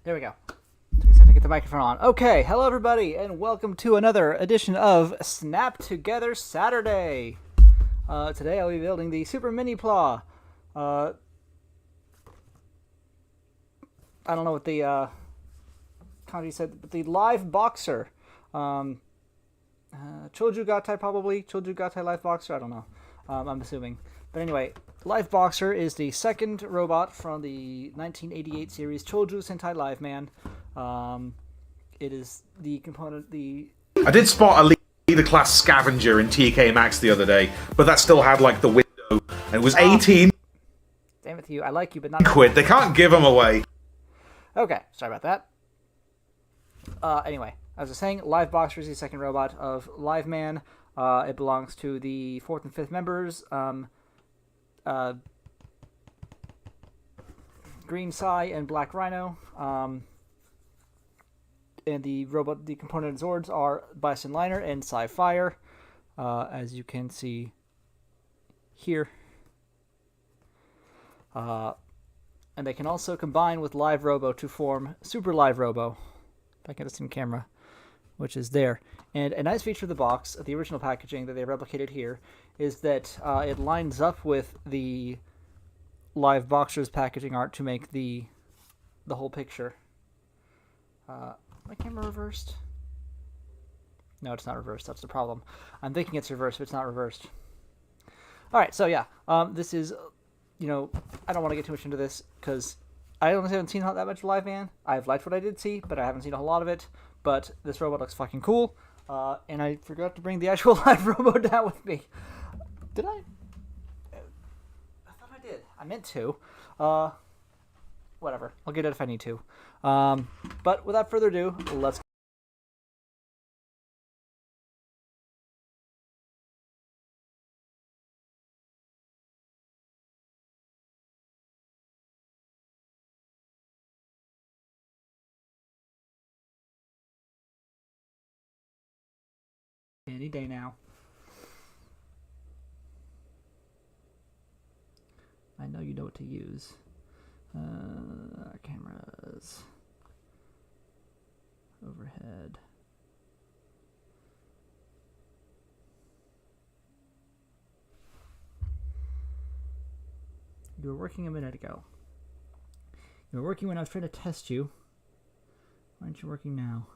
There we go. Took a second to get the microphone on. Okay, hello everybody, and welcome to another edition of Snap Togeth Saturday. Today I'll be building the Super Mini-Pla. I don't know what the kanji said, but the live boxer. Choju Gatai probably. Choju Gatai live boxer, I don't know. I'm assuming. But anyway, Live Boxer is the second robot from the 1988 series Choju Sentai Liveman. It is the component, I did spot a leader class scavenger in TK Maxx the other day, but that still had like the window, and it was 18 Damn it to you, I like you, but not quid. They can't give them away. Okay, sorry about that. Anyway, as I was saying, Live Boxer is the second robot of Liveman. It belongs to the 4th and 5th members. Green Sai and Black Rhino. And the component Zords are Bison Liner and Sai Fire, as you can see here. And they can also combine with Live Robo to form Super Live Robo. If I can get this in camera, which is there. And a nice feature of the box, the original packaging that they replicated here, is that it lines up with the Live Boxer's packaging art to make the whole picture. My camera reversed? No, it's not reversed. That's the problem. I'm thinking it's reversed, but it's not reversed. All right, so yeah, this is, I don't want to get too much into this because I honestly haven't seen that much of Liveman. I've liked what I did see, but I haven't seen a whole lot of it. But this robot looks fucking cool. And I forgot to bring the actual live robo down with me. Did I? I thought I did. I meant to. Whatever. I'll get it if I need to. But without further ado, let's... Any day now. I know you know what to use. Cameras. Overhead. You were working a minute ago. You were working when I was trying to test you. Why aren't you working now?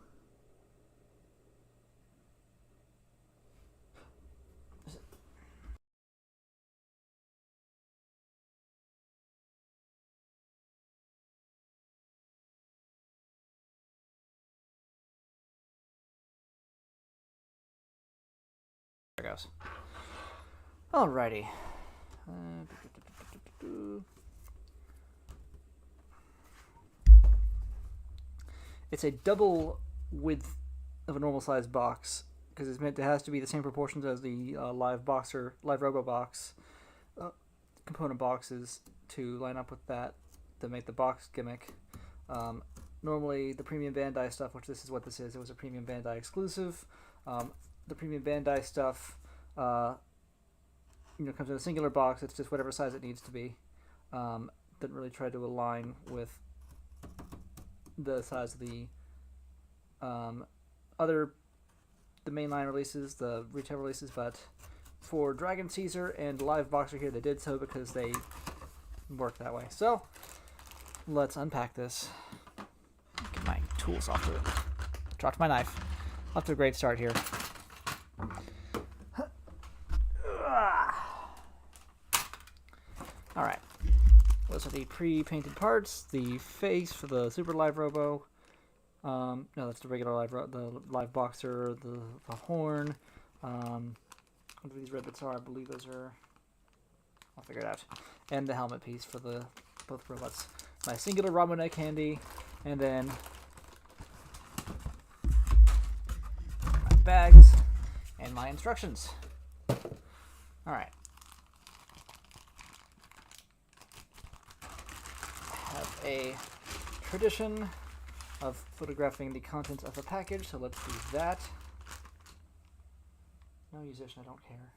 There it goes. Alrighty. It's a double width of a normal size box because it has to be the same proportions as the Live Robo box component boxes to line up with that to make the box gimmick. Normally, the premium Bandai stuff, which this is what this is, it was a premium Bandai exclusive. The premium Bandai stuff, comes in a singular box. It's just whatever size it needs to be. Doesn't really try to align with the size of the the mainline releases, the retail releases, but for Dragon Caesar and Live Boxer here, they did so because they work that way. So let's unpack this. Get my tools off to it. Dropped my knife. Off to a great start here. Alright. Those are the pre-painted parts. The face for the Super Live Robo. No, that's the regular the Live Boxer, the horn. What these red bits are, I believe those are... I'll figure it out. And the helmet piece for both robots. My singular Ramune candy, and then my bags, and my instructions. Alright. I have a tradition of photographing the contents of a package, so let's do that. No musician, I don't care.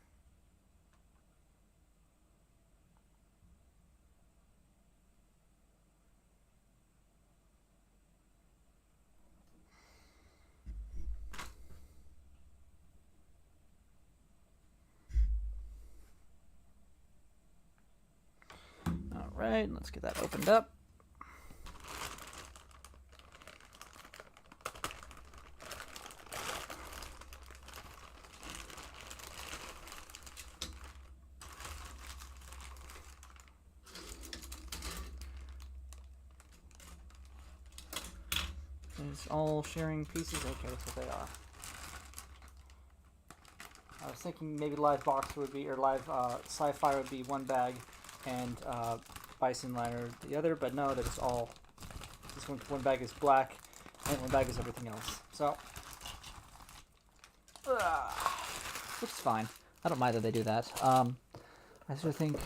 Alright, let's get that opened up. It's all sharing pieces. Okay, that's what they are. I was thinking maybe Live Box would be, or Live Sci-Fi would be one bag, and Bison Liner the other, but no, they're just all. This one bag is black, and one bag is everything else. So, which is fine. I don't mind that they do that. I sort of think,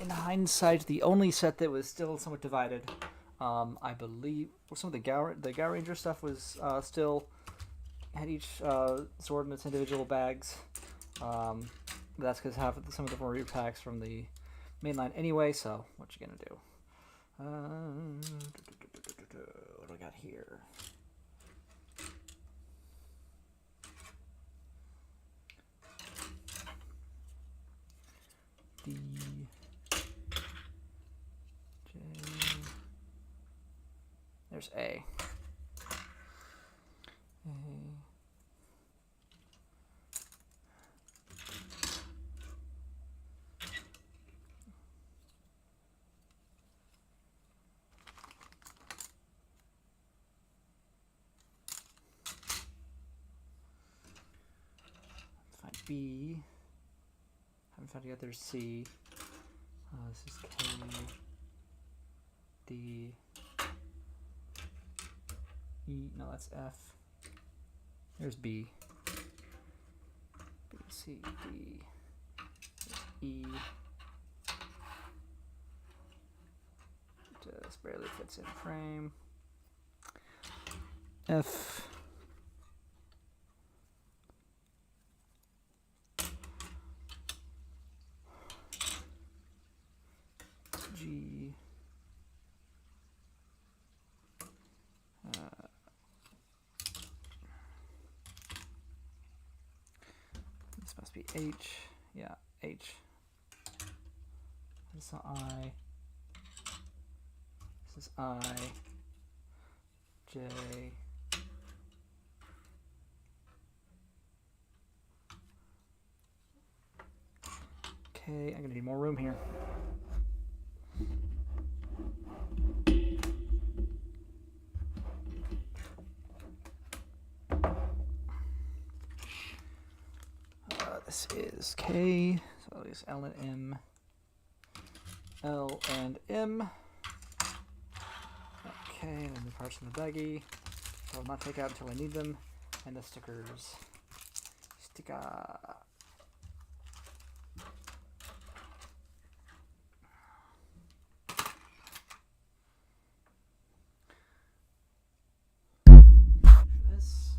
in hindsight, the only set that was still somewhat divided. I believe some of the Gao Ranger stuff was still had each sword in its individual bags. That's because some of them were repacks from the mainline anyway. So what you gonna do? What do I got here? D J. There's A. Find B. Haven't found the other C. This is K. D. E. No, that's F. There's B. B, C, D. E. Just barely fits in frame. F. G. This must be H. Yeah, H. This is I. This is I. J. K. I'm gonna need more room here. This is K, so at least L and M. L and M. Okay, and then the parts in the baggie. I will not take out until I need them. And the stickers. Sticker. This.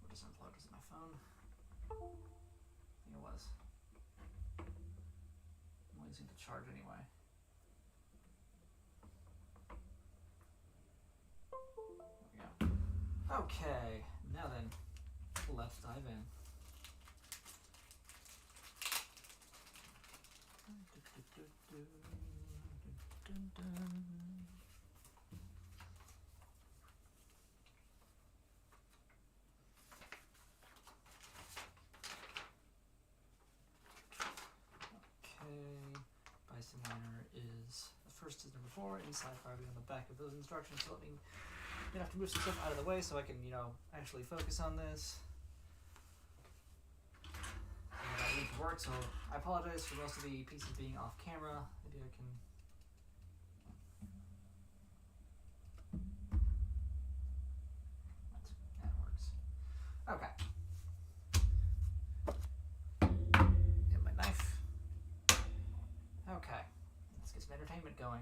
What is unplugged? Is it my phone? I think it was. I'm using the charge anyway. There we go. Okay, now then, let's dive in. Bison Liner is the first is number 4, inside fire on the back of those instructions, so let me have to move some stuff out of the way so I can, actually focus on this. And I need to work, so I apologize for most of the pieces being off camera. Maybe I can. That works. Okay. Okay, let's get some entertainment going.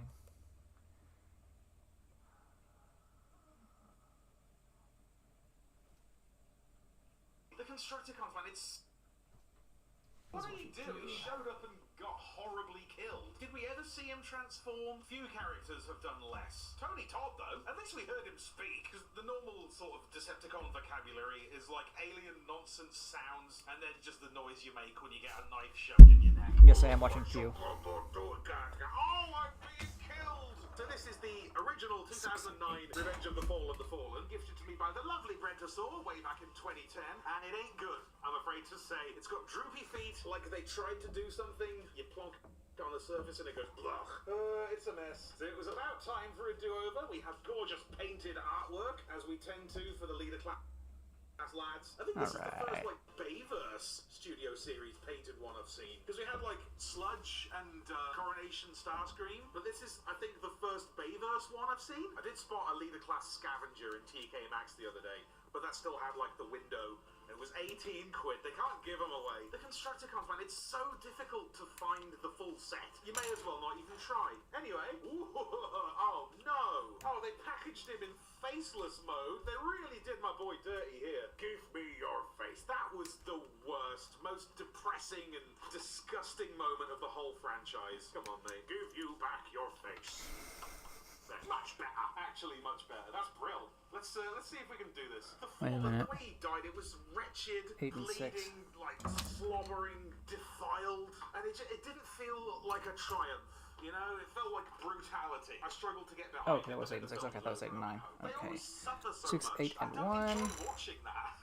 The Constructicons, man, it's... What did he do? He showed up and got horribly killed. Did we ever see him transform. Few characters have done less. Tony Todd, though, at least we heard him speak, because the normal sort of Decepticon vocabulary is like alien nonsense sounds, and then just the noise you make when you get a knife shoved in your neck. Yes, I am watching Q. Oh, I'm being killed! So this is the original 2009 Revenge of the Fallen gifted to me by the lovely Brentosaur way back in 2010, and it ain't good, I'm afraid to say. It's got droopy feet, like they tried to do something, you plonk on the surface and it goes blah. It's a mess. So it was about time for a do-over. We have gorgeous painted artwork, as we tend to for the leader class lads. I think this is the first like Bayverse Studio Series painted one I've seen, because we had like Sludge and Coronation Starscream, but this is I think the first Bayverse one I've seen. I did spot a leader class Scavenger in TK Maxx the other day, but that still had like the window. It was 18 quid. They can't give them away. The Constructicons, man, it's so difficult to find the full set. You may as well not even try. Anyway, oh no. Oh, they packaged him in faceless mode. They really did my boy dirty here. Give me your face. That was the worst, most depressing and disgusting moment of the whole franchise. Come on, mate. Give you back your face. Much better. Actually, much better. That's brilliant. Let's see if we can do this. The way he died, it was wretched, bleeding, like slobbering, defiled, and it didn't feel like a triumph. You know, it felt like brutality. I struggled to get behind. Oh, okay, that was 8 and 6. Okay, that was 8 and 9. Okay. 6, 8, and 1. Watching that.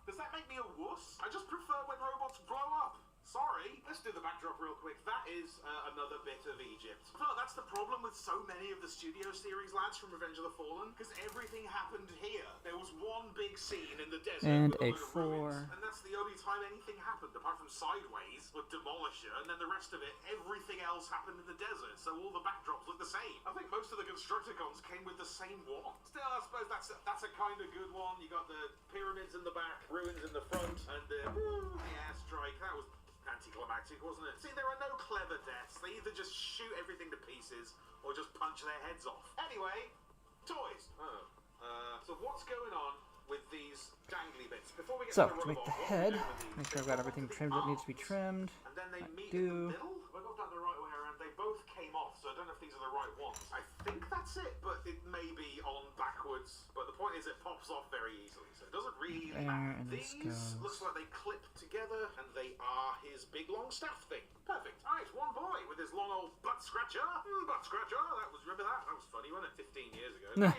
Does that make me a wuss? I just prefer when robots blow up. Sorry. Let's do the backdrop real quick. That is another bit of Egypt. I feel like that's the problem with so many of the Studio Series lads from Revenge of the Fallen, because everything happened here. There was one big scene in the desert and with a 4. ruins, and that's the only time anything happened, apart from Sideways with Demolisher, and then the rest of it, everything else happened in the desert, so all the backdrops look the same. I think most of the Constructicons came with the same one. Still, I suppose that's a kind of good one. You got the pyramids in the back, ruins in the front, and the airstrike. That was anticlimactic, wasn't it? See, there are no clever deaths. They either just shoot everything to pieces or just punch their heads off. Anyway, toys. So what's going on with these dangly bits? Before we get to make the head, make sure I've got everything trimmed that needs to be trimmed. And then they meet in the middle. Have I got that the right way around? They both came off, so I don't know if these are the right ones. I think that's it, but it may be on backwards. But the point is it pops off very easily, so it doesn't really matter. These looks like they clip together, and they are his big long staff thing. Perfect. Alright, one boy with his long old butt scratcher. Butt scratcher. Remember that? That was funny, wasn't it? 15 years ago. Yeah.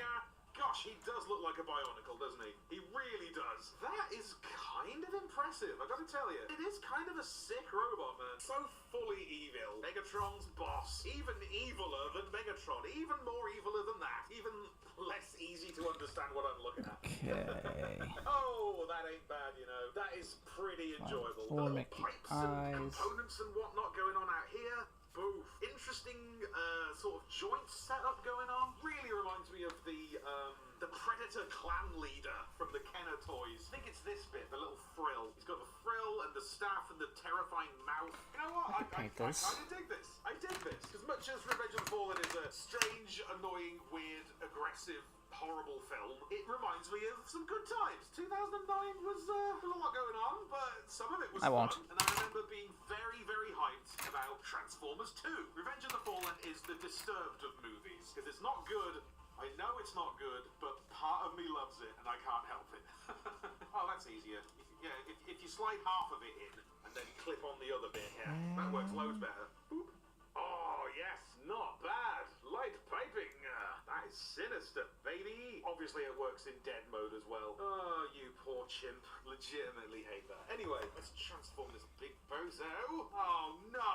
Gosh, he does look like a Bionicle, doesn't he? He really does. That is kind of impressive, I gotta tell you. It is kind of a sick robot, man. So fully evil. Megatron's boss. Even eviler than Megatron. Even more eviler than that. Even less easy to understand what I'm looking at. Okay. Oh, that ain't bad, you know. That is pretty enjoyable. Little pipes eyes. and components and whatnot going on out here. Boof. Interesting sort of joint setup going on. Really reminds me of the Predator clan leader from the Kenner toys. I think it's this bit, the little frill. He's got the frill and the staff and the terrifying mouth. You know what? I kind of dig this. I dig this. As much as Revenge of the Fallen is a strange, annoying, weird, aggressive, horrible film, it reminds me of some good times. 2009 was a lot going on, but some of it was fun. And I remember being very, very hyped about Transformers 2. Revenge of the Fallen is the Disturbed of movies, because it's not good. I know it's not good, but part of me loves it, and I can't help it. Oh, that's easier. If you slide half of it in, and then clip on the other bit, that works loads better. Boop. Oh, yes, not bad. Light piping. That is sinister, baby. Obviously, it works in dead mode as well. Oh, you poor chimp. Legitimately hate that. Anyway, let's transform this big bozo. Oh, no.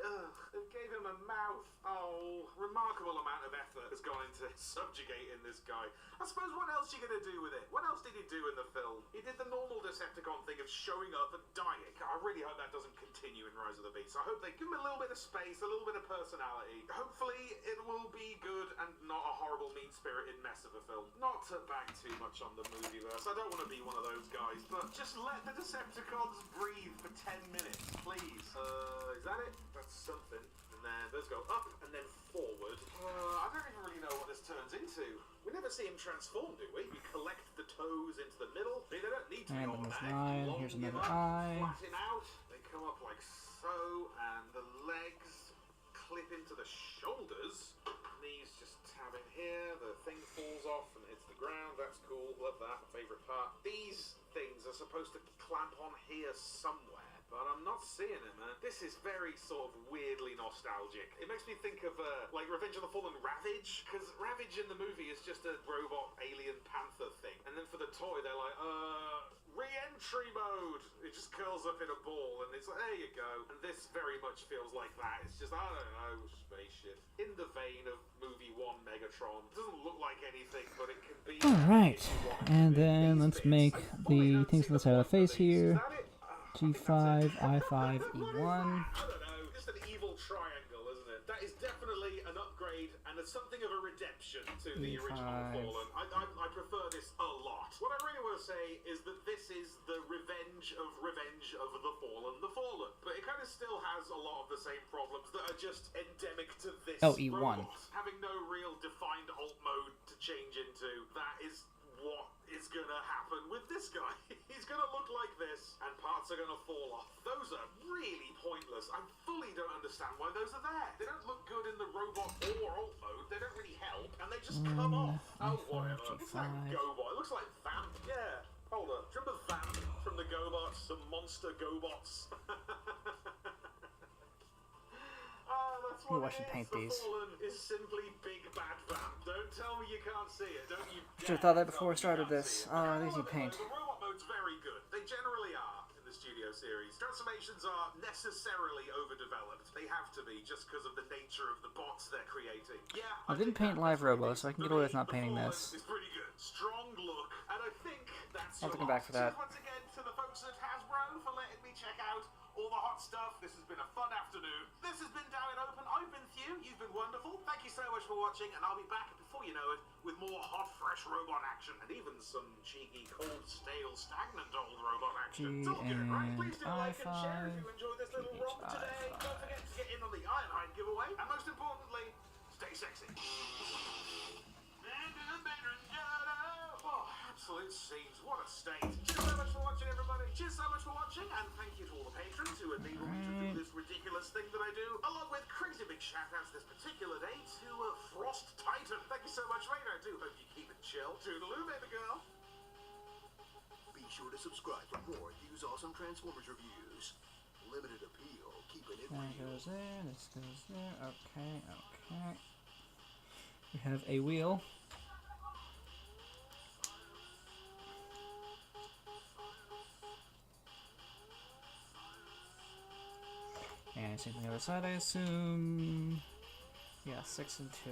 Ugh, they gave him a mouth. Oh, remarkable amount of effort has gone into subjugating this guy. I suppose what else are you going to do with it? What else did he do in the film? He did the normal Decepticon thing of showing up and dying. I really hope that doesn't continue in Rise of the Beasts. I hope they give him a little bit of space, a little bit of personality. Hopefully it will be good and not a horrible, mean-spirited mess of a film. Not to bang too much on the movieverse. I don't want to be one of those guys, but just let the Decepticons breathe for 10 minutes, please. Is that it? That's something. And then let's go up and then forward. I don't even really know what this turns into. We never see him transform, do we? We collect the toes into the middle. They don't need to be automatic. Here's another eye. Flatten out. They come up like so, and the legs clip into the shoulders. Knees just tab in here, the thing falls off and hits the ground. That's cool, love that, my favourite part. These things are supposed to clamp on here somewhere, but I'm not seeing it, man. This is very sort of weirdly nostalgic. It makes me think of like Revenge of the Fallen Ravage, because Ravage in the movie is just a robot alien panther thing, and then for the toy they're like, re-entry mode. It just curls up in a ball, and it's like, there you go. And this very much feels like that. It's just, I don't know, spaceship. In the vein of movie 1 Megatron. It doesn't look like anything, but it can be. Alright, and then let's make the things on the side of the face here. G5, I5, E1. I don't know, just an evil triangle, isn't it? That is definitely an upgrade, and it's something of a redemption to the original Fallen. I prefer this a lot. What I really want to say is that this is the Revenge of the Fallen. But it kind of still has a lot of the same problems that are just endemic to this E1. robot. Having no real defined alt mode to change into, that is what is gonna happen with this guy. He's gonna look like this, and parts are gonna fall off. Those are really pointless. I fully don't understand why those are there. They don't look good in the robot or alt mode. They don't really help, and they just come off. Oh, whatever. Looks like GoBot. It looks like Vamp. Yeah. Hold up. Do you remember Vamp from the GoBots? The monster GoBots? That's what I should paint these. The Fallen is simply big bad Vamp. Don't tell me you can't see it. Don't you? Should have thought that before I started this. These you paint. The robot mode's very good. They generally are in the Studio series. Transformations are necessarily overdeveloped. They have to be just because of the nature of the bots they're creating. Yeah, I didn't paint Live Robo, so I can get away with not painting this. It's pretty good. Strong look, and I think that's I'll have to come back for that. Once again, to the folks at Hasbro for letting me check out all the hot stuff. This has been a fun afternoon. This has been Down and Open. I've been Thew. You've been wonderful. Thank you so much for watching, and I'll be back before you know it with more hot, fresh robot action, and even some cheeky, cold, stale, stagnant old robot action. It's all good, right? Please do like and share if you enjoyed this little romp today. Don't forget to get in on the Ironhide giveaway, and most importantly, stay sexy. Oh, absolute scenes. What a state. Cheers so much for watching, everybody. Cheers so much for watching, and thank you to all the patrons who enable me to do this ridiculous thing that I do, along with crazy big shout-outs this particular day to Frost Titan. Thank you so much, mate. I do hope you keep it chill. Toodaloo, baby girl. Be sure to subscribe for more Thew's Awesome Transformers reviews. Limited appeal, keeping it That real. goes there, this goes there. Okay, okay. We have a wheel. And same thing on the other side, I assume. Yeah, 6 and 2.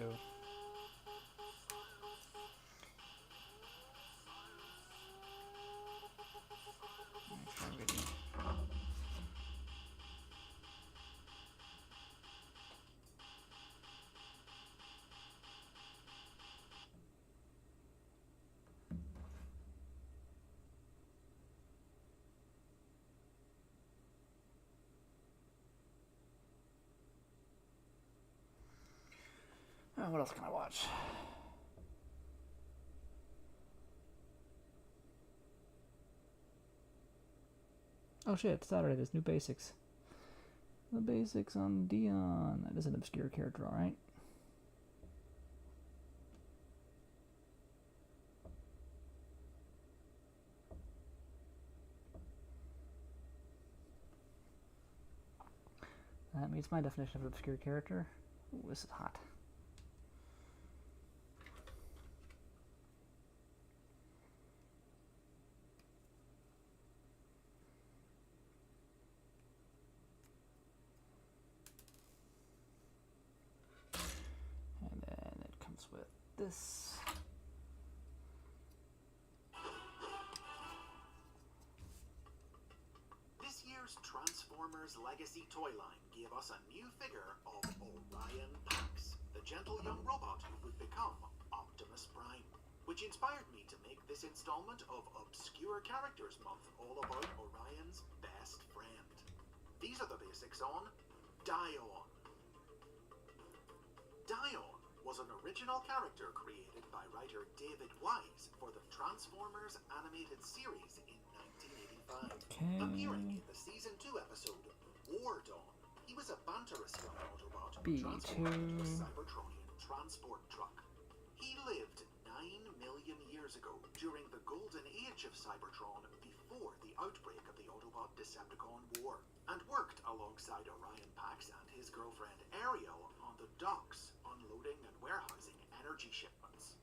What else can I watch? Oh shit, it's Saturday, there's new basics. The basics on Dion. That is an obscure character, alright. That meets my definition of an obscure character. Ooh, this is hot. With this. This year's Transformers Legacy toy line gave us a new figure of Orion Pax, the gentle young robot who would become Optimus Prime, which inspired me to make this installment of Obscure Characters Month all about Orion's best friend. These are the basics on Dion. Dion was an original character created by writer David Wise for the Transformers animated series in 1985. Okay. Appearing in the Season 2 episode War Dawn, he was was a banterous young Autobot B2. who transformed into a Cybertronian transport truck. He lived 9 million years ago during the golden age of Cybertron before the outbreak of the Autobot-Decepticon War, and worked alongside Orion Pax and his girlfriend Ariel on the docks, unloading and warehousing energy shipments.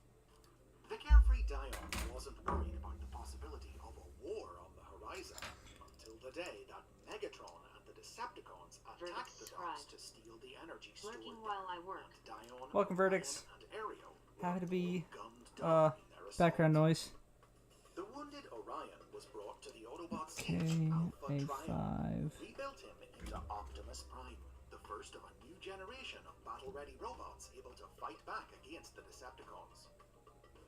The carefree Dion wasn't worried about the possibility of a war on the horizon until the day that Megatron and the Decepticons attacked the docks to steal the energy stored Working there. while I work. And Dion, Welcome, Verdicts. Orion, and Ariel Happy to be gunned down in their assault. background noise. The wounded Orion was brought to the Autobot Okay, stage Alpha A5. Triumph, rebuilt him into Optimus Prime, the first of a new generation of battle-ready robots able to fight back against the Decepticons.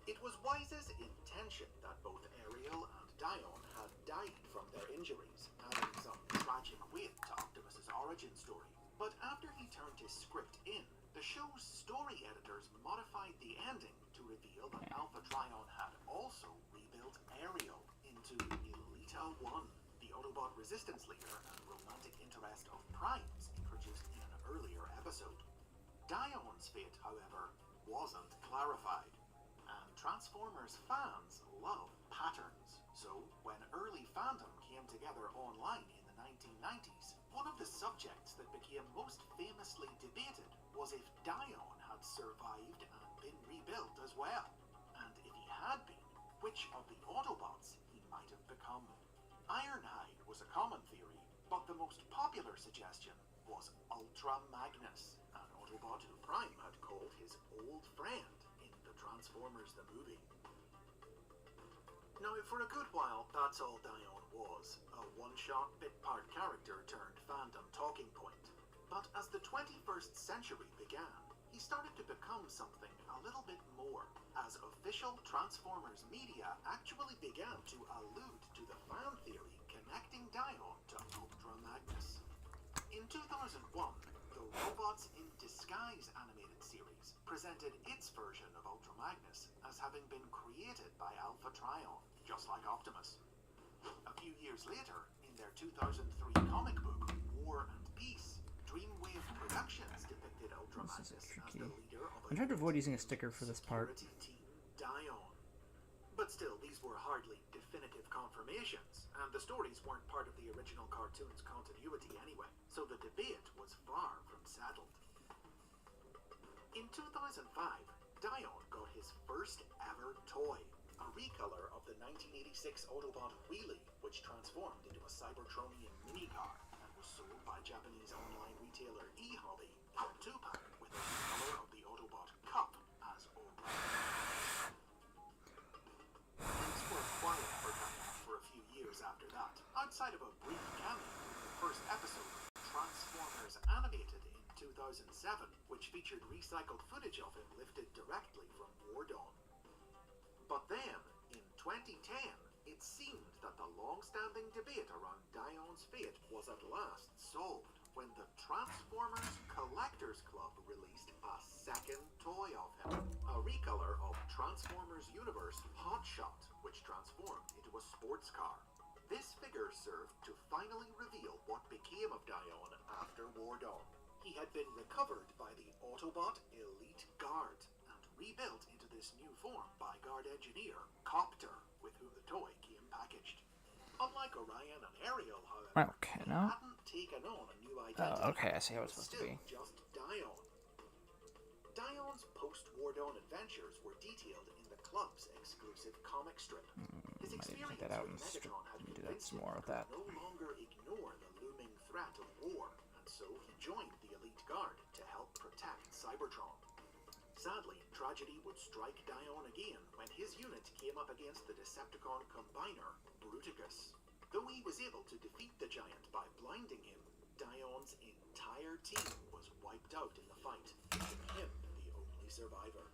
It was Wise's intention that both Ariel and Dion had died from their injuries, adding some tragic weight to Optimus's origin story. But after he turned his script in, the show's story editors modified the ending to reveal that Alpha Trion had also rebuilt Ariel into Elita 1, the Autobot resistance leader and romantic interest of Prime's introduced in an earlier episode. Dion's fate, however, wasn't clarified, and Transformers fans love patterns. So, when early fandom came together online in the 1990s, one of the subjects that became most famously debated was if Dion had survived and been rebuilt as well, and if he had been, which of the Autobots he might have become. Ironhide was a common theory, but the most popular suggestion was Ultra Magnus, an Autobot who Prime had called his old friend in the Transformers the movie. Now, for a good while, that's all Dion was, a one-shot bit-part character turned fandom talking point. But as the 21st century began, he started to become something a little bit more, as official Transformers media actually began to allude to the fan theory connecting Dion to Ultra Magnus. In 2001, the Robots in Disguise animated series presented its version of Ultra Magnus as having been created by Alpha Trion, just like Optimus. A few years later, in their 2003 comic book, War and Peace, Dreamwave Productions depicted Ultra This is Magnus as tricky. the leader of I'm trying to avoid using a sticker for this part. security team Dion. But still, these were hardly definitive confirmations, and the stories weren't part of the original cartoon's continuity anyway, so the debate was far from settled. In 2005, Dion got his first ever toy, a recolor of the 1986 Autobot Wheelie, which transformed into a Cybertronian minicar and was sold by Japanese online retailer eHobby in a 2-pack with a recolor of the Autobot Cup as Orion. Things were quiet for Dion for a few years after that, outside of a brief cameo in the first episode of Transformers Animated in 2007, which featured recycled footage of him lifted directly from War Dawn. But then, in 2010, it seemed that the long-standing debate around Dion's fate was at last solved when the Transformers Collectors Club released a second toy of him, a recolor of Transformers Universe Hotshot, which transformed into a sports car. This figure served to finally reveal what became of Dion after War Dawn. He had been recovered by the Autobot Elite Guard and rebuilt into this new form by Guard engineer Copter, with whom the toy came packaged. Unlike Orion and Ariel, however, Okay, he now. hadn't taken on a new identity. Oh, okay, I see how it's supposed to Still be. just Dion. Dion's post-War Dawn adventures were detailed in the club's exclusive comic strip. His I need to take experience that out with and Megatron had do that convinced some him more he with could that. no longer ignore the looming threat of war, and so he joined the Elite Guard to help protect Cybertron. Sadly, tragedy would strike Dion again when his unit came up against the Decepticon combiner, Bruticus. Though he was able to defeat the giant by blinding him, Dion's entire team was wiped out in the fight, making him the only survivor.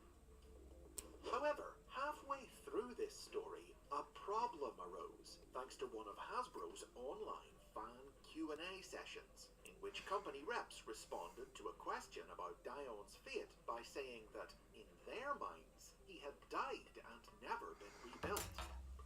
However, halfway through this story, a problem arose thanks to one of Hasbro's online fan Q&A sessions, in which company reps responded to a question about Dion's fate by saying that, in their minds, he had died and never been rebuilt.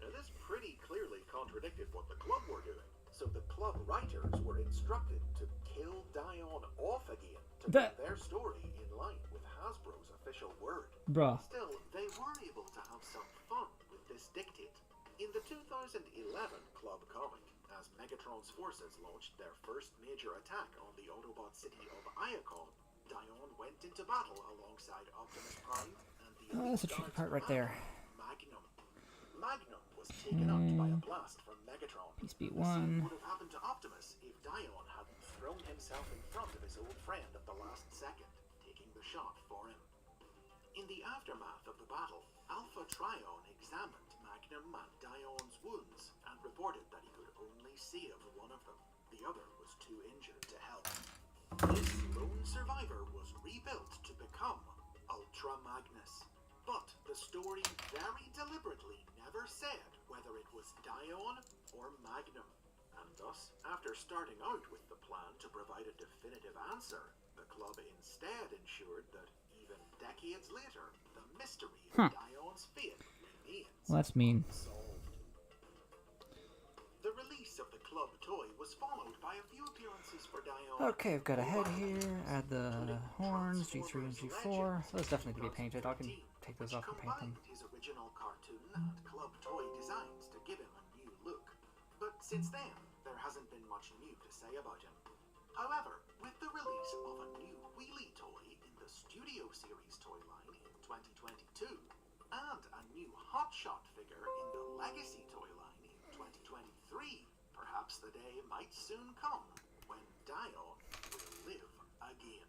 Now, this pretty clearly contradicted what the club were doing, so the club writers were instructed to kill Dion off again to But- bring their story in line with Hasbro's official word. Bruh. Still, they were able to have some fun with this dictate. In the 2011 Club comic, as Megatron's forces launched their first major attack on the Autobot city of Iacon, Dion went into battle alongside Optimus Prime and the Oh, that's a tricky part right there. Magnum. Magnum was taken out by a blast from Megatron. Peace be The same one. would have happened to Optimus if Dion hadn't thrown himself in front of his old friend at the last second, taking the shot for him. In the aftermath of the battle, Alpha Trion examined Magnum and Dion's wounds and reported that he could only save one of them. The other was too injured to help. This lone survivor was rebuilt to become Ultra Magnus. But the story very deliberately never said whether it was Dion or Magnum. And thus, after starting out with the plan to provide a definitive answer, the club instead ensured that even decades later, the mystery of Dion's fate remains Well, that's mean. solved. The release of the club toy was followed by a few appearances for Dion. Okay, I've got a head here. Add the horns, G3 and G4. Those definitely need to be painted. I can take those off and paint them. Combined his original cartoon and club toy designs to give him a new look. But since then, there hasn't been much new to say about him. However, with the release of a new wheelie toy in the Studio Series toy line in 2022, and a new Hotshot figure in the Legacy toy line in 2023, perhaps the day might soon come when Dion will live again.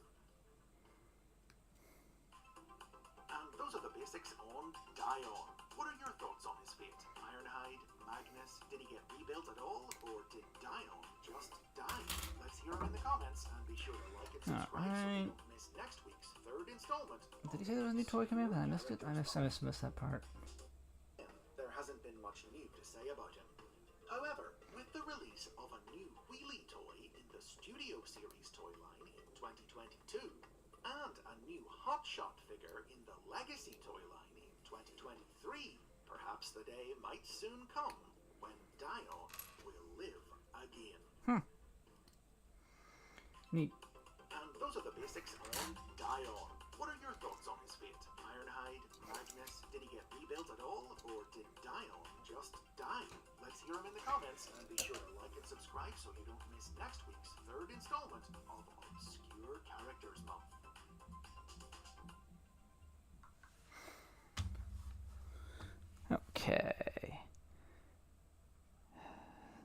And those are the basics on Dion. What are your thoughts on his fate? Ironhide, Magnus, did he get rebuilt at all, or did Dion just die? Let's hear him in the comments, and be sure to like and subscribe so you don't miss next week's third installment. Did he say there was a new toy coming up? I missed it. I missed that part. There hasn't been much new to say about him. However, with the release of a new wheelie toy in the Studio Series toy line in 2022, and a new Hotshot figure in the Legacy toy line in 2023, perhaps the day might soon come when Dion will live again. Neat. And those are the basics on Dion. What are your thoughts on his fate? Ironhide, Magnus, did he get rebuilt at all, or did Dion just die? Let's hear him in the comments, and be sure to like and subscribe so you don't miss next week's third installment of Obscure Characters Month. Okay.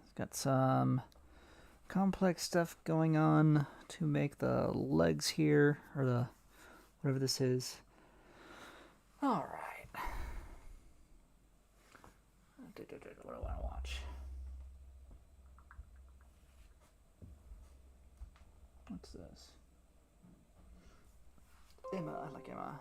It's got some complex stuff going on to make the legs here, or the whatever this is. All right. What do I want to watch? What's this? Emma. I like Emma.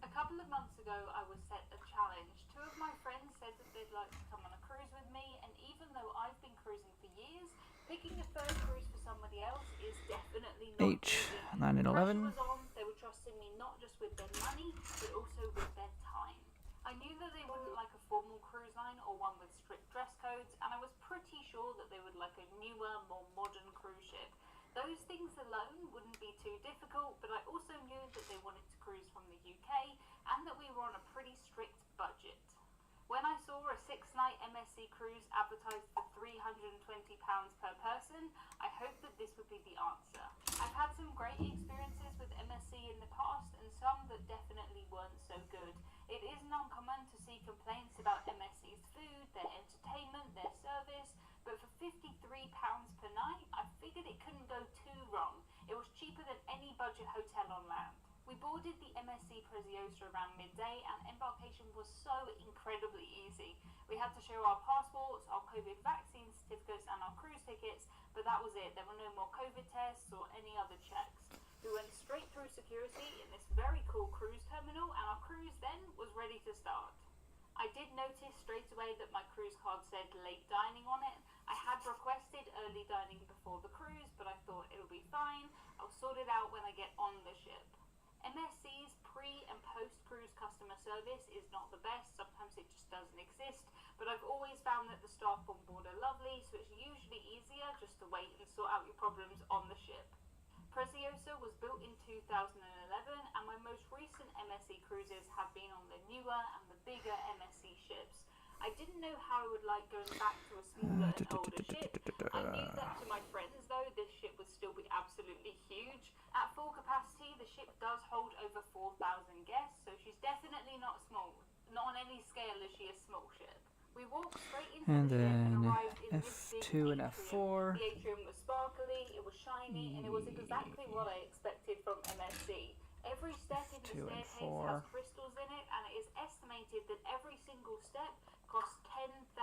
A couple of months ago, I was set a challenge. Two of my friends said that they'd like to come on a cruise with me, and even though I've been cruising for years, picking a third cruise for somebody else is definitely not H, easy. 9 and 11. Pressure was on. They were trusting me not just with their money, but also with their time. I knew that they wouldn't like a formal cruise line or one with strict dress codes, and I was pretty sure that they would like a newer, more modern cruise ship. Those things alone wouldn't be too difficult, but I also knew that they wanted to cruise from the UK and that we were on a pretty strict budget. When I saw a 6-night MSC cruise advertised for £320 per person, I hoped that this would be the answer. I've had some great experiences with MSC in the past and some that definitely weren't so good. It isn't uncommon to see complaints about MSC's food, their entertainment, their service, but for £53 per night, I figured it couldn't go too wrong. It was cheaper than any budget hotel on land. We boarded the MSC Preziosa around midday, and embarkation was so incredibly easy. We had to show our passports, our COVID vaccine certificates, and our cruise tickets, but that was it. There were no more COVID tests or any other checks. We went straight through security in this very cool cruise terminal, and our cruise then was ready to start. I did notice straight away that my cruise card said late dining on it. I had requested early dining before the cruise, but I thought it'll be fine. I'll sort it out when I get on the ship. MSC's pre- and post-cruise customer service is not the best. Sometimes it just doesn't exist. But but I've always found that the staff on board are lovely, so it's usually easier just to wait and sort out your problems on the ship. Preziosa was built in 2011, and my most recent MSC cruises have been on the newer and the bigger MSC ships. I didn't know how I would like going back to a smaller and older ship. I knew that to my friends though, this ship would still be absolutely huge. At full capacity, the ship does hold over 4,000 guests, so she's definitely not small. Not on any scale is she a small ship. We walked straight into And the ship and then arrived in this big F2 and atrium. F4. The atrium was sparkly, it was shiny, and it was exactly what I expected from MSC. Every step in the F2 and staircase 4. has crystals in it, and it is estimated that every single step costs $10,000.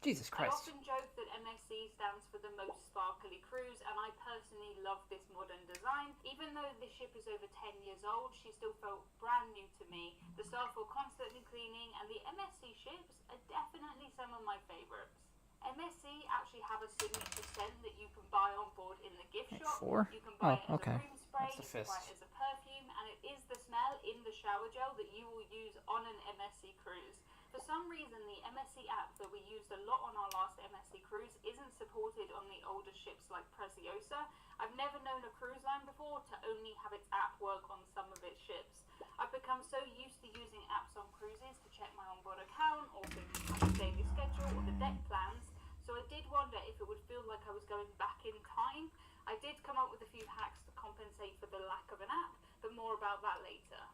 Jesus I Christ. often joke that MSC stands for the most sparkly cruise, and I personally love this modern design. Even though the ship is over 10 years old, she still felt brand new to me. The staff were constantly cleaning, and the MSC ships are definitely some of my favourites. MSC actually have a signature scent that you can buy on board in the gift shop. Four? You can buy it as okay. a room spray, That's the you can buy fist. it as a perfume, and it is the smell in the shower gel that you will use on an MSC cruise. For some reason, the MSC app that we used a lot on our last MSC cruise isn't supported on the older ships like Preziosa. I've never known a cruise line before to only have its app work on some of its ships. I've become so used to using apps on cruises to check my onboard account or things like the daily schedule or the deck plans, so I did wonder if it would feel like I was going back in time. I did come up with a few hacks to compensate for the lack of an app, but more about that later.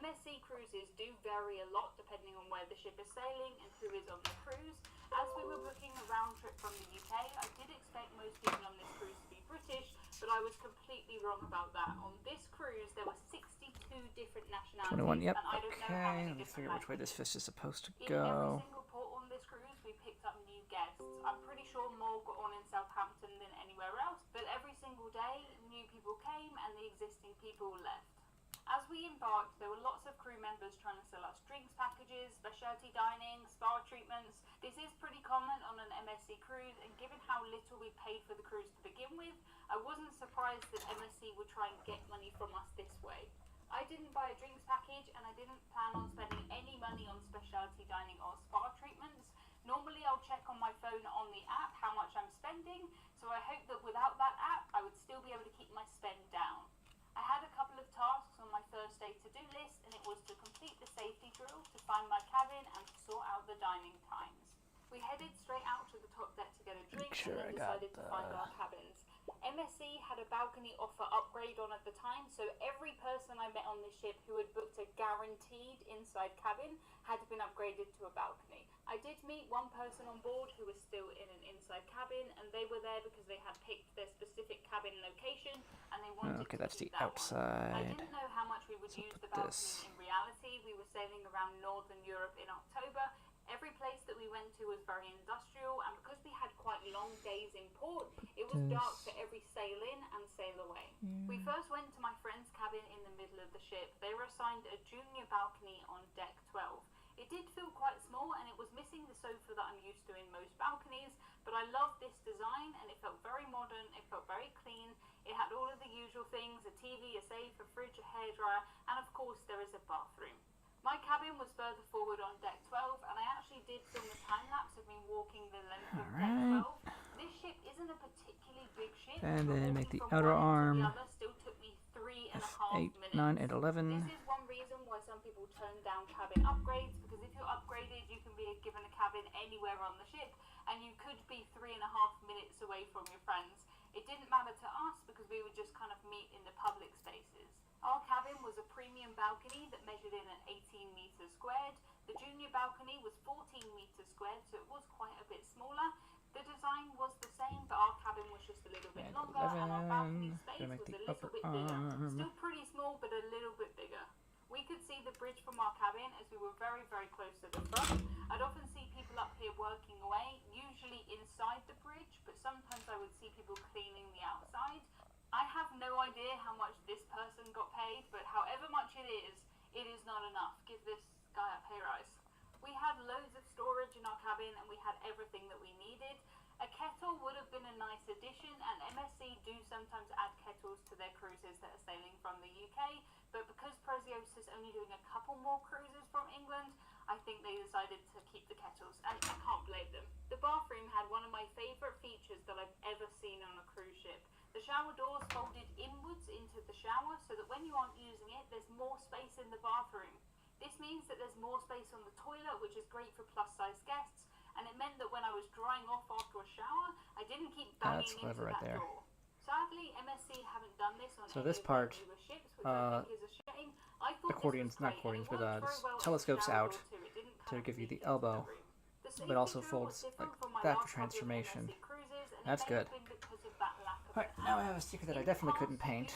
MSC cruises do vary a lot depending on where the ship is sailing and who is on the cruise. As we were booking a round trip from the UK, I did expect most people on this cruise to be British, but I was completely wrong about that. On this cruise, there were 62 different nationalities, 21, yep. and I don't know how Okay, many let me different figure out which way this languages. fist is supposed to In every go. single port on this cruise, we picked up new guests. I'm pretty sure more got on in Southampton than anywhere else, but every single day, new people came and the existing people left. As we embarked, there were lots of crew members trying to sell us drinks packages, specialty dining, spa treatments. This is pretty common on an MSC cruise, and given how little we paid for the cruise to begin with, I wasn't surprised that MSC would try and get money from us this way. I didn't buy a drinks package, and I didn't plan on spending any money on specialty dining or spa treatments. Normally I'll check on my phone on the app how much I'm spending, so I hope that without that app I would still be able to keep my spend down. I had a couple of tasks on my first day to-do list, and it was to complete the safety drill, to find my cabin, and to sort out the dining times. We headed straight out to the top deck to get a drink, sure and then I got decided to find our cabins. MSC had a balcony offer upgrade on at the time, so every person I met on this ship who had booked a guaranteed inside cabin had been upgraded to a balcony. I did meet one person on board who was still in an inside cabin, and they were there because they had picked their specific cabin location and they wanted Okay, to that's the keep that one. I outside. didn't know how much we would So use the put balcony this. in reality. We were sailing around Northern Europe in October. Every place that we went to was very industrial, and because we had quite long days in port, it was dark for every sail in and sail away. We first went to my friend's cabin in the middle of the ship. They were assigned a junior balcony on deck 12. It did feel quite small, and it was missing the sofa that I'm used to in most balconies, but I loved this design, and it felt very modern, it felt very clean. It had all of the usual things: a TV, a safe, a fridge, a hairdryer, and of course there is a bathroom. My cabin was further forward on deck 12, and I actually did film a time-lapse of me walking the length of deck 12. This ship isn't a particularly big ship, And but then walking make the from outer one arm end to the other still took me 3.5 8, minutes. 9, and 11. This is one reason why some people turn down cabin upgrades, because if you're upgraded, you can be given a cabin anywhere on the ship, and you could be 3.5 minutes away from your friends. It didn't matter to us because we would just kind of meet in the public spaces. Our cabin was a premium balcony that measured in at 18 meters squared. The junior balcony was 14 meters squared, so it was quite a bit smaller. The design was the same, but our cabin was just a little bit And longer, and our balcony 11. space Gonna make was the a little upper bit bigger. arm. Still pretty small, but a little bit bigger. We could see the bridge from our cabin as we were very, very close to the front. I'd often see people up here working away, usually inside the bridge, but sometimes I would see people cleaning the outside. I have no idea how much this person got paid, but however much it is not enough. Give this guy a pay rise. We had loads of storage in our cabin, and we had everything that we needed. A kettle would have been a nice addition, and MSC do sometimes add kettles to their cruises that are sailing from the UK, but because Preziosa is only doing a couple more cruises from England, I think they decided to keep the kettles, and I can't blame them. The bathroom had one of my favourite features that I've ever seen on a cruise ship. The shower doors folded inwards into the shower so that when you aren't using it, there's more space in the bathroom. This means that there's more space on the toilet, which is great for plus-size guests, and it meant that when I was drying off after a shower, I didn't keep banging into right that there. door. Sadly, MSC haven't done this on So any this of part, their newer ships, which I think is a shame. I thought accordions, this was not great, accordions, and it but worked very this well in the telescopes shower out door too. It didn't to kind of give you leak the into elbow, room. The but also safety drill was folds different like from my that last for couple of transformation. MSC cruises, and it That's may good. have been because of that lack of Alright, an now I elbow. have a sticker that I definitely couldn't paint.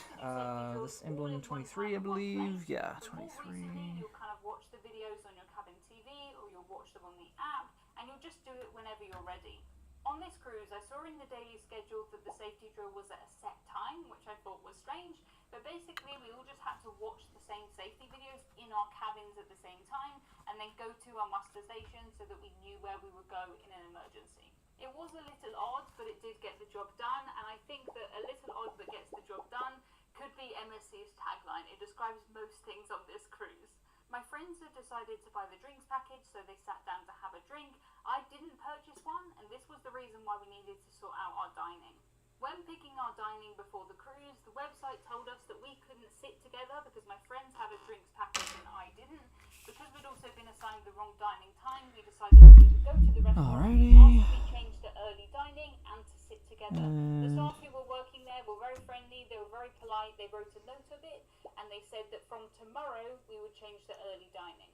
This emblem 23, I believe. Yeah, But more 23. recently, you'll kind of watch the videos on your cabin TV, or you'll watch them on the app, and you'll just do it whenever you're ready. On this cruise, I saw in the daily schedule that the safety drill was at a set time, which I thought was strange, but basically we all just had to watch the same safety videos in our cabins at the same time, and then go to our muster station so that we knew where we would go in an emergency. It was a little odd, but it did get the job done, and I think that a little odd but gets the job done could be MSC's tagline. It describes most things on this cruise. My friends had decided to buy the drinks package, so they sat down to have a drink. I didn't purchase one, and this was the reason why we needed to sort out our dining. When picking our dining before the cruise, the website told us that we couldn't sit together because my friends had a drinks package and I didn't. Because we'd also been assigned the wrong dining time, we decided that we would go to the restaurant Alrighty. after we changed to early dining and to sit together. The staff who were working there were very friendly, they were very polite, they wrote a note of it, and they said that from tomorrow we would change to early dining.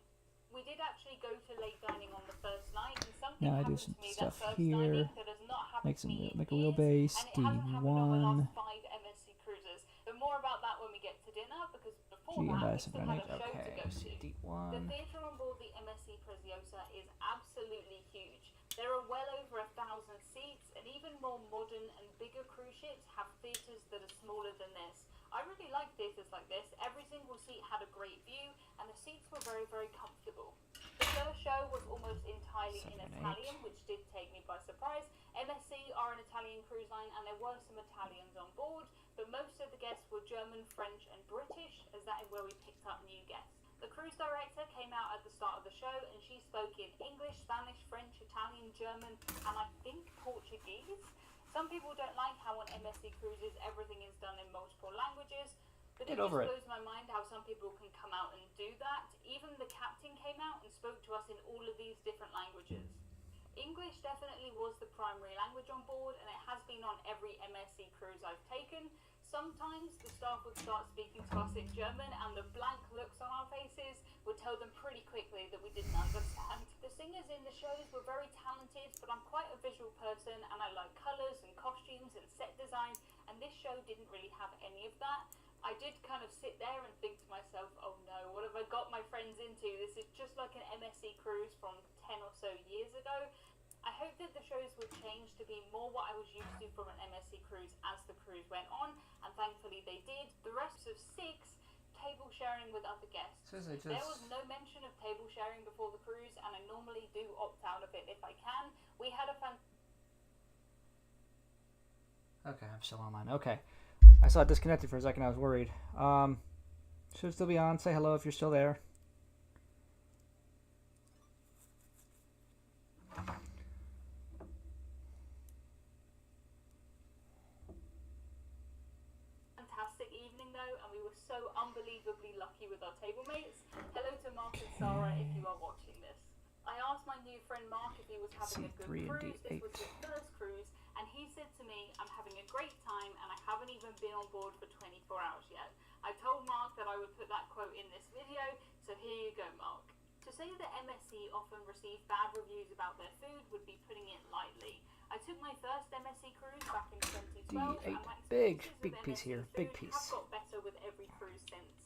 We did actually go to late dining on the first night, and something Now I do happened some to me stuff that first here. dining that has not happened Make to me in a years, wheelbase, and it hasn't happened on my D1. last 5 MSC cruises. But more about that when we get to dinner, because before G and that we Bison still had Granite. a show to Okay, go so to. The D1. theatre on board the MSC Preziosa is absolutely huge. There are well over 1,000 seats, and even more modern and bigger cruise ships have theatres that are smaller than this. I really like theatres like this. Every single seat had a great view, and the seats were very, very comfortable. The first show was almost entirely in 7 and 8. Italian, which did take me by surprise. MSC are an Italian cruise line, and there were some Italians on board, but most of the guests were German, French, and British, as that is where we picked up new guests. The cruise director came out at the start of the show, and she spoke in English, Spanish, French, Italian, German, and I think Portuguese. Some people don't like how on MSC cruises everything is done in multiple languages, but it just blows my mind how some people can come out and do that. Even the captain came out and spoke to us in all of these different languages. English definitely was the primary language on board, and it has been on every MSC cruise I've taken. Sometimes the staff would start speaking to us in German, and the blank looks on our faces would tell them pretty quickly that we didn't understand. The singers in the shows were very talented, but I'm quite a visual person, and I like colours and costumes and set design, and this show didn't really have any of that. I did kind of sit there and think to myself, oh no, what have I got my friends into? This is just like an MSC cruise from 10 or so years ago. I hope that the shows would change to be more what I was used to from an MSC cruise as the cruise went on, and thankfully they did. The rest of 6, table sharing with other guests. There was no mention of table sharing before the cruise, and I normally do opt out of it if I can. We had a Okay, I'm still online. Okay. I saw it disconnected for a second. I was worried. Should it still be on? Say hello if you're still there. fantastic evening though, and we were so unbelievably lucky with our table mates. Hello to Mark and Sarah if you are watching this. I asked my new friend Mark if he was having a good cruise. This was his first cruise, and he said to me, I'm having a great time, and I haven't even been on board for 24 hours yet. I told Mark that I would put that quote in this video, so here you go, Mark. To say that MSC often receive bad reviews about their food would be putting it lightly. I took my first MSC cruise back in 2012, and my experiences with MSC food have got better with every cruise since.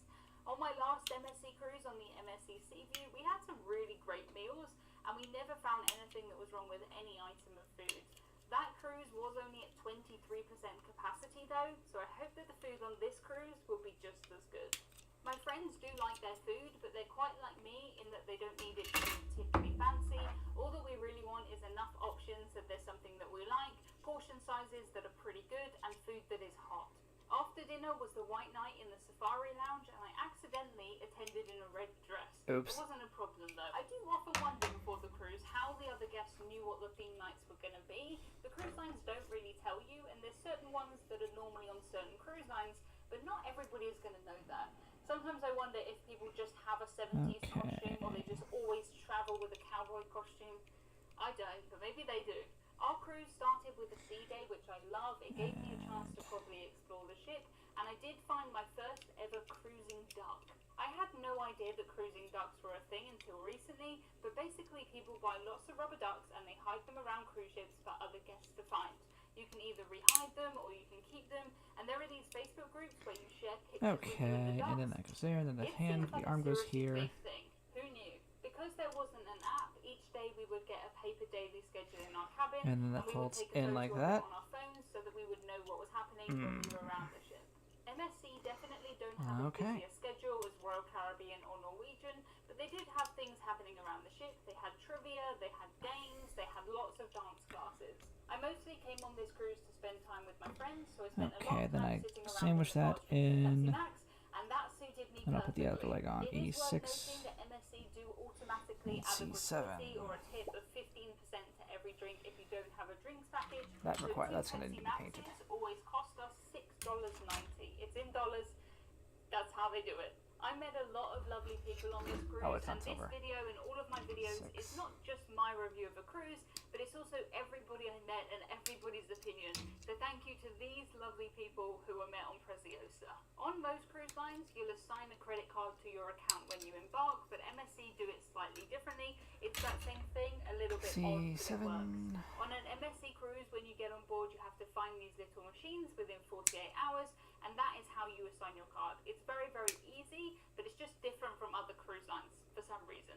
On my last MSC cruise on the MSC Seaview, we had some really great meals, and we never found anything that was wrong with any item of food. That cruise was only at 23% capacity though, so I hope that the food on this cruise will be just as good. My friends do like their food, but they're quite like me in that they don't need it to be particularly fancy. All that we really want is enough options that there's something that we like, portion sizes that are pretty good, and food that is hot. After dinner was the white night in the safari lounge, and I accidentally attended in a red dress. Oops. It wasn't a problem though. I do often wonder before the cruise how the other guests knew what the theme nights were going to be. The cruise lines don't really tell you, and there's certain ones that are normally on certain cruise lines, but not everybody is going to know that. Sometimes I wonder if people just have a 70s costume, or they just always travel with a cowboy costume. I don't, but maybe they do. Our cruise started with a sea day, which I love. It gave me a chance to properly explore the ship, and I did find my first ever cruising duck. I had no idea that cruising ducks were a thing until recently, but basically people buy lots of rubber ducks and they hide them around cruise ships for other guests to find. You can either rehide them or you can keep them, and there are these Facebook groups where you share pictures with you and the ducks. And then that goes there, and then the It hand, seems like the arm a goes seriously here. big thing. Who knew? Because there wasn't an app, each day we would get a paper daily schedule in our cabin, And then that we would folds take a in photo like of that. it on our phones so that we would know what was happening when we were around the ship. MSC definitely don't have a Okay. busier schedule as Royal Caribbean or Norwegian, but they did have things happening around the ship. They had trivia, they had games, they had lots of dance classes. I mostly came on this cruise to spend time with my friends, so I spent a lot Okay, of then time I sitting around sandwich with the that bar drinking in, Pepsi Max, and that suited me and I'll put the other perfectly. leg on It is worth E6. noting that MSC do automatically And add a C7. gratuity or a tip of 15% to every drink if you don't have a drinks package. That's So required. two That's going to Pepsi be Maxes painted. always cost us $6.90. It's in dollars. That's how they do it. I met a lot of lovely people on this cruise, Oh, it's and not this silver. video and all of my videos is not just my review of a cruise, but it's also everybody I met and everybody's opinion. So thank you to these lovely people who were met on Preziosa. On most cruise lines, you'll assign a credit card to your account when you embark, but MSC do it slightly differently. It's that same thing, a little bit odd, but it C7. works. On an MSC cruise, when you get on board, you have to find these little machines within 48 hours, and that is how you assign your card. It's very, very easy, but it's just different from other cruise lines for some reason.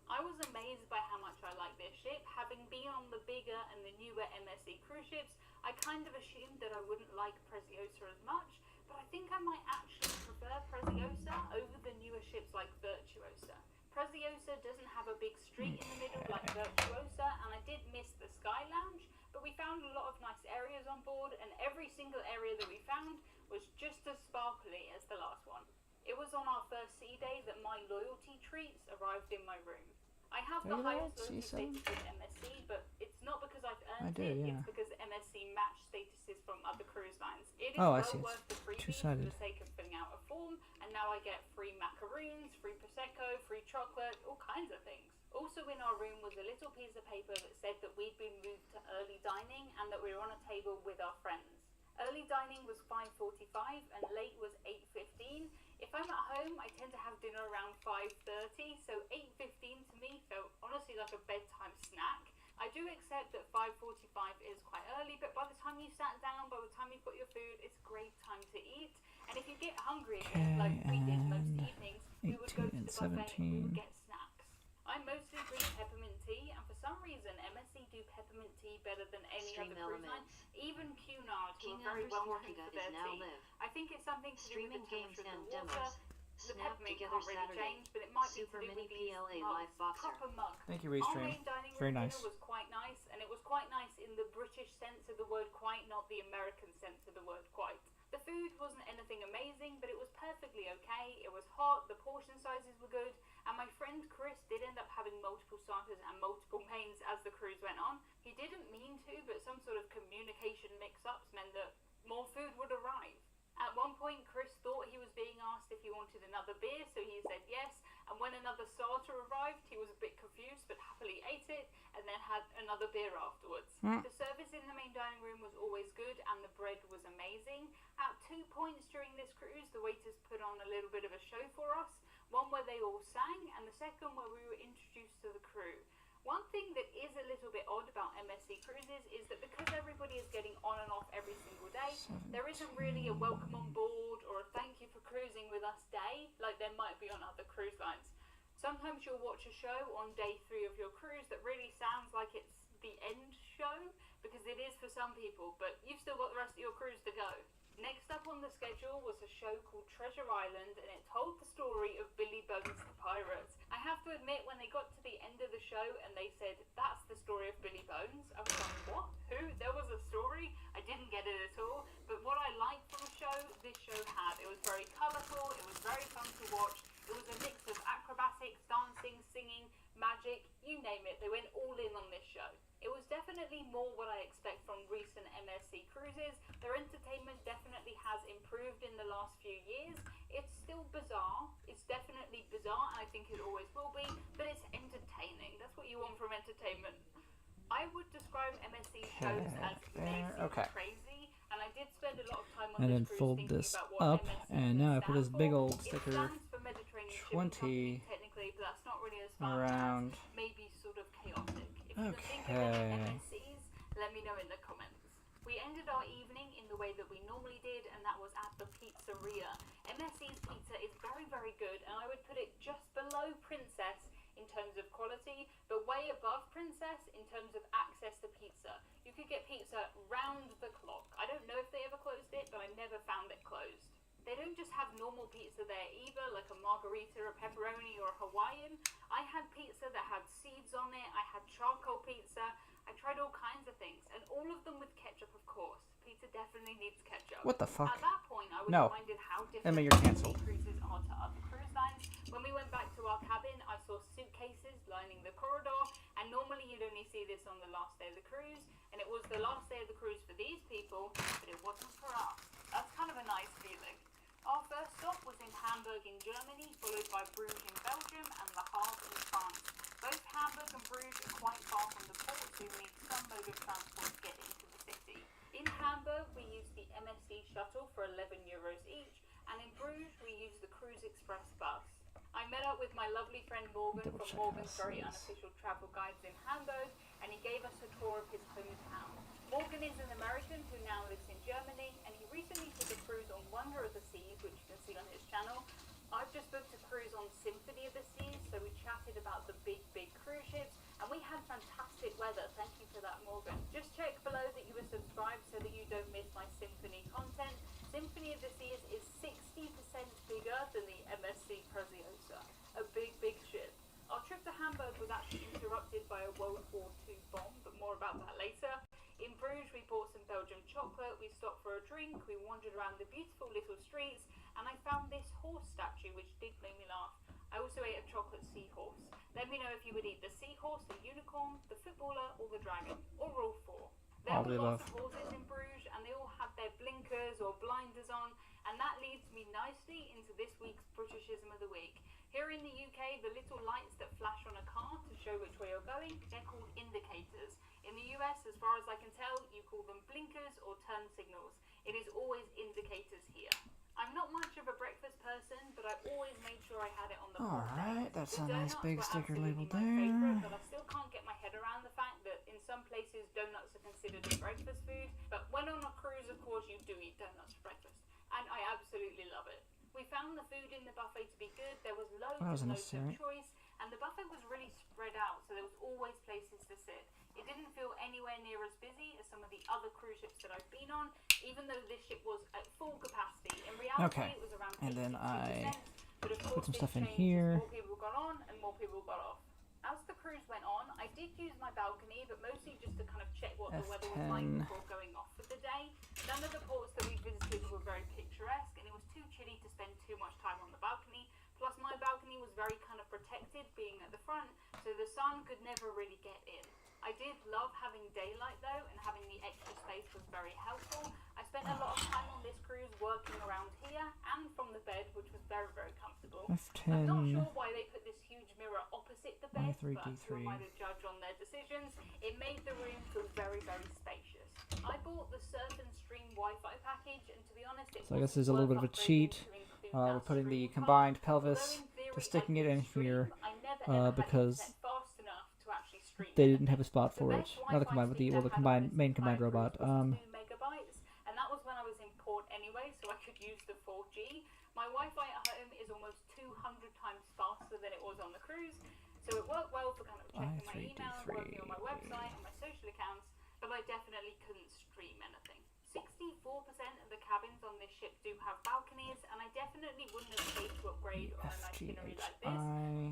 I was amazed by how much I like this ship. Having been on the bigger and the newer MSC cruise ships, I kind of assumed that I wouldn't like Preziosa as much, but I think I might actually prefer Preziosa over the newer ships like Virtuosa. Preziosa doesn't have a big street in the middle like Virtuosa, and I did miss the Sky Lounge, but we found a lot of nice areas on board, and every single area that we found was just as sparkly as the last one. It was on our first sea day that my loyalty treats arrived in my room. I have the Look at highest that, loyalty C7. status in MSC, but it's not because I've I earned did, it, yeah. it's because MSC match statuses from other cruise lines. It is Oh, I well see, it's worth the freebies for two-sided. the sake of filling out a form, and now I get free macaroons, free Prosecco, free chocolate, all kinds of things. Also in our room was a little piece of paper that said that we'd been moved to early dining and that we were on a table with our friends. Early dining was 5:45 and late was 8:15. If I'm at home, I tend to have dinner around 5:30, so 8:15 to me felt honestly like a bedtime snack. I do accept that 5:45 is quite early, but by the time you sat down, by the time you've got your food, it's great time to eat. And if you get hungry again, like we did most and evenings, we would go to 18 the and buffet and we 17. would get snacks. I mostly drink peppermint tea, and for some reason MSC do peppermint tea better than any Stream other cruise line. elements. Even Cunard, who King are very well known for Togeth their is now tea. live. I think it's something to do with Streaming the games temperature and of the water. demos. The Snap peppermint Togeth can't really Saturday. change, but it might be Super to do with these Mini-Pla mugs. live boxer. Proper mug. Thank you, Our Restream. main dining room Very dinner nice. was quite nice, and it was quite nice in the British sense of the word quite, not the American sense of the word quite. The food wasn't anything amazing, but it was perfectly okay. It was hot, the portion sizes were good, and my friend Chris did end up having multiple starters and multiple mains as the cruise went on. He didn't mean to, but some sort of communication mix-ups meant that more food would arrive. At one point, Chris thought he was being asked if he wanted another beer, so he said yes, and when another starter arrived, he was a bit confused, but happily ate it, and then had another beer afterwards. The service in the main dining room was always good, and the bread was amazing. At 2 points during this cruise, the waiters put on a little bit of a show for us, one where they all sang, and the second where we were introduced to the crew. One thing that is a little bit odd about MSC cruises is that because everybody is getting on and off every single day, there isn't really a welcome on board or a thank you for cruising with us day like there might be on other cruise lines. Sometimes you'll watch a show on day 3 of your cruise that really sounds like it's the end show, because it is for some people, but you've still got the rest of your cruise to go. Next up on the schedule was a show called Treasure Island, and it told the story of Billy Bones the pirate. I have to admit, when they got to the end of the show and they said, "That's the story of Billy Bones," I was like, what? Who? There was a story? I didn't get it at all. But what I liked from the show, very fun to watch. It was a mix of acrobatics, dancing, singing, magic, you name it. They went all in on this show. It was definitely more what I expect from recent MSC cruises. Their entertainment definitely has improved in the last few years. It's still bizarre. It's definitely bizarre, and I think it always will be, but it's entertaining. That's what you want from entertainment. I would describe MSC shows as amazing, crazy, and I did spend a lot of time on And then this cruise fold thinking this about what up, MSC and now I put this big old It sticker stands for Mediterranean Shipping 20 Company, technically, but that's not really as fun around. as maybe sort of chaotic. If you can think of any MSCs, let me know in the comments. We ended our evening in the way that we normally did, and that was at the pizzeria. MSC's pizza is very, very good, and I would put it just below Princess in terms of quality, but way above Princess in terms of access to pizza. You could get pizza round the clock. I don't know if they ever closed it, but I never found it closed. They don't just have normal pizza there either, like a margarita, a pepperoni, or a Hawaiian. I had pizza that had seeds on it. I had charcoal pizza. I tried all kinds of things, and all of them with ketchup, of course. Pizza definitely needs ketchup. What the fuck? At that point, I was reminded how different Emma, you're canceled. cruises are to other cruise lines. When we went back to our cabin, I saw suitcases lining the corridor, and normally you'd only see this on the last day of the cruise, and it was the last day of the cruise for these people, but it wasn't for us. That's kind of a nice feeling. Our first stop was in Hamburg in Germany, followed by Bruges in Belgium and Le Havre in France. Both Hamburg and Bruges are quite far from the port, so you need some mode of transport to get into the city. In Hamburg, we used the MSC shuttle for €11 each, and in Bruges, we used the Cruise Express bus. I met up with my lovely friend Morgan from Morgan's Very Unofficial Travel Guides in Hamburg, and he gave us a tour of his hometown. Morgan is an American who now lives in Germany, and he recently took a cruise on Wonder of the Seas, which you can see on his channel. I've just booked a cruise on Symphony of the Seas, so we chatted about the big cruise ships, and we had fantastic weather. Thank you for that, Morgan. Just check below that you are subscribed so that you don't miss my Symphony content. Symphony of the Seas is 60% bigger than the MSC Preziosa, a big ship. Our trip to Hamburg was actually interrupted by a World War II bomb, but more about that later. In Bruges, we bought some Belgian chocolate, we stopped for a drink, we wandered around the beautiful little streets, and I found this horse statue, which did make me laugh. I also ate a chocolate seahorse. Let me know if you would eat the seahorse, the unicorn, the footballer, or the dragon, or all four. There were lots of horses in Bruges, and they all had their blinkers or blinders on, and that leads me nicely into this week's Britishism of the Week. Here in the UK, the little lights that flash on a car to show which way you're going, they're called indicators. In the US, as far as I can tell, you call them blinkers or turn signals. It is always indicators here. I'm not much of a breakfast person, but I always made sure I had it on the board. Alright, that's a nice big sticker label my there. favorite, but I still can't get my head around the fact that in some places donuts are considered a breakfast food, but when on a cruise, of course, you do eat donuts for breakfast, and I absolutely love it. We found the food in the buffet to be good. There was loads of choice, and the buffet was really spread out, so there was always places to sit. It didn't feel anywhere near as busy as some of the other cruise ships that I've been on, even though this ship was at full capacity. In reality, it was around 82%, but of course, put some stuff in changed here. as more people got on and more people got off. As the cruise went on, I did use my balcony, but mostly just to kind of check what the weather was like before going off for the day. None of the ports that we visited were very picturesque, and it was too chilly to spend too much time on the balcony. Plus, my balcony was very kind of protected, being at the front, so the sun could never really get in. I did love having daylight though, and having the extra space was very helpful. I spent a lot of time on this cruise working around here and from the bed, which was very comfortable. I'm not sure why they put this huge mirror opposite the bed, but who am I to judge on their decisions? It made the room feel very spacious. I bought the Surf and Stream Wi-Fi package, and to be honest, So I guess there's a little bit of a cheat. We're putting the combined pelvis, just sticking it in here, because they didn't have a spot for it. Not the combined, but the main combined robot. Megabytes, and that was when I was in port anyway, so I could use the 4G. My Wi-Fi at home is almost 200 times faster than it was on the cruise, so it worked well for kind of checking my email, working on my website and my social accounts, but I definitely couldn't stream anything. 64% of the cabins on this ship do have balconies, and I definitely wouldn't have paid to upgrade on an itinerary like this.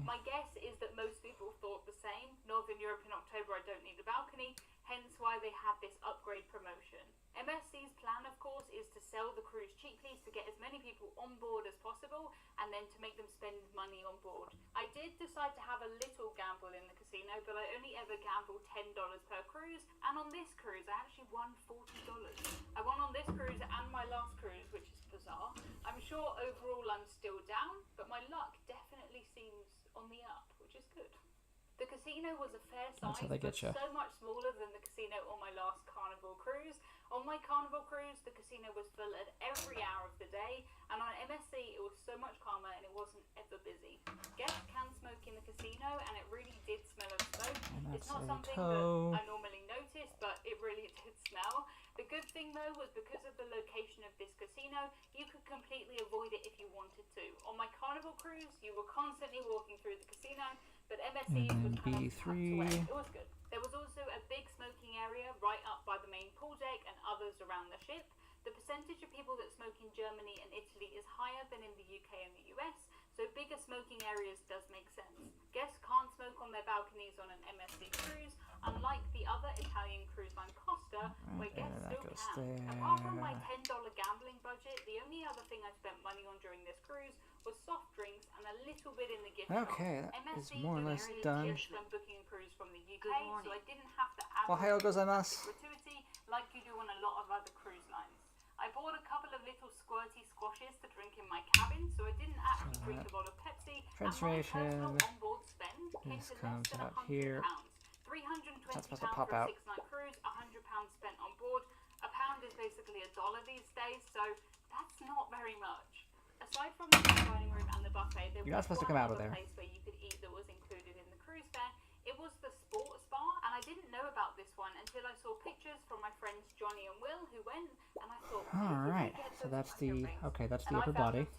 My guess is that most people thought the same. Northern Europe in October, I don't need a balcony, hence why they had this upgrade promotion. MSC's plan, of course, is to sell the cruise cheaply to get as many people on board as possible, and and then to make them spend money on board. I did decide to have a little gamble in the casino, but I only ever gambled $10 per cruise, and on this cruise I actually won $40. I won on this cruise and my last cruise, which is bizarre. I'm sure overall I'm still down, but my luck definitely seems on the up, which is good. The casino was a fair size, but so much smaller than the casino on my last Carnival cruise. On my Carnival cruise, the casino was full at every hour of the day, and on MSC it was so much calmer and it wasn't ever busy. Guests can smoke in the casino, and it really did smell of smoke. It's not something that I normally notice, but it really did smell. The good thing though was because of the location of this casino, you could completely avoid it if you wanted to. On my Carnival cruise, you were constantly walking through the casino, but MSC was kind of tucked away. It was good. There was also a big smoking area right up by the main pool deck and others around the ship. The percentage of people that smoke in Germany and Italy is higher than in the UK and the US, so bigger smoking areas does make sense. Guests can't smoke on their balconies on an MSC cruise, unlike the other Italian cruise line Costa, where guests still can. Apart from my $10 gambling budget, the only other thing I spent money on during this cruise was soft drinks and a little bit in the gift shop. Okay, that MSC is more or less done. When booking a cruise from the UK, so I didn't have to add gratuity like you do on a lot of other cruise lines. I bought a couple of little squirty squashes to drink in my cabin, so I didn't actually drink a lot of Pepsi. Transformation. And my personal onboard spend came to less than £100. £320 for a 6-night cruise, £100 spent on board. A pound is basically $1 these days, so that's not very much. Aside from the dining room and the buffet, there was one other place where you could eat that was included in the cruise fare. It was the sports bar, and I didn't know about this one until I saw pictures from my friends Johnny and Will who went, and I thought, alright, so that's the, okay, that's the upper body.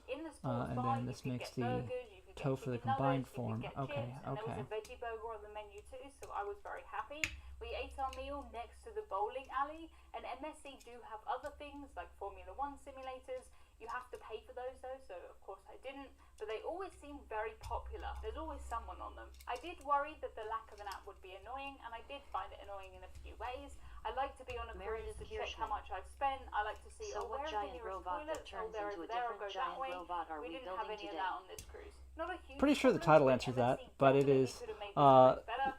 In the sports and bar, then this makes the burgers, toe for the combined form. Okay, chips, and there was a veggie burger on the menu too, so I was very happy. We ate our meal next to the bowling alley, and MSC do have other things like Formula 1 simulators. You have to pay for those though, so of course I didn't, but they always seem very popular. There's always someone on them. I did worry that the lack of an app would be annoying, and I did find it annoying in a few ways. I like to be on a cruise to check how much I've spent. I like to see, So what giant robot that turns into a different giant robot are we building today? On this cruise. Not a huge Pretty sure the title answers that, but it is,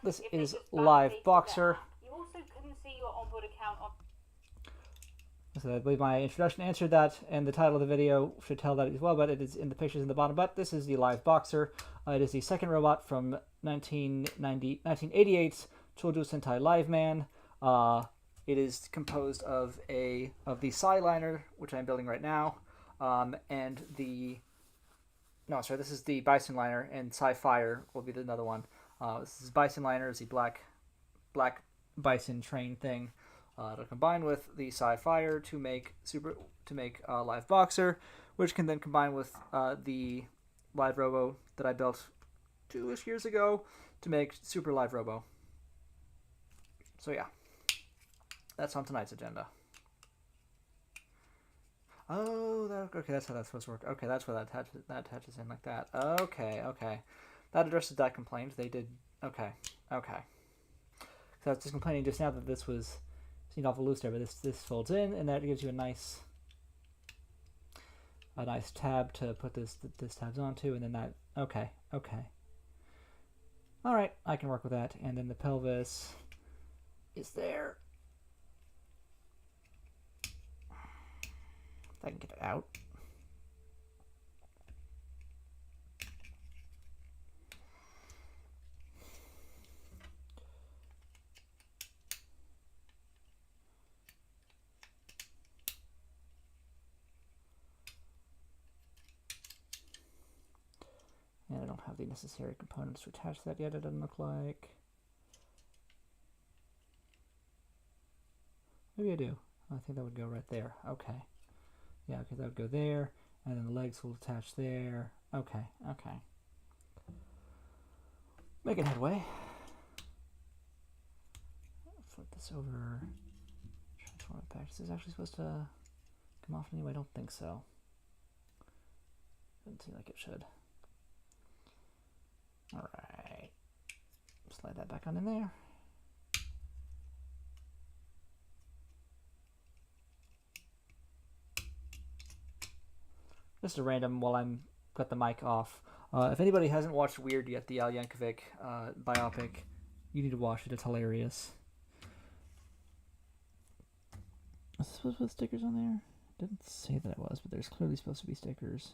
this is better Live Boxer. You also couldn't see your onboard account on. So I believe my introduction answered that, and the title of the video should tell that as well, but it is in the pictures in the bottom. But this is the Live Boxer. It is the second robot from 1988's Choju Sentai Liveman. It is composed of the Skyliner, which I'm building right now, and the... No, sorry, this is the Bison liner, and Sci-Fire will be another one. This is Bison liner, is the black Bison train thing. To combine with the Sci-Fire to make Live Boxer, which can then combine with the Live Robo that I built 2-ish years ago to make Super Live Robo. So yeah, that's on tonight's agenda. Oh, okay, that's how that's supposed to work. Okay, that's where that attaches in like that. Okay. That addresses that complaint. They did. Okay. So I was just complaining just now that this was seemed awful loose there, but this folds in, and that gives you a nice tab to put this tabs onto, and then that. Okay. All right, I can work with that, and then the pelvis is there. If I can get it out. And I don't have the necessary components to attach that yet, it doesn't look like. Maybe I do. I think that would go right there. Okay. Yeah, because that would go there, and then the legs will attach there. Okay. Making headway. Flip this over. Transform it back. Is this actually supposed to come off anyway? I don't think so. Doesn't seem like it should. Alright. Slide that back on in there. Just a random, while I'm got the mic off. If anybody hasn't watched Weird yet, the Al Yankovic biopic, you need to watch it. It's hilarious. Was this supposed to put stickers on there? Didn't say that it was, but there's clearly supposed to be stickers.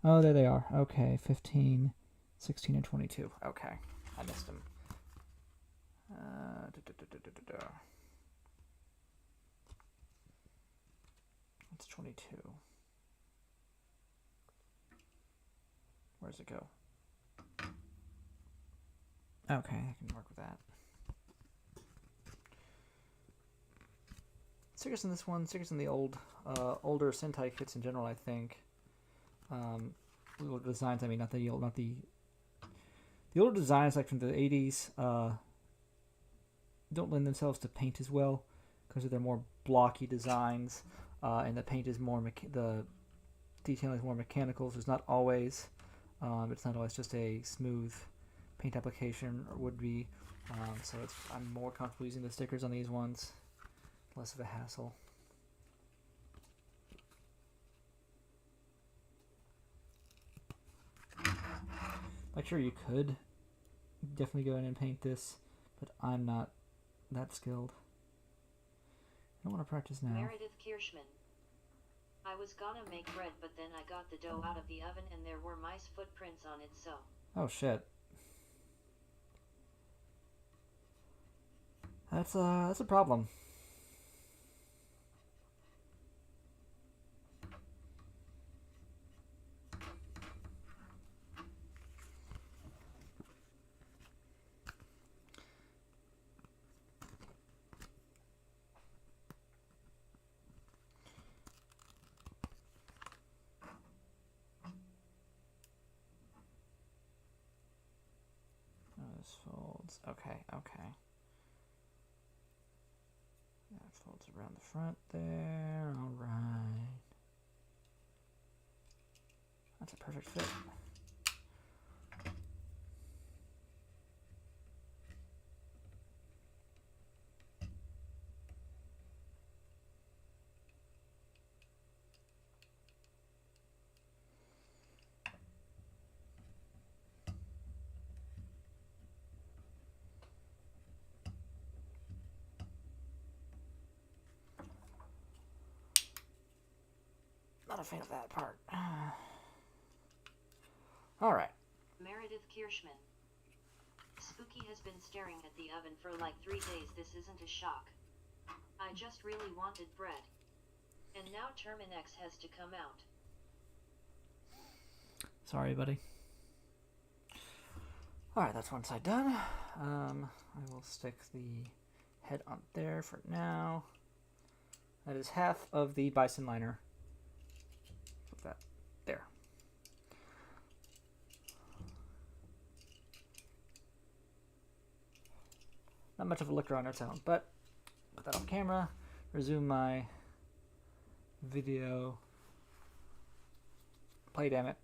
Oh, there they are. Okay, 15, 16, and 22. Okay, I missed them. It's 22. Where's it go? Okay, I can work with that. Stickers in this one, stickers in the older Sentai kits in general, I think. Little designs, I mean, not the older designs, like from the 80s, don't lend themselves to paint as well because they're more blocky designs, and the paint is more the detailing is more mechanical. So it's not always just a smooth paint application, or would be. So I'm more comfortable using the stickers on these ones. Less of a hassle. Like, sure, you could definitely go in and paint this, but I'm not that skilled. I don't want to practice now. Meredith Kirschman. I was gonna make bread, but then I got the dough out of the oven and there were mice footprints on it, so. Oh shit. That's a problem. This folds. Okay. That folds around the front there. All right. That's a perfect fit. Not a fan of that part. All right. Meredith Kirschman. Spooky has been staring at the oven for like 3 days. This isn't a shock. I just really wanted bread. And now Terminex has to come out. Sorry, buddy. All right, that's one side done. I will stick the head on there for now. That is half of the Bison liner. Put that there. Not much of a looker on its own, but put that on camera. Resume my video. Play, damn it.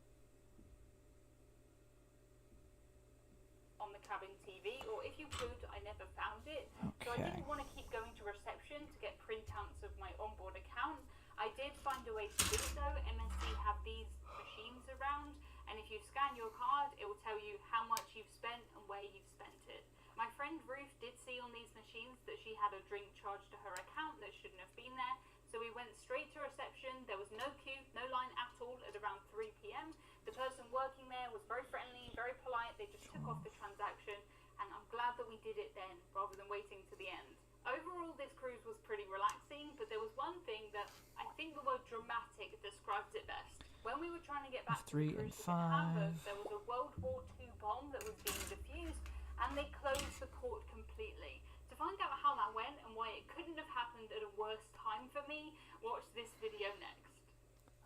On the cabin TV, or if you could, I never found it. So I didn't want to keep going to reception to get printouts of my onboard account. I did find a way to do so. MSC have these machines around, and if you scan your card, it will tell you how much you've spent and where you've spent it. My friend Ruth did see on these machines that she had a drink charged to her account that shouldn't have been there, so we went straight to reception. There was no queue, no line at all at around 3 p.m. The person working there was very friendly, very polite. They just took off the transaction, and I'm glad that we did it then rather than waiting to the end. Overall, this cruise was pretty relaxing, but there was one thing that I think the word dramatic describes it best. When we were trying to get back to the cruise ship in Hamburg, there was a World War II bomb that was being defused, and they closed the port completely. To find out how that went and why it couldn't have happened at a worse time for me, watch this video next.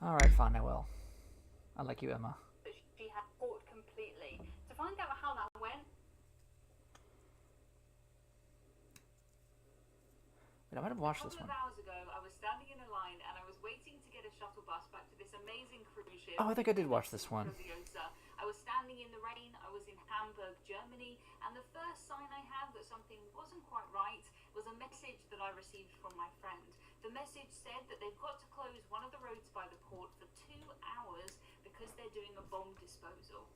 Alright, fine, I will. I like you, Emma. She had port completely. To find out how that went... Wait, I might have watched this one. A couple of hours ago, I was standing in a line and I was waiting to get a shuttle bus back to this amazing cruise ship. Oh, I think I did watch this one. I was standing in the rain, I was in Hamburg, Germany, and the first sign I had that something wasn't quite right, was a message that I received from my friend. The message said that they've got to close one of the roads by the port for 2 hours because they're doing a bomb disposal.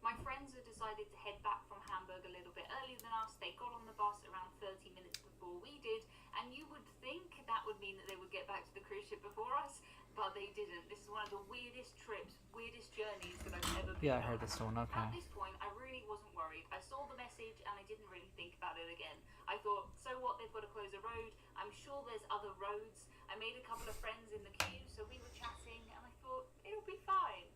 My friends had decided to head back from Hamburg a little bit earlier than us. They got on the bus around 30 minutes before we did, and you would think that would mean that they would get back to the cruise ship before us, but they didn't. This is one of the weirdest trips, weirdest journeys that I've ever been on. Yeah, I heard this one, okay. At this point, I really wasn't worried. I saw the message and I didn't really think about it again. I thought, so what, they've got to close a road. I'm sure there's other roads. I made a couple of friends in the queue, so we were chatting, and I thought, it'll be fine.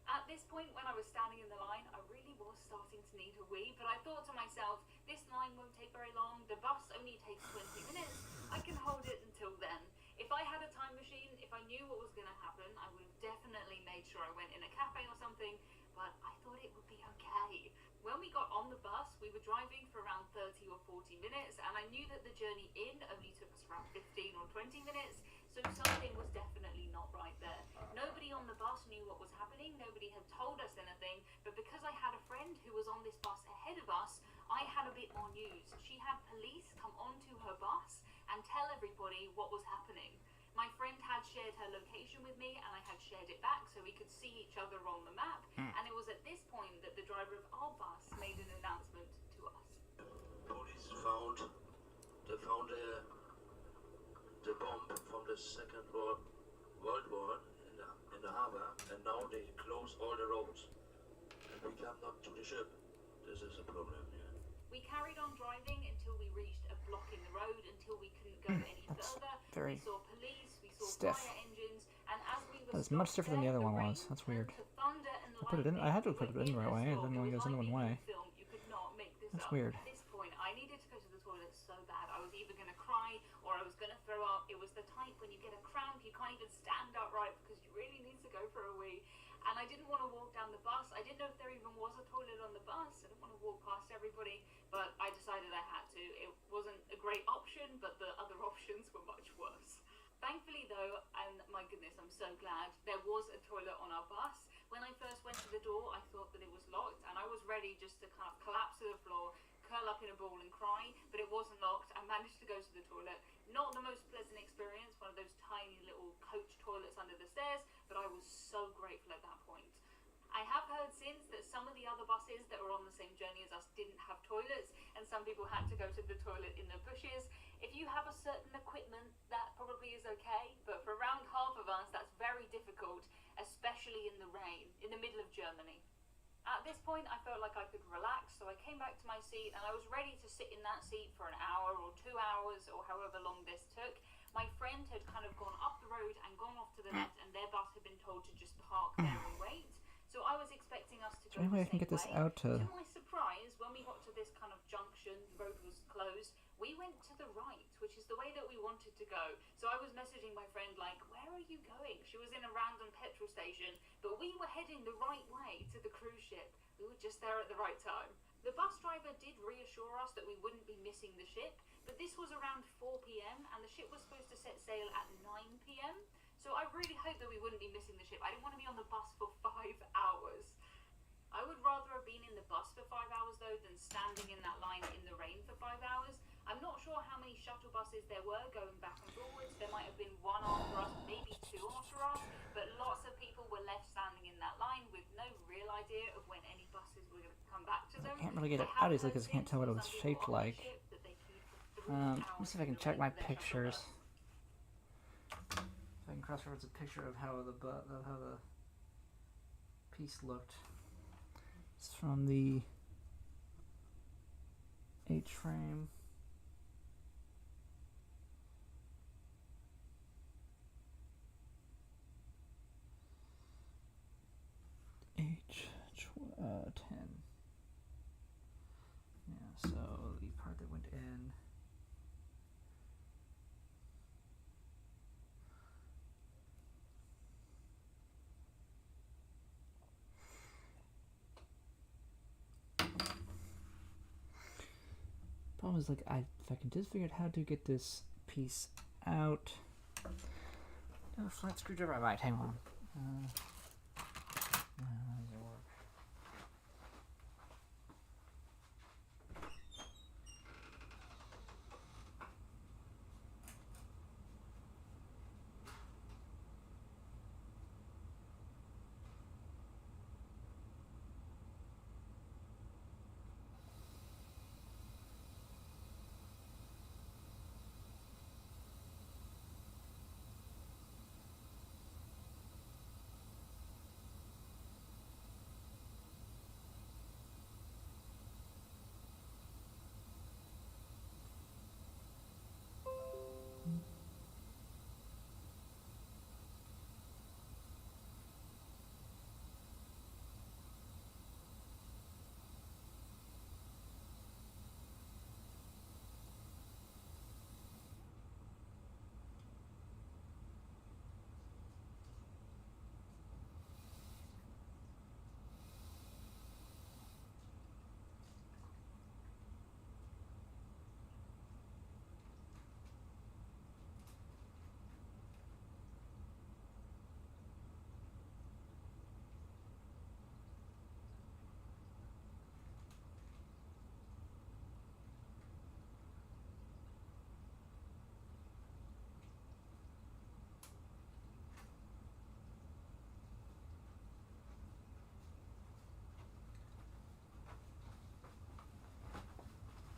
At this point, when I was standing in the line, I really was starting to need a wee, but I thought to myself, this line won't take very long. The bus only takes 20 minutes. I can hold it until then. If I had a time machine, if I knew what was going to happen, I would have definitely made sure I went in a cafe or something, but I thought it would be okay. When we got on the bus, we were driving for around 30 or 40 minutes, and I knew that the journey in only took us around 15 or 20 minutes, so something was definitely not right there. Nobody on the bus knew what was happening, nobody had told us anything, but because I had a friend who was on this bus ahead of us, I had a bit more news. She had police come onto her bus and tell everybody what was happening. My friend had shared her location with me, and I had shared it back so we could see each other on the map, and it was at this point that the driver of our bus made an announcement to us. Police found the bomb from the Second World War in the harbor, and now they close all the roads, and we come not to the ship. This is a problem here. We carried on driving until we reached a block in the road, until we couldn't go any further. very We saw police, we saw stiff. fire engines, and as we were That's much stiffer than the stopped other there, one was. rain That's weird. turned to thunder and I put it in. I had to put it in the right way. It lightning. didn't only goes in one way. Film. You could not make this That's up. weird. At this point, I needed to go to the toilet so bad. I was either going to cry or I was going to throw up. It was the type when you get a cramp, you can't even stand upright because you really need to go for a wee. And I didn't want to walk down the bus. I didn't know if there even was a toilet on the bus. I didn't want to walk past everybody, but I decided I had to. It wasn't a great option, but the other options were much worse. Thankfully though, and my goodness, I'm so glad, there was a toilet on our bus. When I first went to the door, I thought that it was locked, and I was ready just to kind of collapse to the floor, curl up in a ball and cry, but it wasn't locked. I managed to go to the toilet. Not the most pleasant experience, one of those tiny little coach toilets under the stairs, but I was so grateful at that point. I have heard since that some of the other buses that were on the same journey as us didn't have toilets, and some people had to go to the toilet in the bushes. If you have a certain equipment, that probably is okay, but for around half of us, that's very difficult, especially in the rain, in the middle of Germany. At this point, I felt like I could relax, so I came back to my seat, and I was ready to sit in that seat for an hour or 2 hours, or however long this took. My friend had kind of gone up the road and gone off to the left, and their bus had been told to just park there and wait. So I was expecting us to go Any way I the can same get this way. out to... To my surprise, when we got to this kind of junction, the road was closed, we went to the right, which is the way that we wanted to go. So I was messaging my friend like, where are you going? She was in a random petrol station, but we were heading the right way to the cruise ship. We were just there at the right time. The bus driver did reassure us that we wouldn't be missing the ship, but this was around 4 p.m. and the ship was supposed to set sail at 9 p.m. So I really hoped that we wouldn't be missing the ship. I didn't want to be on the bus for 5 hours. I would rather have been in the bus for 5 hours though than standing in that line in the rain for 5 hours. I'm not sure how many shuttle buses there were going back and forwards. There might have been one after us, maybe two after us, but lots of people were left standing in that line with no real idea of when any buses were going to come back to them. I can't really get it out easily because I can't tell what it was shaped like. Let me see if I can check my pictures. If I can cross-reference a picture of how the piece looked. It's from the H-frame. H10. Yeah, so the part that went in. Problem is, like, if I can just figure out how to get this piece out. No, flat screwdriver. I might. Hang on. How does it work?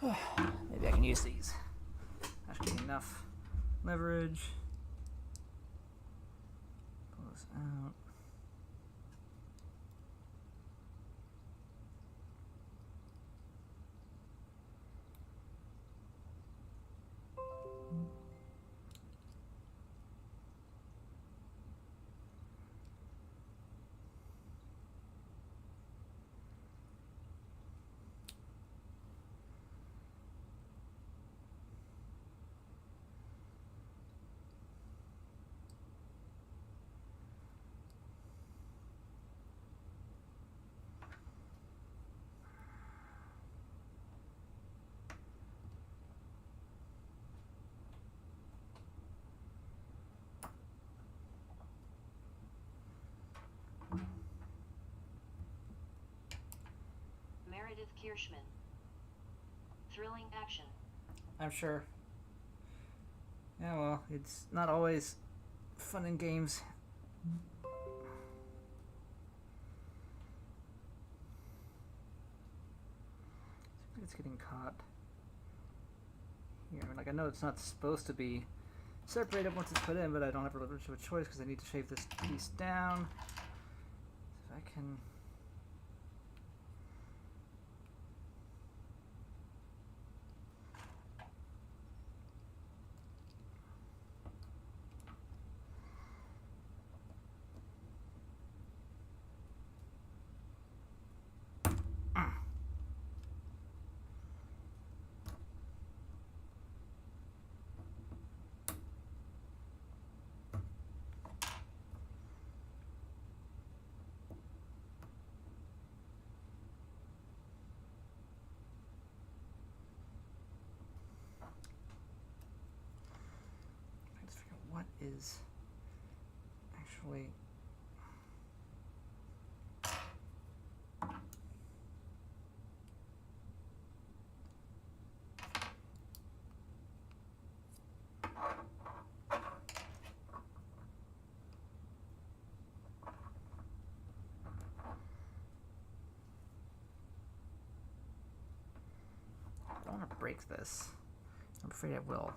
Maybe I can use these. Actually, enough leverage. Pull this out. Meredith Kirschman. Thrilling action. I'm sure. Yeah, well, it's not always fun in games. It's getting caught here. Like, I know it's not supposed to be separated once it's put in, but I don't have much of a choice because I need to shave this piece down. So if I can... what is actually I don't want to break this. I'm afraid I will.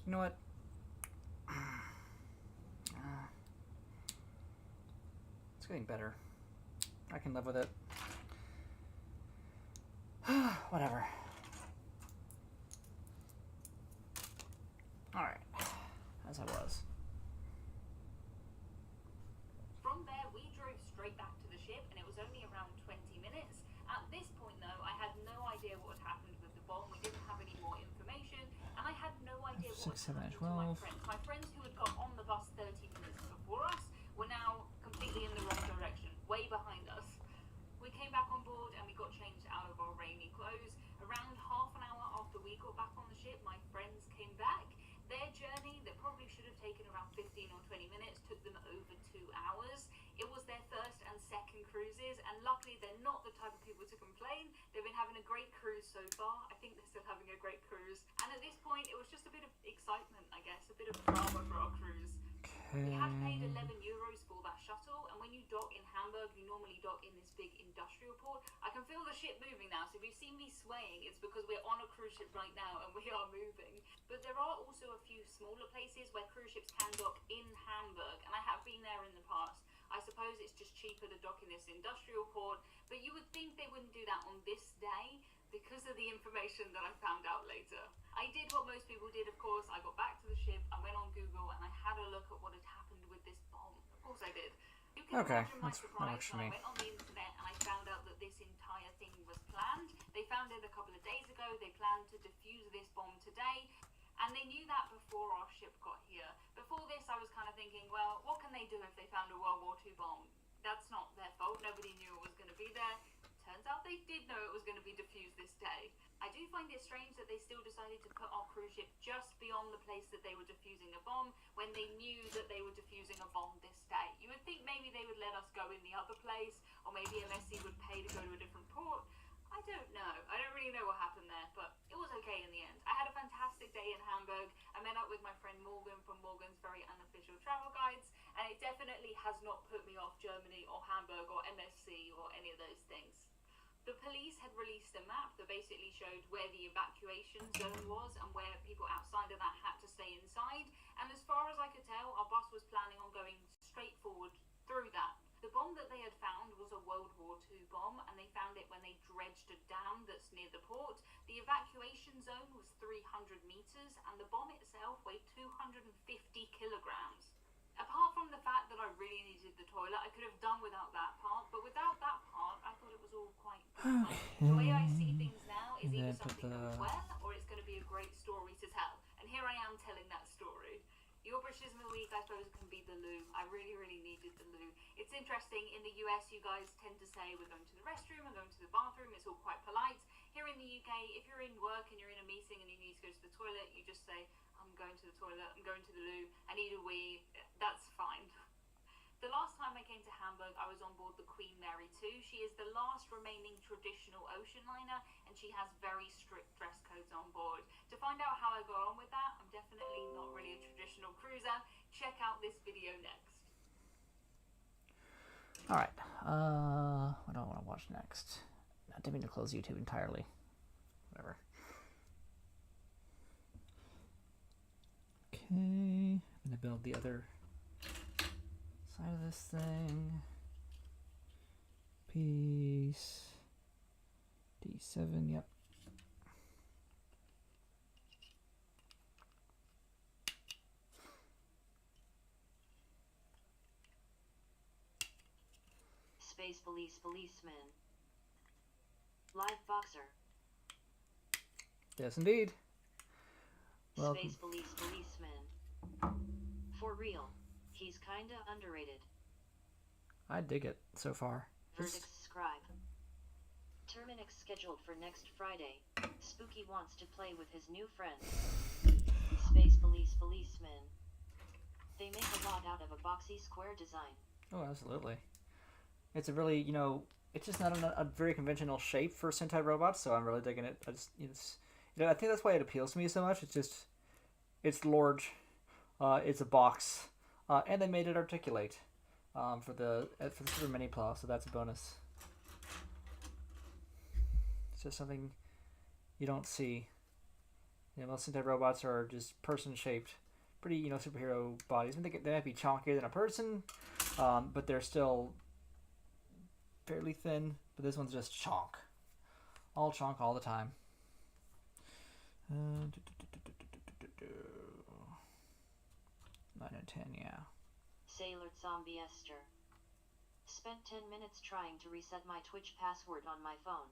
You know what? It's getting better. I can live with it. Whatever. Alright. As I was. From there, we drove straight back to the ship, and it was only around 20 minutes. At this point, though, I had no idea what had happened with the bomb. We didn't have any more information, and I had no idea what 6, 7, had happened to 12. my friends. My friends who had got on the bus 30 minutes before us were now completely in the wrong direction, way behind us. We came back on board, and we got changed out of our rainy clothes. Around half an hour after we got back on the ship, my friends came back. Their journey, that probably should have taken around 15 or 20 minutes, took them over 2 hours. It was their first and second cruises, and luckily they're not the type of people to complain. They've been having a great cruise so far. I think they're still having a great cruise. And at this point, it was just a bit of excitement, I guess, a bit of drama for our cruise. We had paid 11 euros for that shuttle, and when you dock in Hamburg, you normally dock in this big industrial port. I can feel the ship moving now, so if you see me swaying, it's because we're on a cruise ship right now and we are moving. But there are also a few smaller places where cruise ships can dock in Hamburg, and I have been there in the past. I suppose it's just cheaper to dock in this industrial port, but you would think they wouldn't do that on this day because of the information that I found out later. I did what most people did, of course. I got back to the ship, I went on Google, and I had a look at what had happened with this bomb. Of course I did. You can imagine my surprise when I went on the internet and I found out that this entire thing was planned. They found it a couple of days ago. They planned to defuse this bomb today. And they knew that before our ship got here. Before this, I was kind of thinking, well, what can they do if they found a World War II bomb? That's not their fault. Nobody knew it was going to be there. Turns out they did know it was going to be defused this day. I do find it strange that they still decided to put our cruise ship just beyond the place that they were defusing a bomb when they knew that they were defusing a bomb this day. You would think maybe they would let us go in the other place, or maybe MSC would pay to go to a different port. I don't know. I don't really know what happened there, but it was okay in the end. I had a fantastic day in Hamburg. I met up with my friend Morgan from Morgan's Very Unofficial Travel Guides, and it definitely has not put me off Germany or Hamburg or MSC or any of those things. The police had released a map that basically showed where the evacuation zone was and where people outside of that had to stay inside, and as far as I could tell, our bus was planning on going straight forward through that. The bomb that they had found was a World War II bomb, and they found it when they dredged a dam that's near the port. The evacuation zone was 300 meters, and the bomb itself weighed 250 kilograms. Apart from the fact that I really needed the toilet, I could have done without that part, but without that part, I thought it was all quite good. The way I see things now is either something goes well, or it's going to be a great story to tell. And here I am telling that story. Your Britishism of the week, I suppose, can be the loo. I really, really needed the loo. It's interesting, in the US, you guys tend to say, we're going to the restroom, we're going to the bathroom, it's all quite polite. Here in the UK, if you're in work and you're in a meeting and you need to go to the toilet, you just say, I'm going to the toilet, I'm going to the loo, I need a wee, that's fine. The last time I came to Hamburg, I was on board the Queen Mary 2. She is the last remaining traditional ocean liner, and she has very strict dress codes on board. To find out how I go on with that, I'm definitely not really a traditional cruiser. Check out this video next. Alright, what do I want to watch next? I didn't mean to close YouTube entirely. Whatever. Okay, I'm going to build the other side of this thing. Piece D7, yep. Space Police Policeman. Live Boxer. Yes, indeed. Welcome. Space Police Policeman. For real, he's kinda underrated. I dig it so far. Verdict Scribe. Terminix scheduled for next Friday. Spooky wants to play with his new friends. Space Police Policeman. They make a lot out of a boxy square design. Oh, absolutely. It's a really, you know, it's just not a very conventional shape for Sentai robots, so I'm really digging it. I think that's why it appeals to me so much. It's just, it's large, it's a box, and they made it articulate for the Super Mini-Pla, so that's a bonus. It's just something you don't see. You know, most Sentai robots are just person-shaped, pretty, you know, superhero bodies. I mean, they might be chonkier than a person, but they're still fairly thin. But this one's just chonk, all chonk all the time. 9 and 10, yeah. Sailor Zombie Esther. Spent 10 minutes trying to reset my Twitch password on my phone.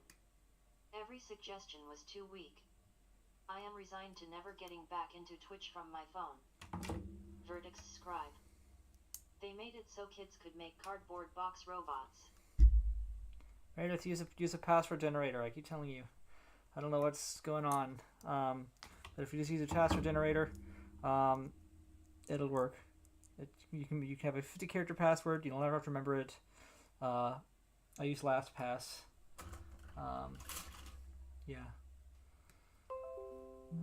Every suggestion was too weak. I am resigned to never getting back into Twitch from my phone. Verdict Scribe. They made it so kids could make cardboard box robots. Meredith, use a password generator. I keep telling you. I don't know what's going on. But if you just use a password generator, it'll work. You can have a 50-character password. You don't ever have to remember it. I use LastPass. Yeah.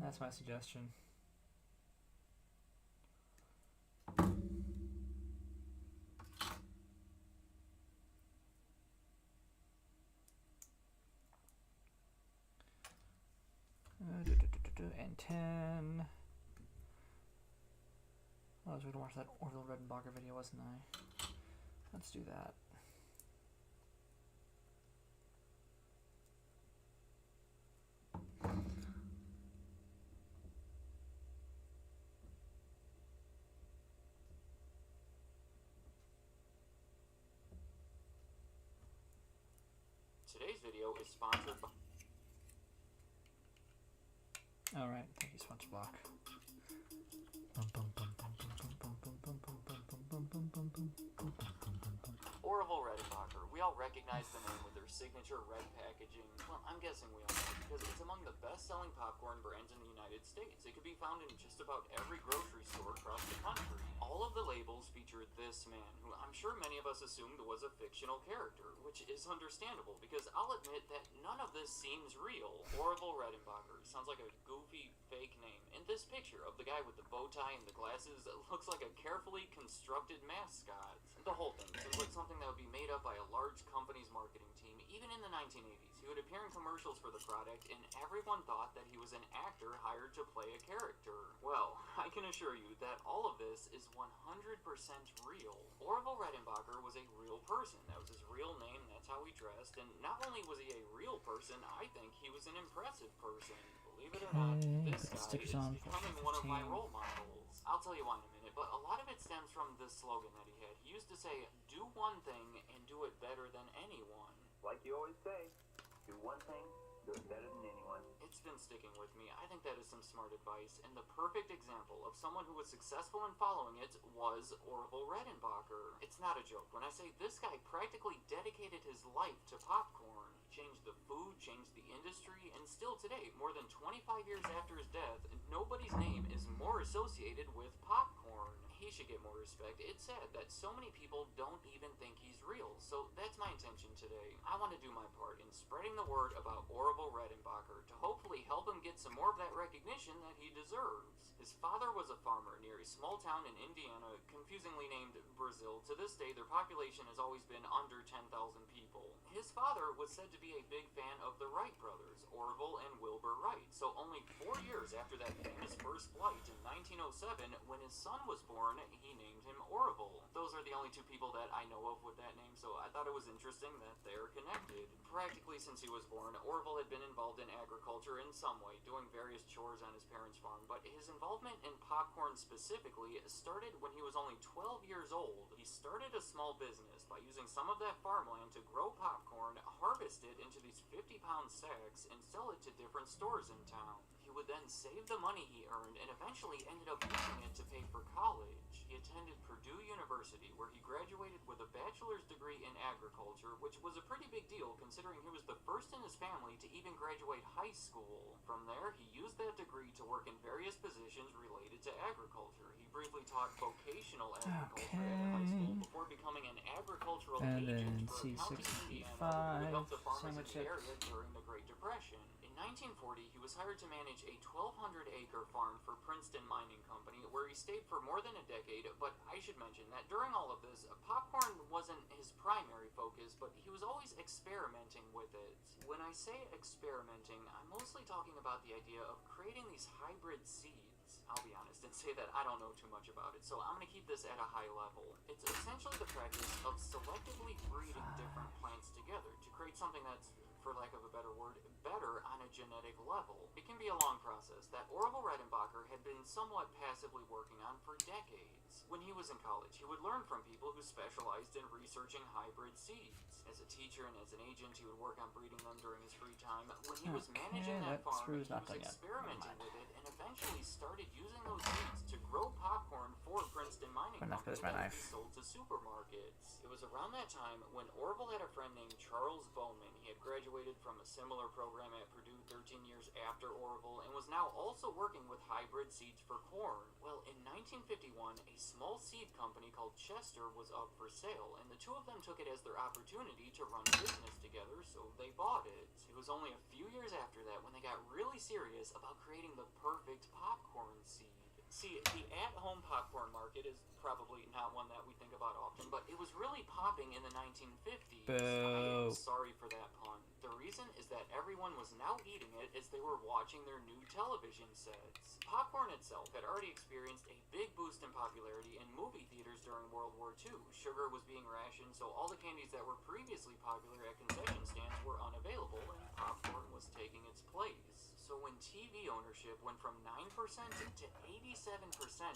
That's my suggestion. And 10. Oh, I was going to watch that Orville Redenbacher video, wasn't I? Let's do that. Today's video is sponsored by... Alright, thank you, SpongeBob. Orville Redenbacher. We We all recognize the name with their signature red packaging. Well, I'm guessing we all know because it's among the best-selling popcorn brands in the United States. It could be found in just about every grocery store across the country. All of the labels feature this man, who I'm sure many of us assumed was a fictional character, which is understandable because I'll admit that none of this seems real. Orville Redenbacher sounds like a goofy fake name. In this picture of the guy with the bow tie and the glasses, it looks like a carefully constructed mascot. The whole thing seems like something that would be made up by a large company's marketing team. Even in the 1980s, he would appear in commercials for the product, and everyone thought that he was an actor hired to play a character. Well, I can assure you that all of this is 100% real. Orville Redenbacher was a real person. That was his real name, that's how he dressed, and not only was he a real person, I think he was an impressive person. Believe it or not, this guy is becoming one of my role models. I'll tell you why in a minute, but a lot of it stems from this slogan that he had. He used to say, do one thing and do it better than anyone. Like you always say, do one thing, do it better than anyone. It's been sticking with me. I think that is some smart advice, and the perfect example of someone who was successful in following it was Orville Redenbacher. It's not a joke when I say this guy practically dedicated his life to popcorn. Changed the food, changed the industry, and still today, more than 25 years after his death, nobody's name is more associated with popcorn. He should get more respect. It's sad that so many people don't even think he's real, so that's my intention today. I want to do my part in spreading the word about Orville Redenbacher to hopefully help him get some more of that recognition that he deserves. His father was a farmer near a small town in Indiana, confusingly named Brazil. To this day, their population has always been under 10,000 people. His father was said to be a big fan of the Wright brothers, Orville and Wilbur Wright, so only 4 years after that famous first flight in 1907, when his son was born, he named him Orville. Those are the only two people that I know of with that name, so I thought it was interesting that they're connected. Practically since he was born, Orville had been involved in agriculture in some way, doing various chores on his parents' farm, but his involvement in popcorn specifically started when he was only 12 years old. He started a small business by using some of that farmland to grow popcorn, harvest it into these 50-pound sacks, and sell it to different stores in town. He would then save the money he earned and eventually ended up using it to pay for college. He attended Purdue University, where he graduated with a bachelor's degree in agriculture, which was a pretty big deal considering he was the first in his family to even graduate high school. From there, he used that degree to work in various positions related to agriculture. He briefly taught vocational agriculture at high school before becoming an agricultural And agent then for a county in Indiana who would help the farmers in the area during the Great Depression. In 1940, he was hired to manage a 1,200-acre farm for Princeton Mining Company, where he stayed for more than a decade, but I should mention that during all of this, popcorn wasn't his primary focus, but he was always experimenting with it. When I say experimenting, I'm mostly talking about the idea of creating these hybrid seeds. I'll be honest and say that I don't know too much about it, so I'm going to keep this at a high level. It's essentially the practice of selectively breeding different plants together to create something that's, for lack of a better word, better on a genetic level. It can be a long process that Orville Redenbacher had been somewhat passively working on for decades. When he was in college, he would learn from people who specialized in researching hybrid seeds. As a teacher and as an agent, he would work on breeding them during his free time. When he was managing that farm, he was experimenting with it and eventually started using those seeds to grow popcorn for Princeton Mining Company that he sold to supermarkets. It was around that time when Orville had a friend named Charles Bowman. He had graduated from a similar program at Purdue 13 years after Orville and was now also working with hybrid seeds for corn. Well, in 1951, a small seed company called Chester was up for sale, and the two of them took it as their opportunity to run business together, so they bought it. It was only a few years after that when they got really serious about creating the perfect popcorn seed. See, the at-home popcorn market is probably not one that we think about often, but it was really popping in the 1950s. I am sorry for that pun. The reason is that everyone was now eating it as they were watching their new television sets. Popcorn itself had already experienced a big boost in popularity in movie theaters during World War II. Sugar was being rationed, so all the candies that were previously popular at concession stands were unavailable, and popcorn was taking its place. So when TV ownership went from 9% to 87%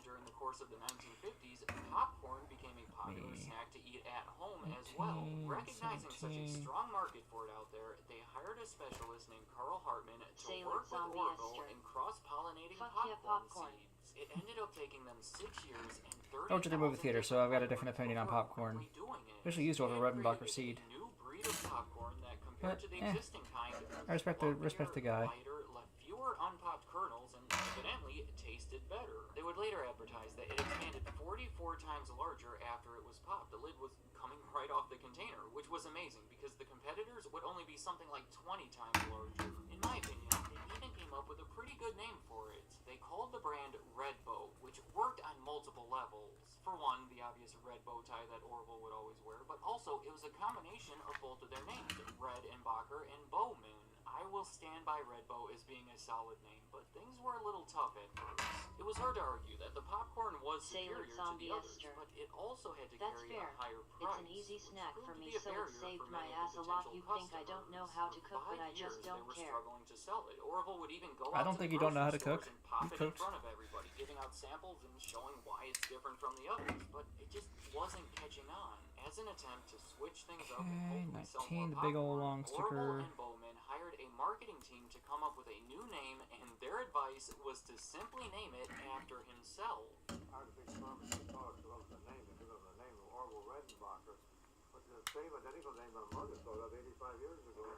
during the course of the 1950s, popcorn became a popular snack to eat at home as well. Recognizing such a strong market for it out there, they hired a specialist named Carl Hartman to work with Orville in cross-pollinating popcorn seeds. It ended up taking them 6 years and 30. I went to the movie theater, so I've got a different opinion on popcorn. Especially used over Redenbacher seed. New breed of popcorn that, compared to the existing kind, I respect the guy. lighter, left fewer unpopped kernels, and evidently it tasted better. They would later advertise that it expanded 44 times larger after it was popped. The lid was coming right off the container, which was amazing because the competitors would only be something like 20 times larger. In my opinion, they even came up with a pretty good name for it. They called the brand Red Bow, which worked on multiple levels. For one, the obvious red bow tie that Orville would always wear, but also it was a combination of both of their names, Redenbacher and Bowman. I will stand by Red Bow as being a solid name, but things were a little tough at first. It was hard to argue that the popcorn was superior to the others, but it also had to carry a higher price. It's an easy snack for me, so it saved my ass a lot. You think I don't know how to cook, but I just don't care. Struggling to sell it. Orville would even go I out don't to think the you don't know how to grocery cook. stores and pop You it in cooked. front of everybody, giving out samples and showing why it's different from the others, but it just wasn't catching on. As an attempt to switch things up and hopefully sell 19, more the big old popcorn, long sticker. Orville and Bowman hired a marketing team to come up with a new name, and their advice was to simply name it after himself. Our big pharmacy thought it was the name, it was the name of Orville Redenbacher, which is the same identical name my mother thought of 85 years ago.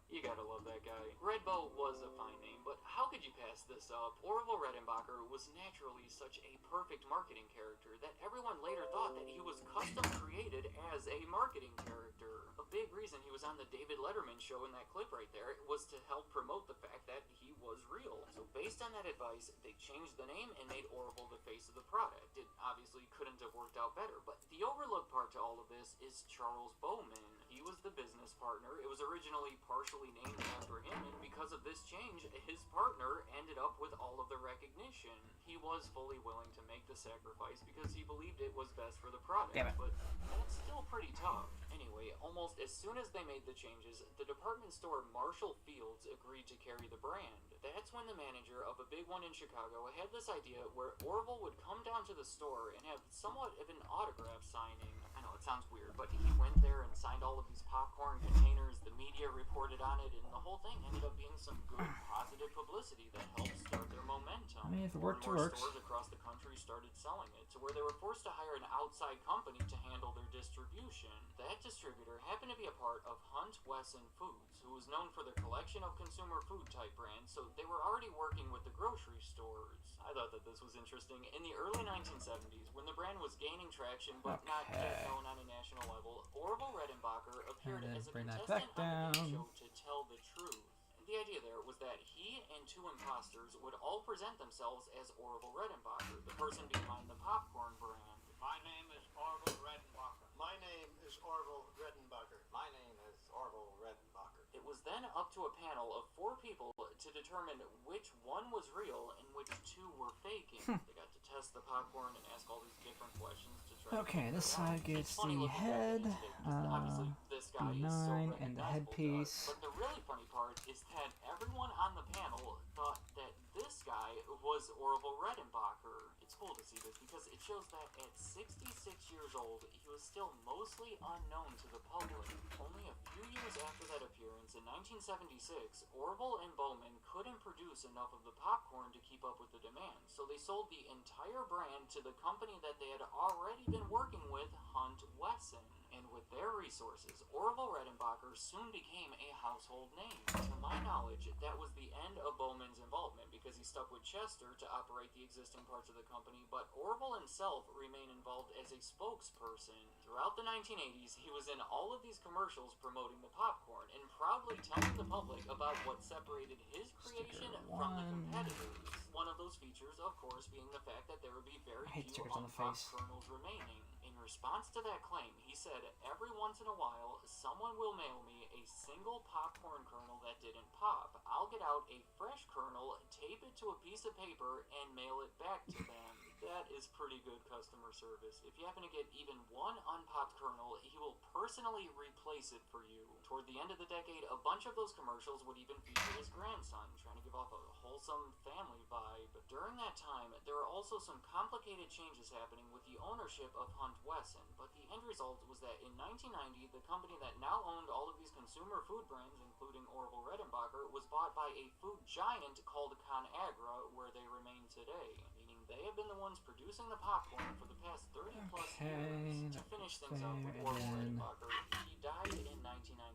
You gotta love that guy. Red Bow was a fine name, but how could you pass this up? Orville Redenbacher was naturally such a perfect marketing character that everyone later thought that he was custom created as a marketing character. A big reason he was on the David Letterman show in that clip right there was to help promote the fact that he was real. So based on that advice, they changed the name and made Orville the face of the product. It obviously couldn't have worked out better, but the overlooked part to all of this is Charles Bowman. He was the business partner. It was originally partially named after him, and because of this change, his partner ended up with all of the recognition. He was fully willing to make the sacrifice because he believed it was best for the product, but that's still pretty tough. Anyway, almost as soon as they made the changes, the department store Marshall Fields agreed to carry the brand. That's when the manager of a big one in Chicago had this idea where Orville would come down to the store and have somewhat of an autograph signing. I know it sounds weird, but he went there and signed all of these popcorn containers, the media reported on it, and the whole thing ended up being some good positive publicity that helped start their momentum. I mean, if it More worked, and it more works. stores across the country started selling it, to where they were forced to hire an outside company to handle their distribution. That distributor happened to be a part of Hunt Wesson Foods, who was known for their collection of consumer food type brands, so they were already working with the grocery stores. I thought that this was interesting. In the early 1970s, when the brand was gaining traction but not yet known on a national level, Orville Redenbacher appeared And then as a bring that contestant back on the game down. show to tell the truth. The idea there was that he and two imposters would all present themselves as Orville Redenbacher, the person behind the popcorn brand. My name is Orville Redenbacher. My name is Orville Redenbacher. My name is Orville Redenbacher. It was then up to a panel of 4 people to determine which one was real and which 2 were faking. They got to test the popcorn and ask all these different questions to try Okay, to this figure it out. side gets It's funny the looking back head, into it, 'cause obviously this guy is so B9, and the recognizable to us. headpiece. But the really funny part is that everyone on the panel thought that this guy was Orville Redenbacher. It's cool to see this because it shows that at 66 years old, he was still mostly unknown to the public. Only a few years after that appearance, in 1976, Orville and Bowman couldn't produce enough of the popcorn to keep up with the demand, so they sold the entire brand to the company that they had already been working with, Hunt Wesson. And with their resources, Orville Redenbacher soon became a household name. To my knowledge, that was the end of Bowman's involvement because he stuck with Chester to operate the existing parts of the company, but Orville himself remained involved as a spokesperson. Throughout the 1980s, he was in all of these commercials promoting the popcorn and proudly telling the public about what separated his creation from the competitors. One of those features, of course, being the fact that there would be very few stickers on the unpopped face. kernels remaining. In response to that claim, he said, "Every once in a while, someone will mail me a single popcorn kernel that didn't pop. I'll get out a fresh kernel, tape it to a piece of paper, and mail it back to them." That is pretty good customer service. If you happen to get even one unpopped kernel, he will personally replace it for you. Toward the end of the decade, a bunch of those commercials would even feature his grandson, trying to give off a wholesome family vibe. During that time, there were also some complicated changes happening with the ownership of Hunt Wesson, but the end result was that in 1990, the company that now owned all of these consumer food brands, including Orville Redenbacher, was bought by a food giant called ConAgra, where they remain today, meaning they have been the ones producing the popcorn for the past 30 plus years. To finish things up with Orville Redenbacher, he died in 1999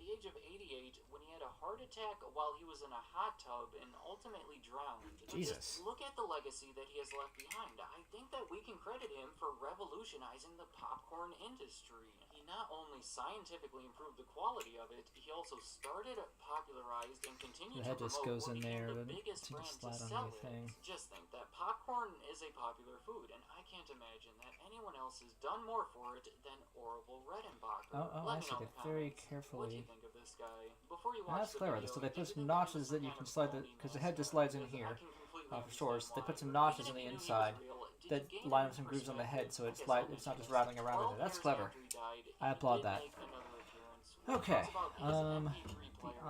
the age of 88 when he had a heart attack while he was in a hot tub and ultimately drowned. Jesus. Just look at the legacy that he has left behind. I think that we can credit him for revolutionizing the popcorn industry. He not only scientifically improved the quality of it, he also started, popularized, and continued The head to just promote goes what in became there, the but biggest seems to brand to slide on sell anything. it. Just think that popcorn is a popular food, and I can't imagine that anyone else has done more for it than Orville Redenbacher. Oh, Let I me see. know in They the very comments. What do carefully. you think of this guy? Before you And watch that's the clever. video, So they do put you some think that notches this is that you some can kind of slide the, phony because the head just mascot? slides in Because here I can completely for stores. understand They put why. some But notches even on if the you knew he was inside real, did that you gain line any some grooves on the head, so perspective? it's Okay, like so it's not just listen, rattling around in 12 it. That's years clever. after he died, I he applaud did that. make another appearance, where he Okay. talks about his MP3 The player in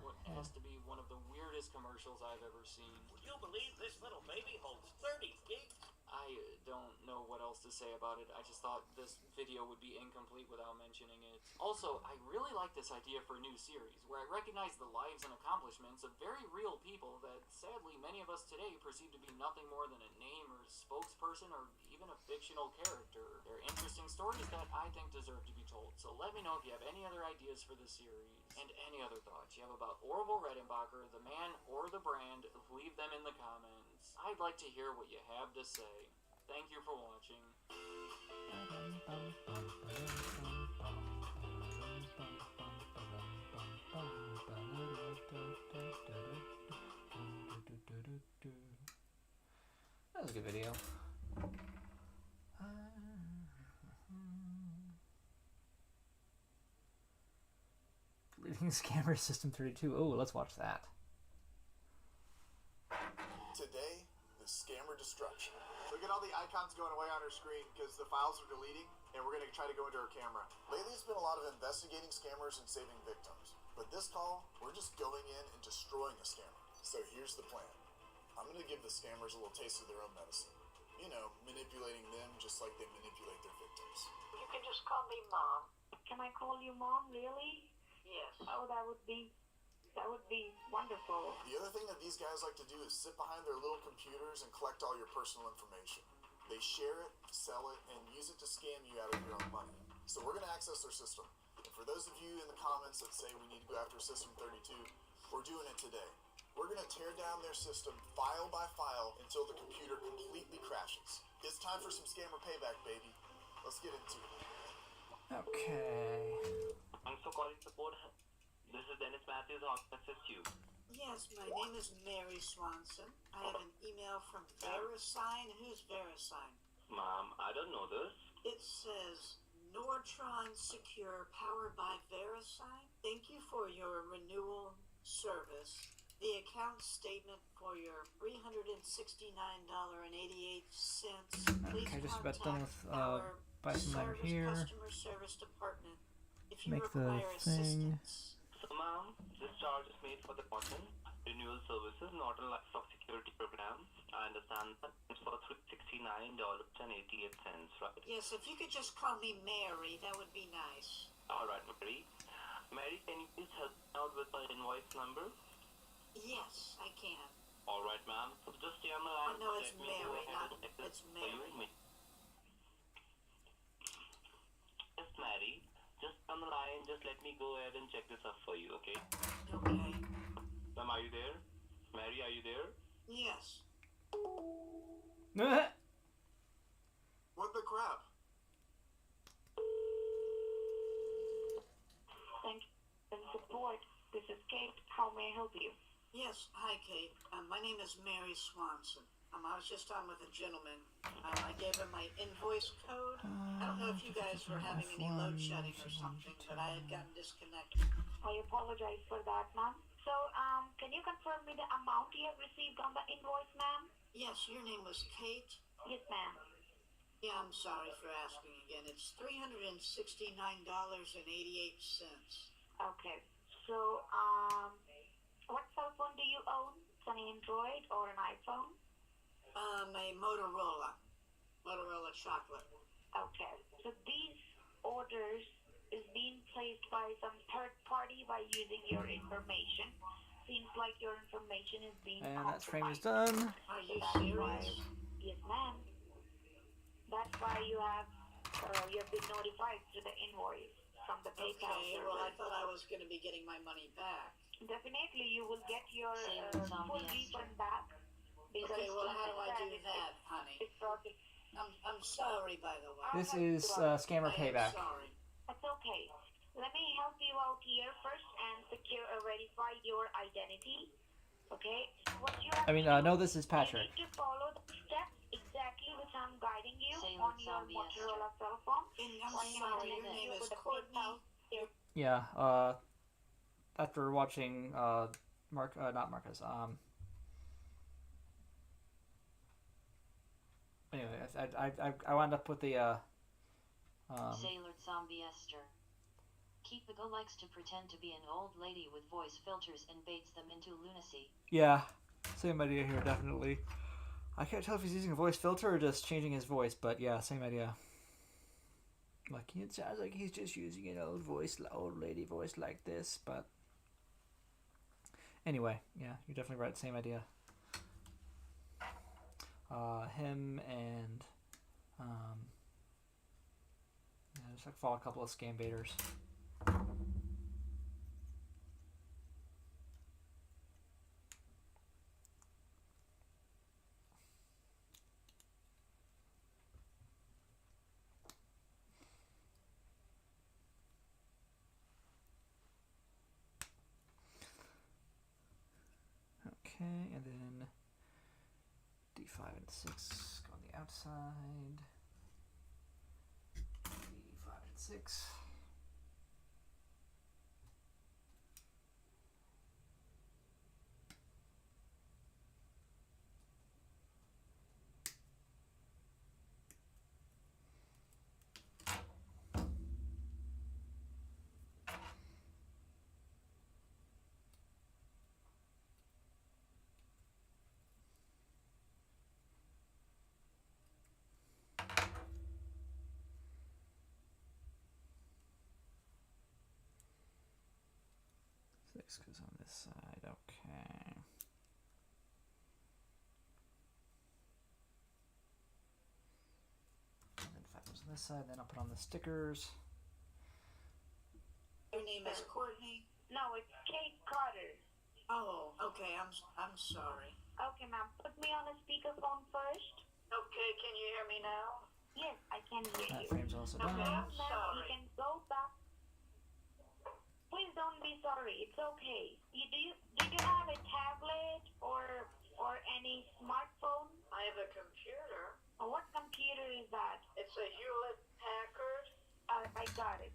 what has to be one of the weirdest commercials I've ever seen. Would you believe this little baby holds 30 gigs? I don't know what else to say about it. I just thought this video would be incomplete without mentioning it. Also, I really like this idea for a new series, where I recognize the lives and accomplishments of very real people that sadly many of us today perceive to be nothing more than a name or spokesperson or even a fictional character. They're interesting stories that I think deserve to be told, so let me know if you have any other ideas for the series. And any other thoughts you have about Orville Redenbacher, the man or the brand, leave them in the comments. I'd like to hear what you have to say. Thank you for watching. That was a good video. Leading Scammer System 32. Oh, let's watch that. Today, the scammer destruction. Look at all the icons going away on our screen because the files are deleting, and we're going to try to go into our camera. Lately, it's been a lot of investigating scammers and saving victims. But this call, we're just going in and destroying a scammer. So here's the plan. I'm going to give the scammers a little taste of their own medicine. You know, manipulating them just like they manipulate their victims. You can just call me Mom. Can I call you Mom, really? Yes. Oh, that would be wonderful. The other thing that these guys like to do is sit behind their little computers and collect all your personal information. They share it, sell it, and use it to scam you out of your own money. So we're going to access their system. And for those of you in the comments that say we need to go after System 32, we're doing it today. We're going to tear down their system file by file until the computer completely crashes. It's time for some scammer payback, baby. Let's get into it. Okay. Thanks for calling support. This is Dennis Matthews. How can I assist you? Yes, my name is Mary Swanson. I have an email from VeriSign. Who's VeriSign? Ma'am, I don't know this. It says, Nordtron Secure powered by VeriSign. Thank you for your renewal service. The account statement for your $369.88. Please Okay, just about done with our Bison ladder here. customer service department if you Make the require thing. assistance. So, ma'am, this charge is made for the content renewal services, not a livestock security program. I understand that it's for $369.88, right? Yes, if you could just call me Mary, that would be nice. All right, Mary. Mary, can you please help me out with my invoice number? Yes, I can. All right, ma'am. So just stay on the line. Oh, no, it's Let me go Mary, ahead not- and check this it's for you. Mary. Yes, Mary. Just on the line. Just let me go ahead and check this up for you, okay? Okay. Ma'am, are you there? Mary, are you there? Yes. What the crap? Thank you for the support. This is Kate. How may I help you? Yes, hi, Kate. My name is Mary Swanson. I was just on with a gentleman. I gave him my invoice code. I don't know if you guys were having any load shedding or something, but I had gotten disconnected. I apologize for that, ma'am. So, can you confirm me the amount you have received on the invoice, ma'am? Yes, your name was Kate. Yes, ma'am. Yeah, I'm sorry for asking again. It's $369.88. Okay. So, what cell phone do you own? It's an Android or an iPhone? A Motorola chocolate. Okay. So these orders is being placed by some third party by using your information. Seems like your information is being And that frame is compromised. done. Are you That's why, serious? yes, ma'am. That's why you have been notified through the invoice from the PayPal Okay, server. well, I thought I was going to be getting my money back. Definitely, you will get your Same as full Zombie refund back. Because Okay, well, how do I do it's- that, honey? it's processed. I'm sorry, by the way. This is scammer I am payback. sorry. That's okay. Let me help you out here first and verify your identity. Okay? What you have I mean, to do, no, this is Patrick. You need to follow the steps exactly which I'm guiding you Same on with your Zombie Motorola cell phone. I'm When you sorry, connect your name it is with the Courtney. PayPal here. Yeah. After watching not Marcus. Anyway, I wound up with the Sailor Zombie Esther. Keepigo likes to pretend to be an old lady with voice filters and baits them into lunacy. Yeah, same idea here, definitely. I can't tell if he's using a voice filter or just changing his voice, but yeah, same idea. Like, it sounds like he's just using an old lady voice like this, but anyway, yeah, you're definitely right, same idea. Him and yeah, just like follow a couple of scam baiters. Okay, and then D5 and 6 go on the outside. D5 and 6. Six goes on this side, okay. And then 5 goes on this side, then I'll put on the stickers. Your name is Courtney? No, it's Kate Carter. Oh, okay, I'm sorry. Okay, ma'am. Put me on a speakerphone first. Okay, can you hear me now? Yes, I can hear That you. frame's also Okay, done. I'm Ma'am, sorry. you can go back. Please don't be sorry. It's okay. Do you have a tablet or any smartphone? I have a computer. What computer is that? It's a Hewlett Packard. I got it.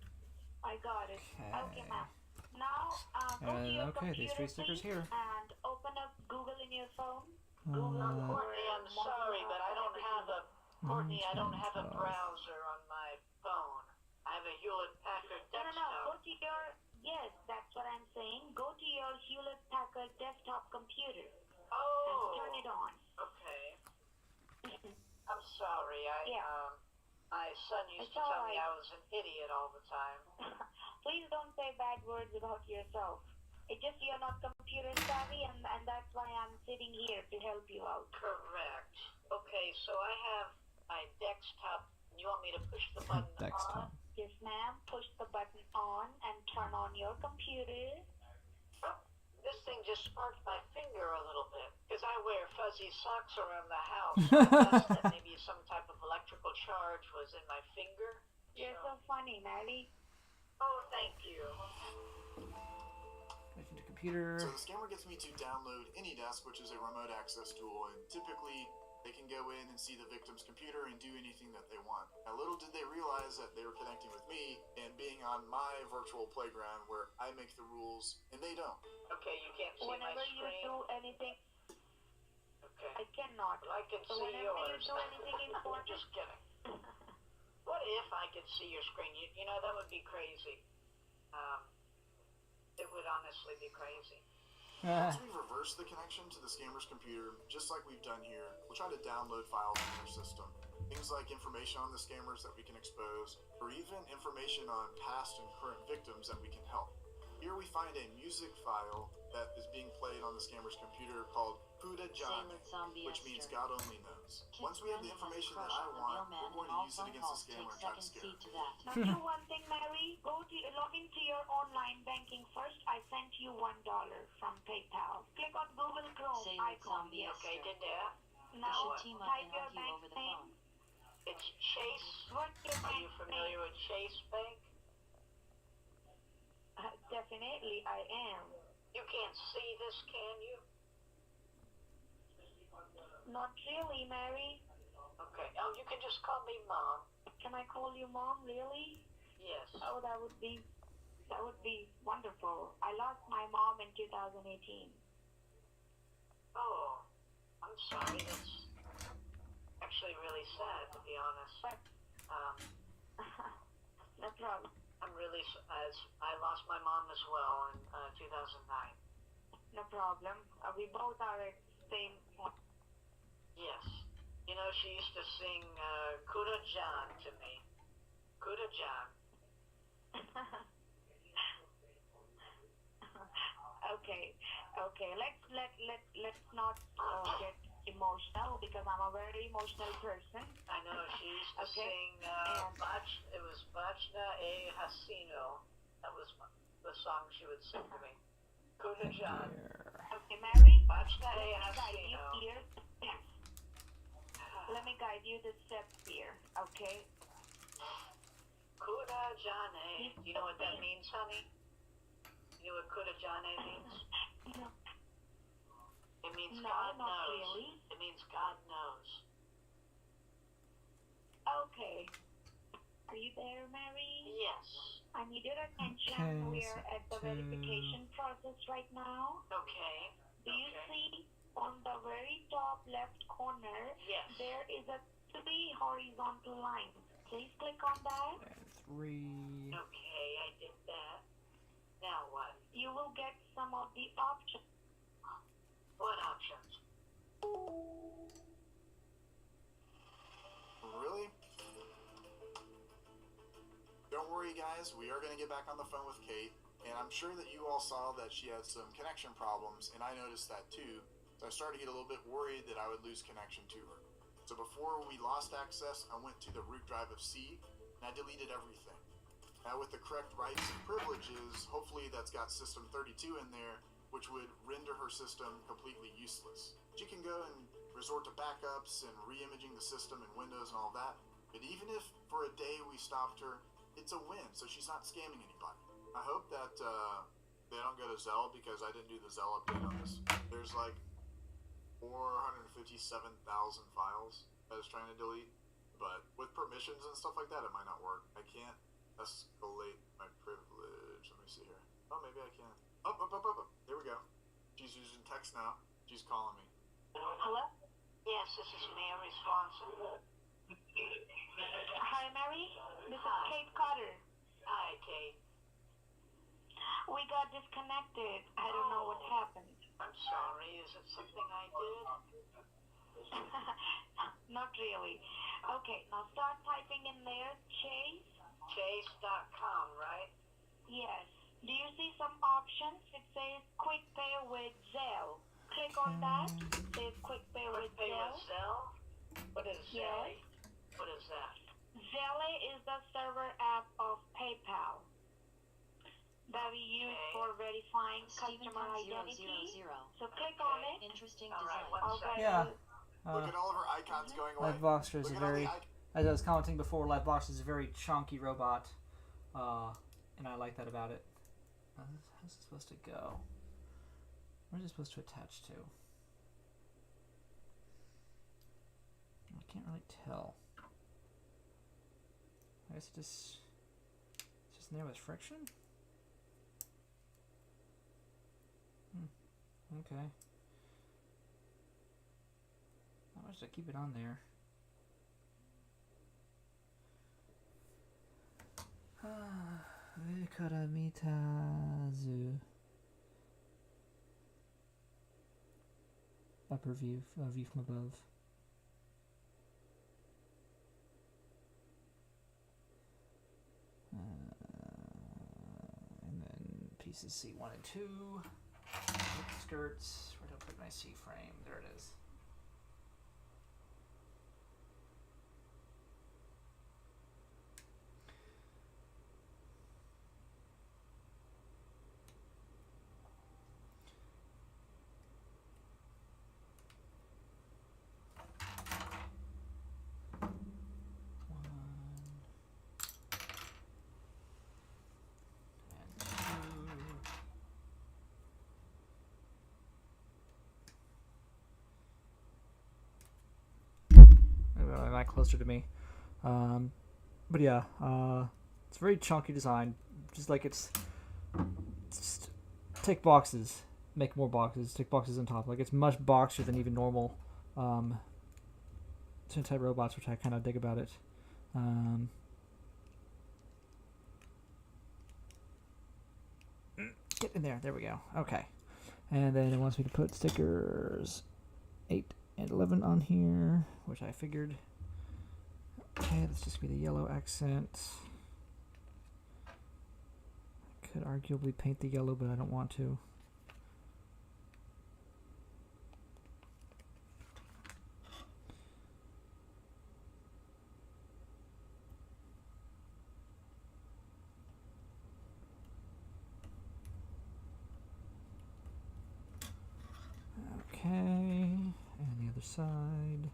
Okay, Okay. ma'am. Now, go to your Okay, these computer, 3 stickers please, here. and open up Google in your phone. Courtney, I'm sorry, but I don't have a Courtney. I don't have a browser on my phone. I have a Hewlett Packard No, desktop. go to your, yes, that's what I'm saying. Go to your Hewlett Packard desktop computer and Oh, turn it on. okay. I'm sorry. My son used It's to tell all me right. I was an idiot all the time. Please don't say bad words about yourself. It's just you're not computer savvy, and that's why I'm sitting here to help you out. Correct. Okay, so I have my desktop. You want me to push the button Desktop. on? Yes, ma'am. Push the button on and turn on your computer. Oh, this thing just sparked my finger a little bit because I wear fuzzy socks around the house. So I guessed that maybe some type of electrical charge was in my finger. You're so funny, Maddie. Oh, thank you. Connecting to computer. So the scammer gets me to download AnyDesk, which is a remote access tool, and typically they can go in and see the victim's computer and do anything that they want. Now, little did they realize that they were connecting with me and being on my virtual playground where I make the rules and they don't. Okay, you can't see Whenever my you screen. do anything, Okay. I cannot. I can So see whenever you yours. do anything important, Just kidding. What if I could see your screen? You know, that would be crazy. It would honestly be crazy. Once we reverse the connection to the scammer's computer, just like we've done here, we'll try to download files from their system. Things like information on the scammers that we can expose, or even information on past and current victims that we can help. Here here we find a music file that is being played on the scammer's computer called Kuda Jane, which means God only knows. Once we have the information that I want, we're going to use it against the scammer and try to scare him. Now do one thing, Mary. Log into your online banking first. I sent you $1 from PayPal. Click on Google Chrome icon. Okay, did that. Now team up type and your argue bank over the name. phone. It's Chase. What's your Are bank you familiar name? with Chase Bank? Definitely, I am. You can't see this, can you? Not really, Mary. Okay. Oh, you can just call me Mom. Can I call you Mom? Really? Yes. Oh, that would be wonderful. I lost my mom in 2018. Oh, I'm sorry. That's actually really sad, to be honest. But no problem. I'm really. I lost my mom as well in 2009. No problem. We both are at the same point. Yes. You know, she used to sing Kuda John to me. Kuda John. Okay. Let's not get emotional because I'm a very emotional person. I know she used to Okay. sing. It was Bachna e Hasino. That was the song she would sing to me. Kuda John. Okay, Mary. Bachna Let e me guide you Hasino. here. Let me guide you the steps here. Okay. Kuda Jane. Do you know what that means, honey? You know what Kuda Jane means? No. It means No, God not knows. really. It means God knows. Okay. Are you there, Mary? Yes. I need your attention. Okay, We're at the so verification process right now. Okay. Do you Okay. see on the very top left corner, Yes. there is a 3 horizontal lines. Please click on that. And 3. Okay, I did that. Now what? You will get some of the options. What options? Really? Don't worry, guys. We are going to get back on the phone with Kate, and I'm sure that you all saw that she had some connection problems, and I noticed that too. So I started to get a little bit worried that I would lose connection to her. So before we lost access, I went to the root drive of C, and I deleted everything. Now with the correct rights and privileges, hopefully that's got System 32 in there, which would render her system completely useless. She can go and resort to backups and re-imaging the system in Windows and all that, but even if for a day we stopped her, it's a win, so she's not scamming anybody. I hope that they don't go to Zell, because I didn't do the Zell update on this. There's like 457,000 files that it's trying to delete, but with permissions and stuff like that, it might not work. I can't escalate my privilege. Let me see here. Oh, maybe I can. Up. There we go. She's using text now. She's calling me. Hello? Yes, this is Mary Swanson. Hi, Mary. This is Hi. Kate Carter. Hi, Kate. We got disconnected. I don't know what happened. I'm sorry. Is it something I did? Not really. Okay, now start typing in there. Chase.com, right? Yes. Do you see some options? It says Quick Pay with Zelle. Click on that. It says Quick Pay with Pay Zelle. with Zelle? What is Yes. Zelle? What is that? Zelle is the server app of PayPal that we use for verifying customer identity. So click on it. Interesting All right, design. one second. Yeah. Look at all of her icons going away. Liveboxer is Look a at all the very, as I was commenting before, Liveboxer is a very chunky robot, and I like that about it. How's it supposed to go? Where's it supposed to attach to? I can't really tell. I guess it's just in there with friction? Okay. How much to keep it on there? Vikaramitazu. Upper view, view from above. And then pieces C1 and 2. Skirts. Where do I put my C frame? There it is. That closer to me, but yeah, it's a very chunky design. Just like it's just take boxes, make more boxes, take boxes on top. Like it's much boxier than even normal type robots, which I kind of dig about it. Get in there. There we go. Okay, and then it wants me to put stickers 8 and 11 on here, which I figured. Okay, let's just be the yellow accent. I could arguably paint the yellow, but I don't want to. Okay, and the other side.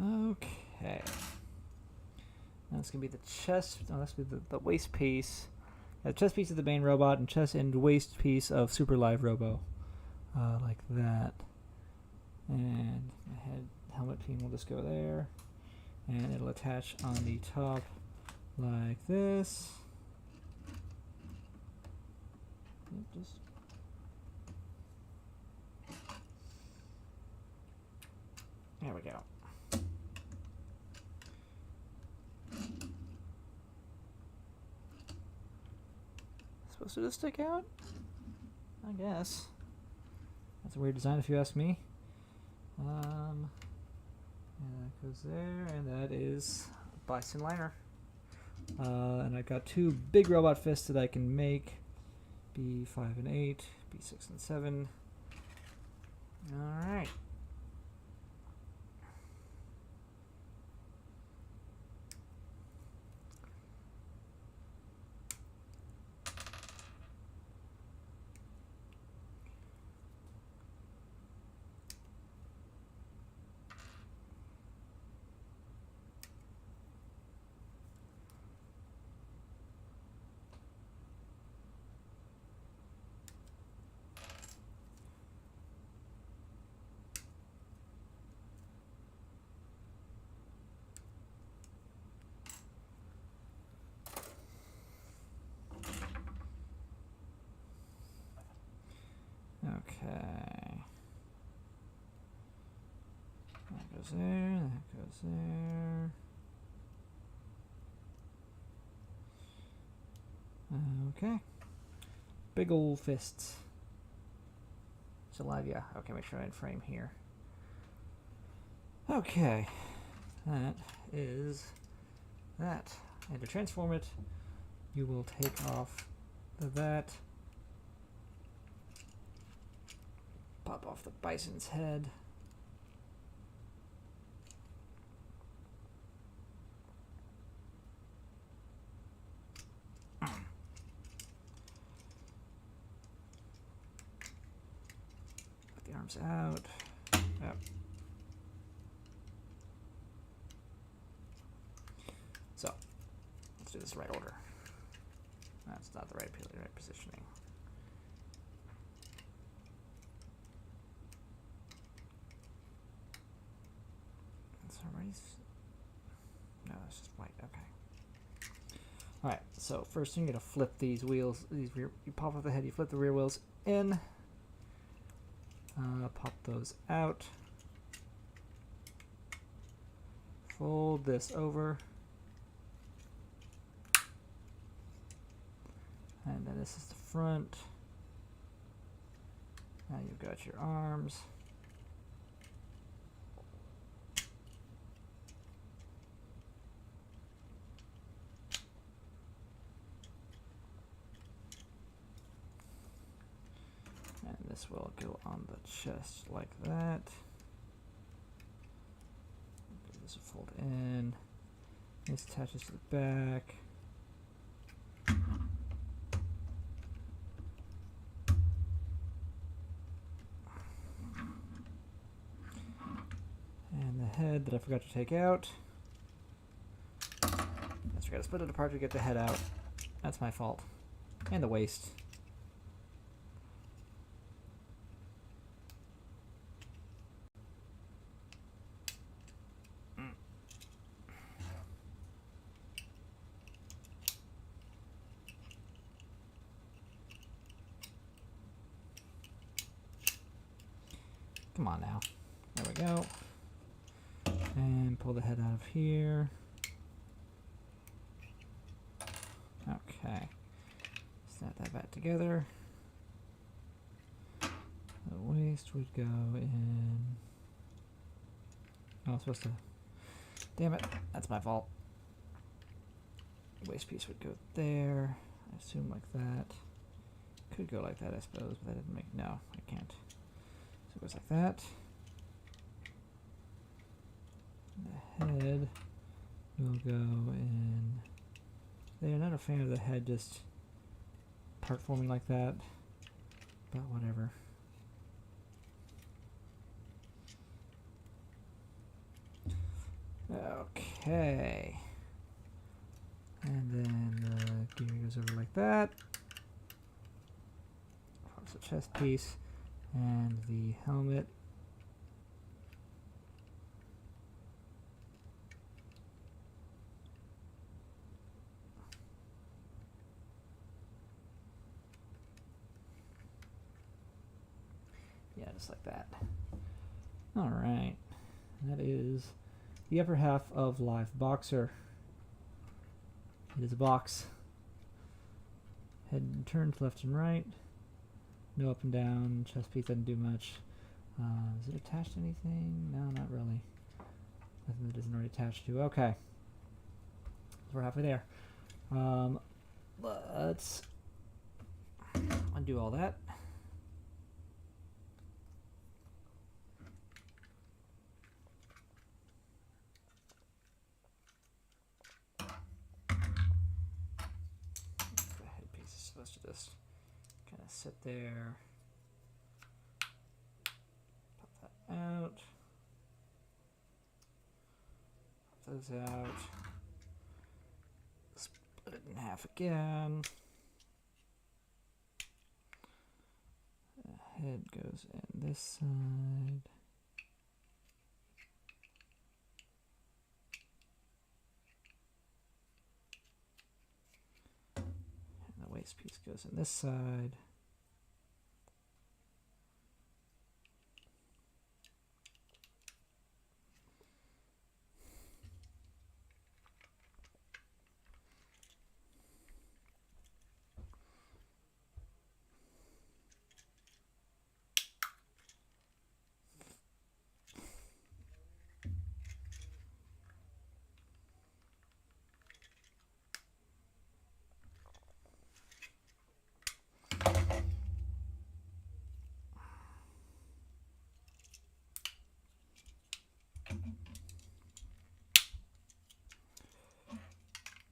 Okay. That's going to be the chest. No, that's going to be the waist piece. The chest piece of the main robot and chest and waist piece of Super Live Robo. Like that. And my head helmet pin will just go there. And it'll attach on the top like this. Just there we go. Supposed to just stick out? I guess. That's a weird design if you ask me. And that goes there, and that is Bison liner. And I've got 2 big robot fists that I can make. B5 and 8, B6 and 7. Alright. Okay. That goes there, that goes there. Okay. Big old fists. It's alive, yeah. Okay, make sure I frame here. Okay. That is that. And to transform it, you will take off that. Pop off the Bison's head. Put the arms out. Yep. So, let's do this in the right order. That's not the right positioning. No, it's just white. Okay. All right. So first, you're gonna flip these wheels. These rear. You pop off the head. You flip the rear wheels in. Pop those out. fold this over. And then this is the front. Now you've got your arms. And this will go on the chest like that. This will fold in. This attaches to the back. And the head that I forgot to take out. That's right, I split it apart to get the head out. That's my fault. And the waist. Come on now. There we go. And pull the head out of here. Okay. Snap that back together. The waist would go in. Oh, I was supposed to. Damn it. That's my fault. The waist piece would go there. I assume like that. Could go like that, I suppose, but that didn't make. No, I can't. So it goes like that. The head will go in there. Not a fan of the head just part forming like that, but whatever. Okay. And then the gear goes over like that. Pops the chest piece and the helmet. Yeah, just like that. Alright. That is the upper half of Live Boxer. It is a box. Head turns left and right. No up and down. Chest piece doesn't do much. Is it attached to anything? No, not really. Nothing that isn't already attached to. Okay. We're halfway there. Let's undo all that. The headpiece is supposed to just kind of sit there. Pop that out. Pop those out. Split it in half again. The head goes in this side. And the waist piece goes in this side.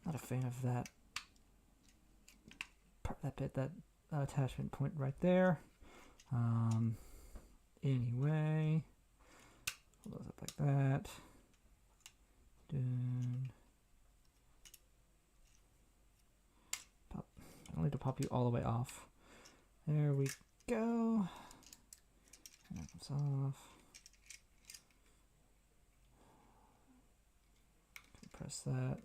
Not a fan of that part, that bit, that attachment point right there. Anyway, pull those up like that. Dun. Pop. I don't need to pop you all the way off. There we go. And that comes off. Compress that.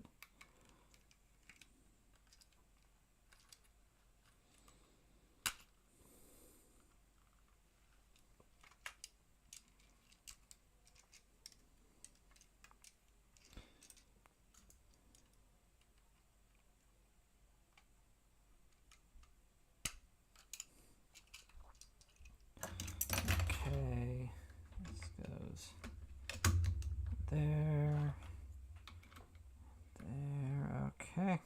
there. There. Okay.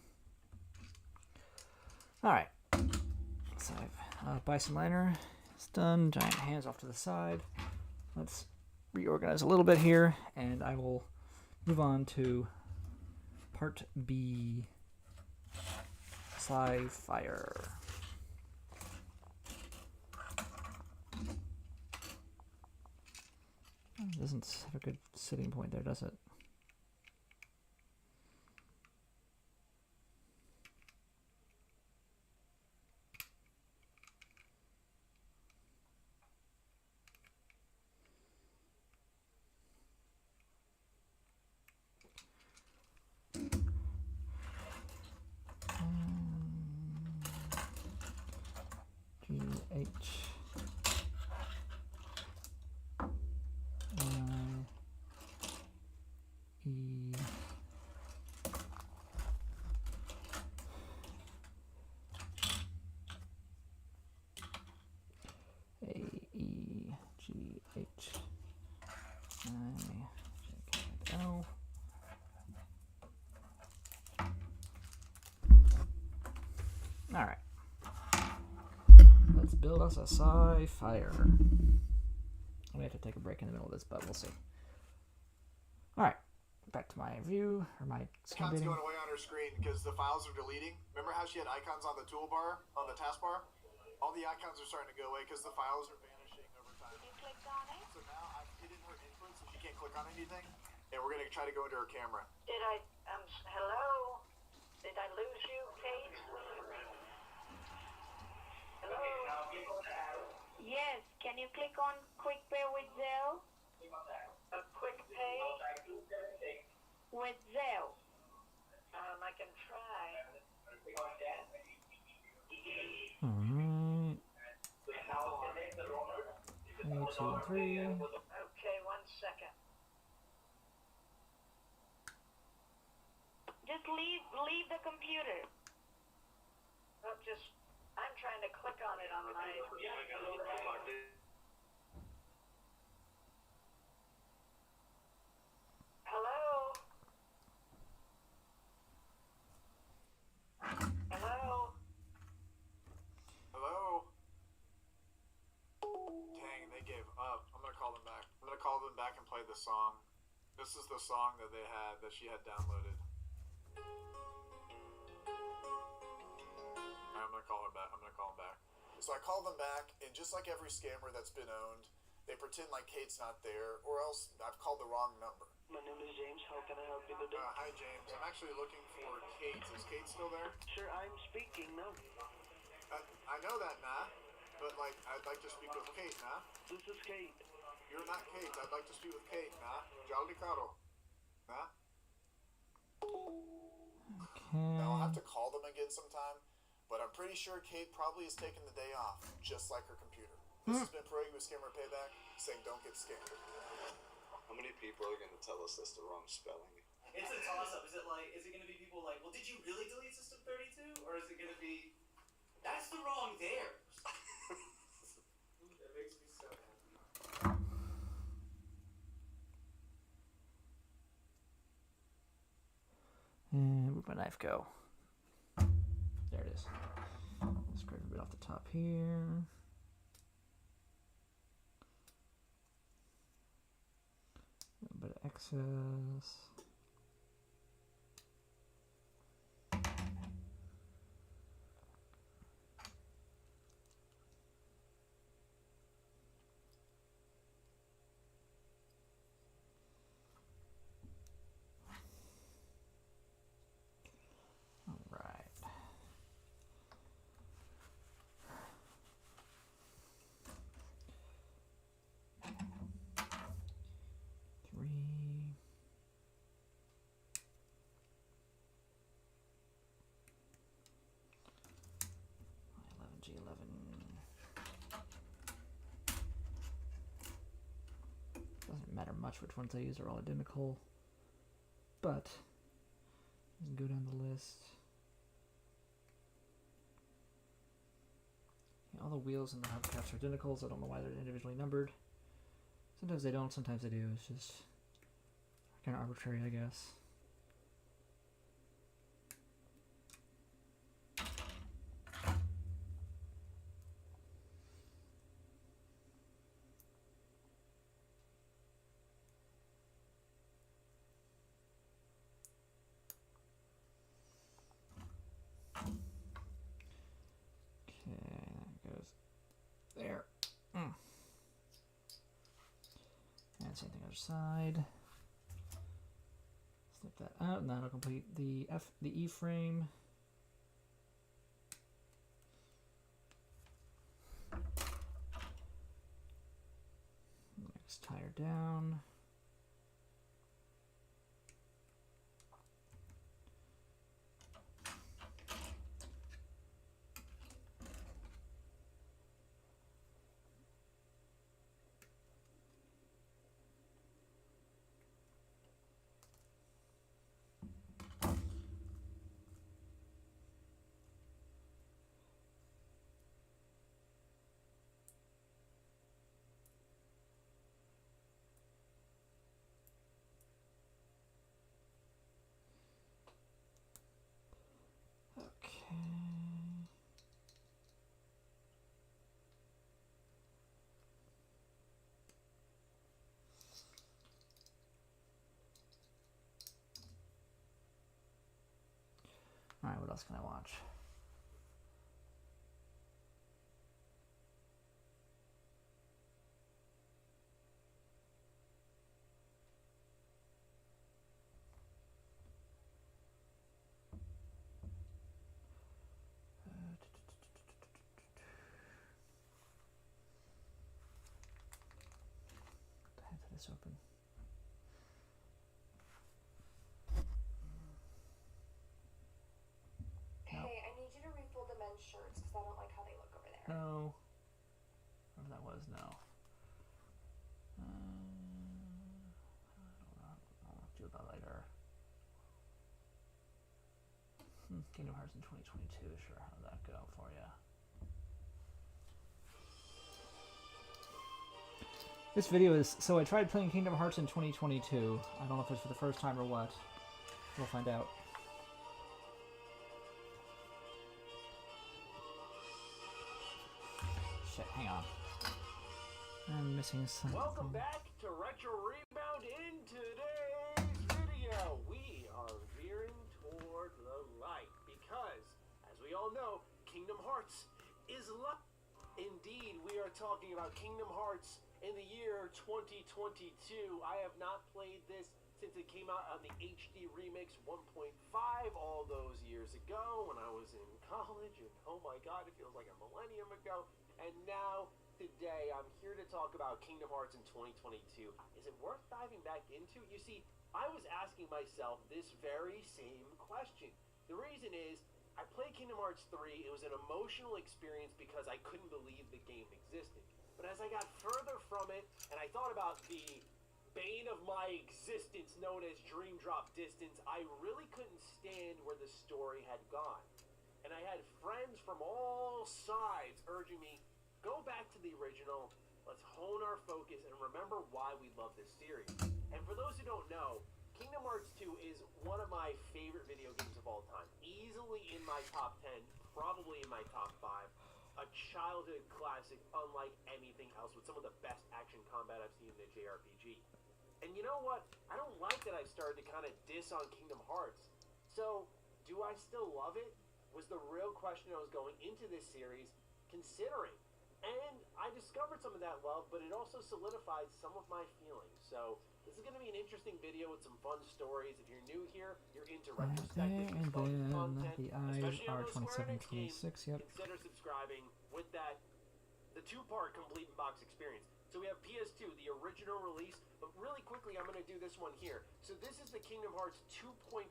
All right. So Bison liner is done. Giant hands off to the side. Let's reorganize a little bit here, and I will move on to part B. Sly fire. It doesn't have a good sitting point there, does it? GH. E. A. E. G. H. I. J. K. L. All right. Let's build us a sci-fire. We have to take a break in the middle of this, but we'll see. All right, back to my view, or my skin Icons bidding. going away on her screen because the files are deleting. Remember how she had icons on the toolbar, on the taskbar? All the icons are starting to go away because the files are vanishing over time. Did you click on it? So now I've hidden her input so she can't click on anything. And we're going to try to go into her camera. Did I, hello? Did I lose you, Kate? Hello? Yes. Can you click on Quick Pay with Zelle? A quick pay? With Zelle. I can try. All right. 2 and 3. Okay, 1 second. Just leave the computer. Oh, I'm trying to click on it on my... Hello? Hello? Hello? Dang, they gave up. I'm going to call them back. I'm going to call them back and play the song. This is the song that they had, that she had downloaded. I'm going to call her back. I'm going to call them back. So I called them back, and just like every scammer that's been owned, they pretend like Kate's not there, or else I've called the wrong number. My name is James. How can I help you today? Hi, James. I'm actually looking for Kate. Is Kate still there? Sure, I'm speaking now. I know that, nah. But, like, I'd like to speak with Kate, nah. This is Kate. You're not Kate. I'd like to speak with Kate, nah. Jolly Caro. Nah. Now, I'll have to call them again sometime, but I'm pretty sure Kate probably has taken the day off, just like her computer. This has been Pro with Scammer Payback, saying don't get scammed. How many people are going to tell us that's the wrong spelling? It's a toss-up. Is it going to be people like, well, did you really delete System 32? Or is it going to be, that's the wrong there? That makes me so happy. And where'd my knife go? There it is. Scrape a bit off the top here. A little bit of excess. All right. G11. Doesn't matter much which ones I use, are all identical. But you can go down the list. Yeah, all the wheels and the hubcaps are identical, so I don't know why they're individually numbered. Sometimes they don't, sometimes they do. It's just kind of arbitrary, I guess. There. And same thing other side. Snip that out, and that'll complete the E frame. Next, tie her down. Alright, what else can I watch? I have this open. Hey, I need you to refill the men's shirts because I don't like how they look over there. No. Whatever that was, no. I'll do that later. Kingdom Hearts in 2022, sure, how'd that go for you? This video is, so I tried playing Kingdom Hearts in 2022. I don't know if it's for the first time or what. We'll find out. Shit, hang on. I'm missing something. Welcome back to Retro Rebound. In today's video, we are veering toward the light because, as we all know, Kingdom Hearts is light. Indeed, we are talking about Kingdom Hearts in the year 2022. I have not played this since it came out on the HD Remix 1.5 all those years ago when I was in college, and oh my god, it feels like a millennium ago. And now, today, I'm here to talk about Kingdom Hearts in 2022. Is it worth diving back into? You see, I was asking myself this very same question. The reason is, I played Kingdom Hearts 3, it was an emotional experience because I couldn't believe the game existed. But as I got further from it, and I thought about the bane of my existence known as Dream Drop Distance, I really couldn't stand where the story had gone. And I had friends from all sides urging me, go back to the original, let's hone our focus and remember why we love this series. And for those who don't know, Kingdom Hearts 2 is one of my favorite video games of all time. Easily in my top 10, probably in my top 5. A childhood classic unlike anything else with some of the best action combat I've seen in a JRPG. And you know what? I don't like that I've started to kind of diss on Kingdom Hearts. So, do I still love it? Was the real question I was going into this series considering. And I discovered some of that love, but it also solidified some of my feelings. So, this is going to be an interesting video with some fun stories. If you're new here, you're into retrospective and then content, the eyes especially are on those Square Enix 2726, yep. consider subscribing with that, the two-part complete box experience. So we have PS2, the original release, but really quickly I'm going to do this one here. So this is the Kingdom Hearts 2.5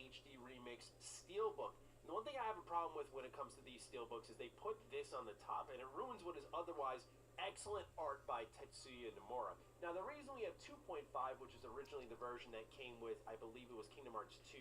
HD Remix Steelbook. And the one thing I have a problem with when it comes to these Steelbooks is they put this on the top, and it ruins what is otherwise excellent art by Tetsuya Nomura. Now the reason we have 2.5, which is originally the version that came with, I believe it was Kingdom Hearts 2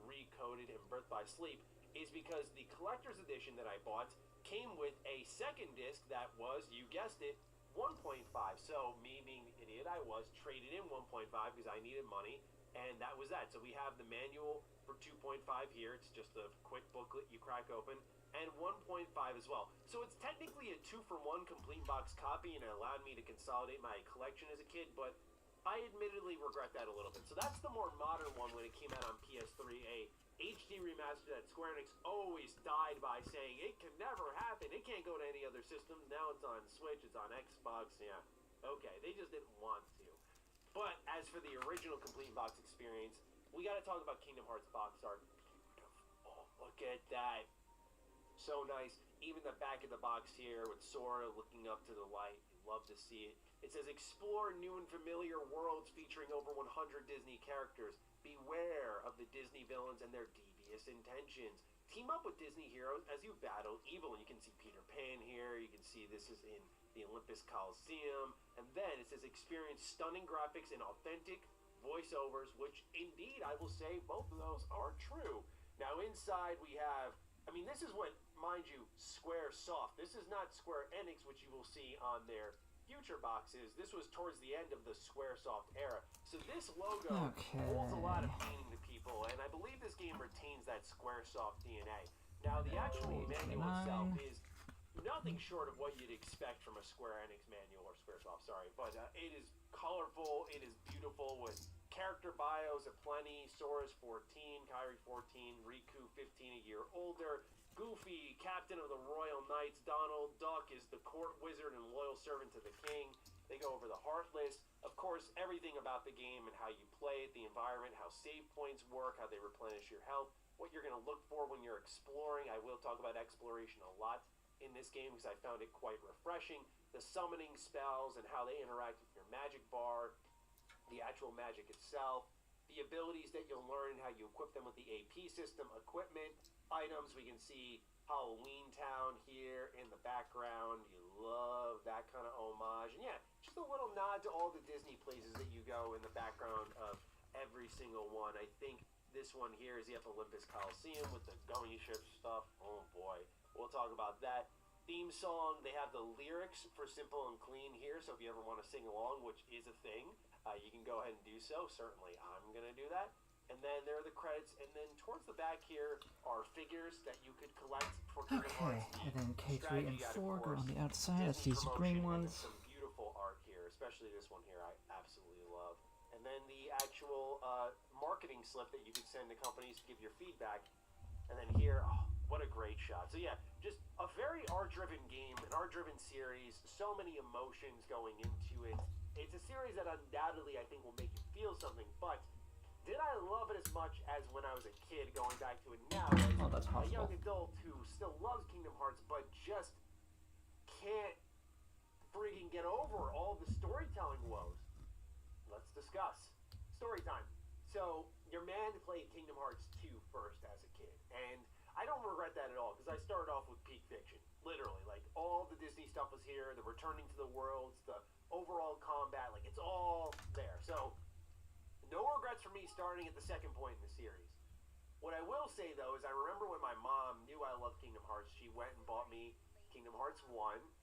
Recoded and Birth by Sleep, is because the collector's edition that I bought came with a second disc that was, you guessed it, 1.5. So me being the idiot I was, traded in 1.5 because I needed money, and that was that. So we have the manual for 2.5 here. It's just a quick booklet you crack open, and 1.5 as well. So it's technically a 2-for-1 complete box copy, and it allowed me to consolidate my collection as a kid, but I admittedly regret that a little bit. So that's the more modern one when it came out on PS3, a HD remaster that Square Enix always died by saying it can never happen. It can't go to any other system. Now it's on Switch, it's on Xbox. Yeah, okay, they just didn't want to. But as for the original complete box experience, we got to talk about Kingdom Hearts box art. Beautiful. Look at that. So nice. Even the back of the box here with Sora looking up to the light. You love to see it. It says, explore new and familiar worlds featuring over 100 Disney characters. Beware of the Disney villains and their devious intentions. Team up with Disney heroes as you battle evil. And you can see Peter Pan here. You can see this is in the Olympus Coliseum. And then it says, experience stunning graphics and authentic voiceovers, which indeed, I will say, both of those are true. Now inside we have, I mean, this is what, mind you, Square Soft. This is not Square Enix, which you will see on their future boxes. This was towards the end of the Squaresoft era. So this logo holds a lot of meaning to people, and I believe this game retains that Squaresoft DNA. Now, the actual manual itself is nothing short of what you'd expect from a Square Enix manual, or Squaresoft, sorry, but it is colorful, it is beautiful, with character bios aplenty. Sora's 14, Kairi 14, Riku 15, a year older, Goofy, captain of the Royal Knights, Donald Duck is the court wizard and loyal servant to the king. They go over the Heartless. Of course, everything about the game and how you play it, the environment, how save points work, how they replenish your health, what you're going to look for when you're exploring. I will talk about exploration a lot in this game because I found it quite refreshing. The summoning spells and how they interact with your magic bar, the actual magic itself, the abilities that you'll learn and how you equip them with the AP system, equipment, items. We can see Halloween Town here in the background. You love that kind of homage. And yeah, just a little nod to all the Disney places that you go in the background of every single one. I think this one here is the Olympus Coliseum with the Gummy Ship stuff. Oh boy, we'll talk about that. Theme song, they have the lyrics for Simple and Clean here, so if you ever want to sing along, which is a thing, you can go ahead and do so. Certainly, I'm going to do that. And then there are the credits, and then towards the back here are figures that you could collect for Kingdom Hearts. And then K3 and 4 go on the outside. That's these green ones. Some beautiful art here, especially this one here I absolutely love. And then the actual marketing slip that you could send to companies to give your feedback. And then here, oh, what a great shot. So yeah, just a very art-driven game, an art-driven series, so many emotions going into it. It's a series that undoubtedly I think will make you feel something, but did I love it as much as when I was a kid going back to it now as a young adult who still loves Kingdom Hearts but just can't freaking get over all the storytelling woes? Let's discuss. Story time. So, your man played Kingdom Hearts 2 first as a kid, and I don't regret that at all because I started off with peak fiction. Literally, like all the Disney stuff was here, the returning to the worlds, the overall combat, like it's all there. So, no regrets for me starting at the second point in the series. What I will say, though, is I remember when my mom knew I loved Kingdom Hearts, she went and bought me Kingdom Hearts 1,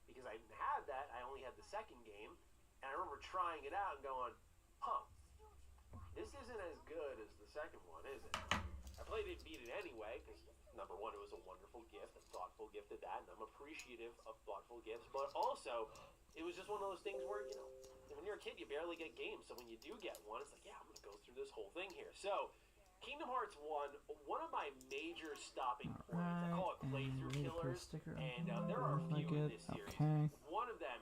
because I didn't have that, I only had the second game, and I remember trying it out and going, huh, this isn't as good as the second one, is it? I played it and beat it anyway, because number one, it was a wonderful gift, a thoughtful gift at that, and I'm appreciative of thoughtful gifts, but also, it was just one of those things where, you know, when you're a kid, you barely get games, so when you do get one, it's like, yeah, I'm going to go through this whole thing here. So, Kingdom Hearts 1, one of my major stopping points, I call it playthrough killers, and there are a few in this series. One of them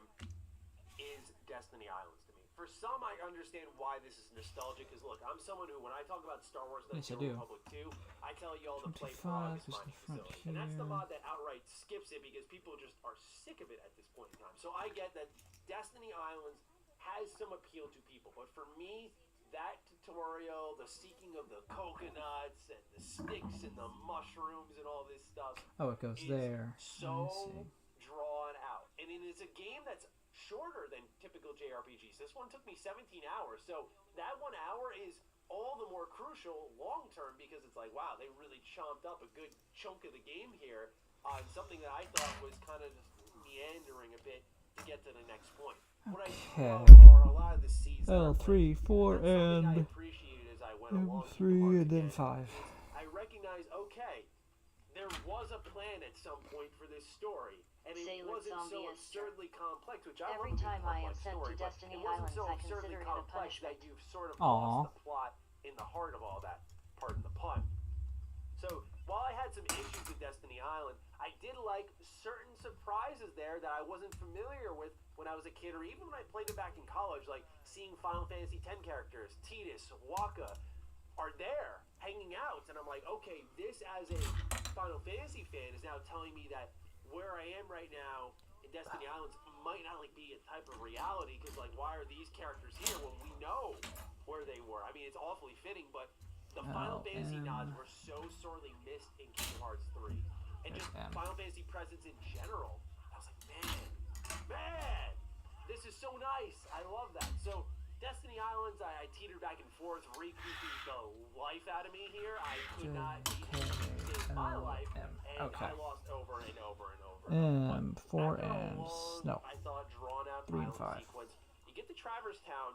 is Destiny Islands to me. For some, I understand why this is nostalgic, because look, I'm someone who, when I talk about Star Wars Knights of the Republic 2, I tell you all to play Prague is mining facility. And that's the mod that outright skips it, because people just are sick of it at this point in time. So I get that Destiny Islands has some appeal to people, but for me, that tutorial, the seeking of the coconuts and the sticks and the mushrooms and all this stuff, it goes there. So drawn out, and it is a game that's shorter than typical JRPGs. This one took me 17 hours, so that 1 hour is all the more crucial long term, because it's like, wow, they really chomped up a good chunk of the game here on something that I thought was kind of just meandering a bit. to get to the next point. What I Okay. are a lot of the seeds that are L3, planted. 4, That's something I and appreciated as I went along. M3, and then 5. I recognize, okay, there was a plan at some point for this story, and it wasn't so absurdly complex, which I Every love a time I am complex sent story, to but Destiny it wasn't Islands, so I absurdly consider it a complex that punishment. you've sort of Aw. lost the plot in the heart of all that. Pardon the pun. So, while I had some issues with Destiny Island, I did like certain surprises there that I wasn't familiar with when I was a kid, or even when I played it back in college, like seeing Final Fantasy X characters, Tidus, Waka, are there, hanging out, and I'm like, okay, this as a Final Fantasy fan is now telling me that where I am right now in Destiny Islands might not like be a type of reality, because like, why are these characters here when we know where they were? I mean, it's awfully fitting, but the Final Fantasy nods were so sorely missed in Kingdom Hearts 3. And just Final Fantasy presence in general. I was like, man, this is so nice. I love that. So, Destiny Islands, I teetered back and forth, recouping the life out of me here. I could not save my life, and I lost over and over and over. 4 M's. No. I thought drawn out 3 and 5. sequence. You get to Traverse Town,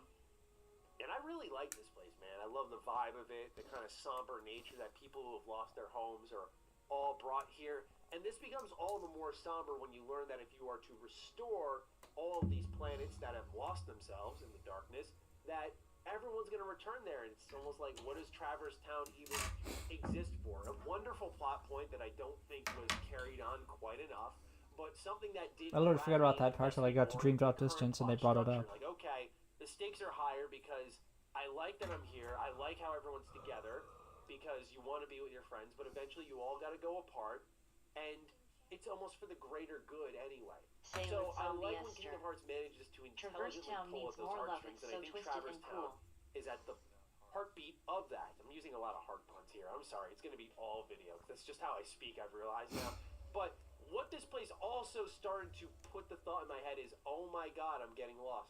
and I really like this place, man. I love the vibe of it, the kind of somber nature that people who have lost their homes are all brought here. And this becomes all the more somber when you learn that if you are to restore all of these planets that have lost themselves in the darkness, that everyone's going to return there. And it's almost like, what does Traverse Town even exist for? A wonderful plot point that I don't think was carried on quite enough, but something that did. I literally forgot about that part until I got to Dream Drop Distance and they brought it up. Like, okay, the stakes are higher because I like that I'm here. I like how everyone's together because you want to be with your friends, but eventually you all got to go apart, and it's almost for the greater good anyway. So I like when Kingdom Hearts manages to intelligently pull at those heartstrings, and I think Traverse Town is at the heartbeat of that. I'm using a lot of heart puns here. I'm sorry. It's going to be all video. That's just how I speak, I've realized now. But what this place also started to put the thought in my head is, oh my god, I'm getting lost.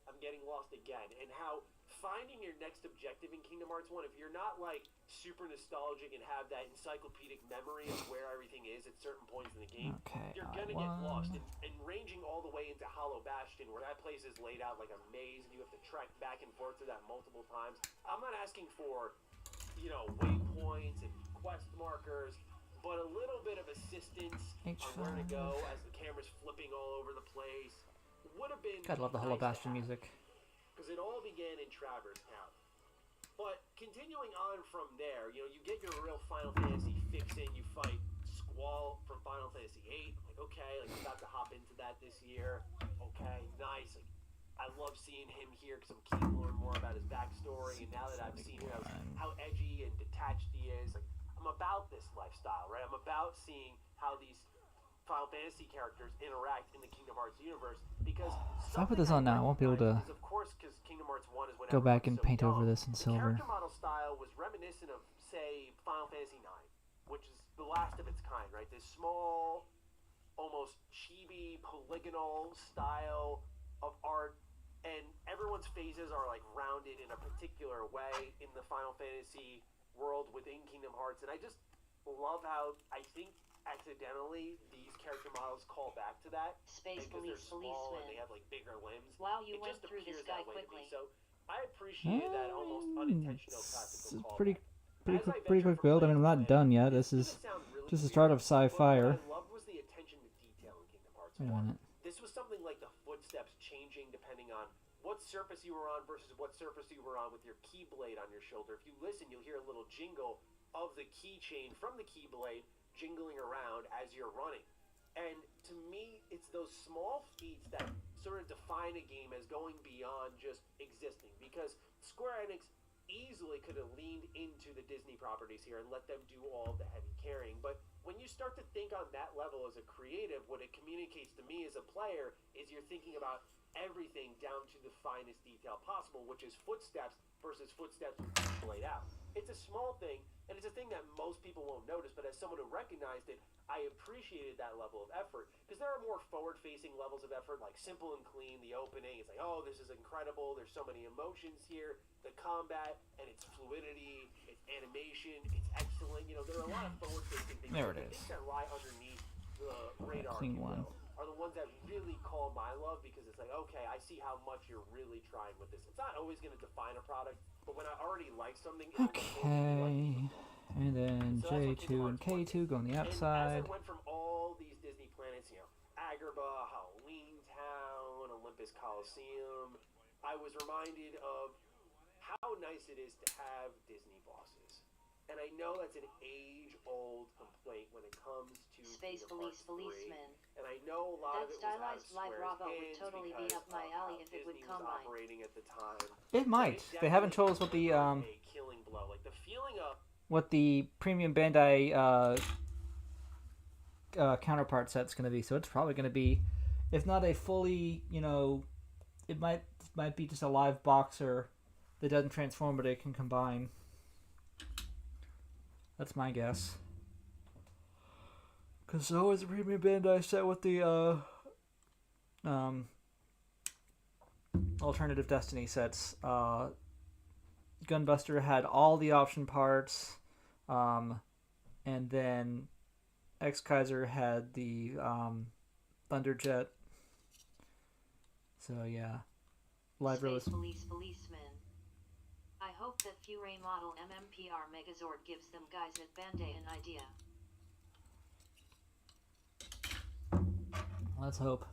I'm getting lost again. And how finding your next objective in Kingdom Hearts 1, if you're not like super nostalgic and have that encyclopedic memory of where everything is at certain points in the game, you're gonna get lost. And ranging all the way into Hollow Bastion, where that place is laid out like a maze and you have to trek back and forth through that multiple times, I'm not asking for, you know, waypoints and quest markers, but a little bit of assistance on where to go as the camera's flipping all over the place would have been. God, I love the Hollow Bastion music. Because it all began in Traverse Town. But continuing on from there, you know, you get your real Final Fantasy fix-in. You fight Squall from Final Fantasy VIII. Like, okay, like, I'm about to hop into that this year. Okay, nice. Like, I love seeing him here because I'm keen to learn more about his backstory. And now that I've seen how edgy and detached he is, like, I'm about this lifestyle, right? I'm about seeing how these Final Fantasy characters interact in the Kingdom Hearts universe, because if I put this on now, I won't be able to of course, because Kingdom Hearts 1 is when go back and so paint young, over this in the silver. character model style was reminiscent of, say, Final Fantasy IX, which is the last of its kind, right? This small, almost chibi, polygonal style of art, and everyone's faces are like rounded in a particular way in the Final Fantasy world within Kingdom Hearts, and I just love how I think accidentally these character models call back to that because they're small and they have like bigger limbs. Wow, you it went just through this appears guy that way to me. quickly. So I appreciated that almost unintentional tactical call. Pretty quick build. I mean, I'm not done yet. This is just the start of Sci-Fire. What I loved was the attention to detail in Kingdom Hearts 1. Wait a minute. This was something like the footsteps changing depending on what surface you were on versus what surface you were on with your keyblade on your shoulder. If you listen, you'll hear a little jingle of the keychain from the keyblade jingling around as you're running. And to me, it's those small feats that sort of define a game as going beyond just existing, because Square Enix easily could have leaned into the Disney properties here and let them do all the heavy carrying. But when you start to think on that level as a creative, what it communicates to me as a player is you're thinking about everything down to the finest detail possible, which is footsteps versus footsteps laid out. It's a small thing, and it's a thing that most people won't notice, but as someone who recognized it, I appreciated that level of effort, because there are more forward-facing levels of effort, like Simple and Clean, the opening. It's like, oh, this is incredible, there's so many emotions here, the combat, and its fluidity, its animation, it's excellent. You know, there are a lot of forward-facing things. There it is. Things that lie underneath the radar. Clean one. are the ones that really call my love, because it's like, okay, I see how much you're really trying with this. It's not always going to define a product, but when I already like something, Okay. And then J2 and K2 go on the outside. And as I went from all these Disney planets, you know, Agrabah, Halloween Town, Olympus Coliseum, I was reminded of how nice it is to have Disney bosses. And I know that's an age-old complaint when it comes to Space Police Policeman. And I know a lot That of it was out of stylized live Square's robot would hands totally be because up my of alley how if it would Disney was combine. operating at the time. It might. They haven't told us what the A killing blow, like the feeling of premium Bandai counterpart set's going to be. So it's probably going to be, if not a fully, you know, it might be just a live boxer that doesn't transform, but it can combine. That's my guess. Because so is the premium Bandai set with the alternative Destiny sets. Gunbuster had all the option parts, and then X Kaiser had the Thunderjet. So yeah, Live Space Police Policeman. I hope that Furay model MMPR Megazord gives them guys at Bandai an idea. Let's hope.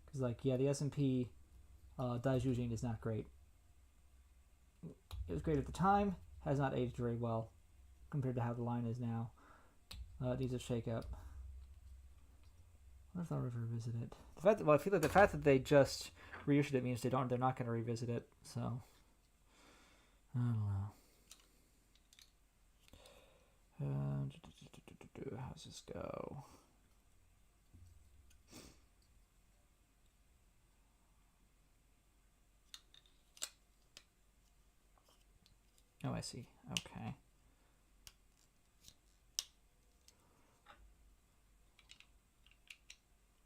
Because, like, yeah, the S&P Daijujin is not great. It was great at the time, has not aged very well compared to how the line is now. It needs a shake-up. What if they'll ever revisit it? The fact that, well, I feel like the fact that they just reissued it means they're not going to revisit it, so I don't know. How's this go? Oh, I see. Okay.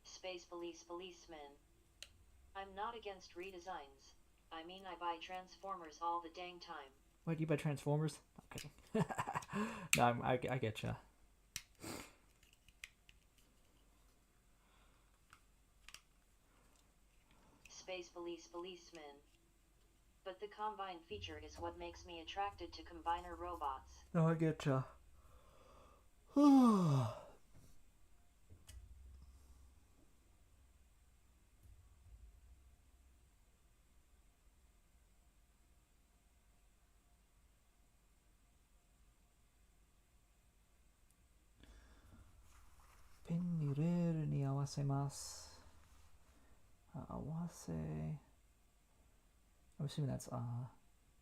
Space Police Policeman. I'm not against redesigns. I mean, I buy Transformers all the dang time. What, you buy Transformers? Okay. No, I get ya. Space Police Policeman. But the combine feature is what makes me attracted to combiner robots. No, I get ya. Pinnireru ni awasemasu. Awase. I'm assuming that's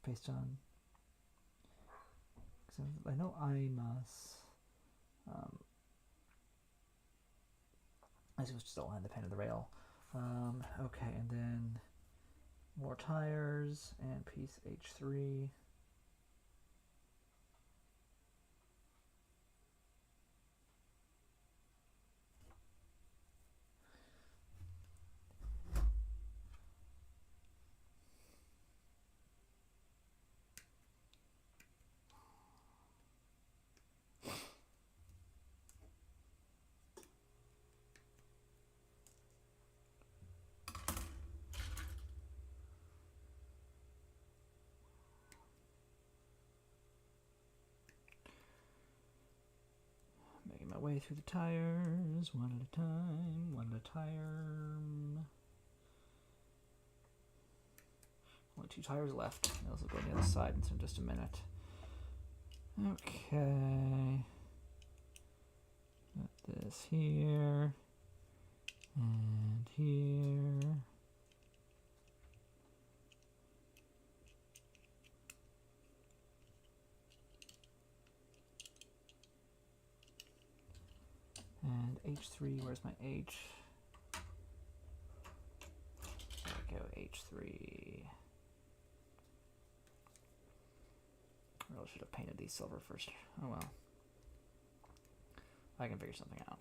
based on. Because I know aimasu. I suppose just a line the pen of the rail. Okay, and then more tires and piece H3. Making my way through the tires, one at a time, one at a tire. Only 2 tires left. Those will go on the other side in just a minute. Okay. Got this here. And here. And H3, where's my H? There we go, H3. I really should have painted these silver first. Oh well. I can figure something out.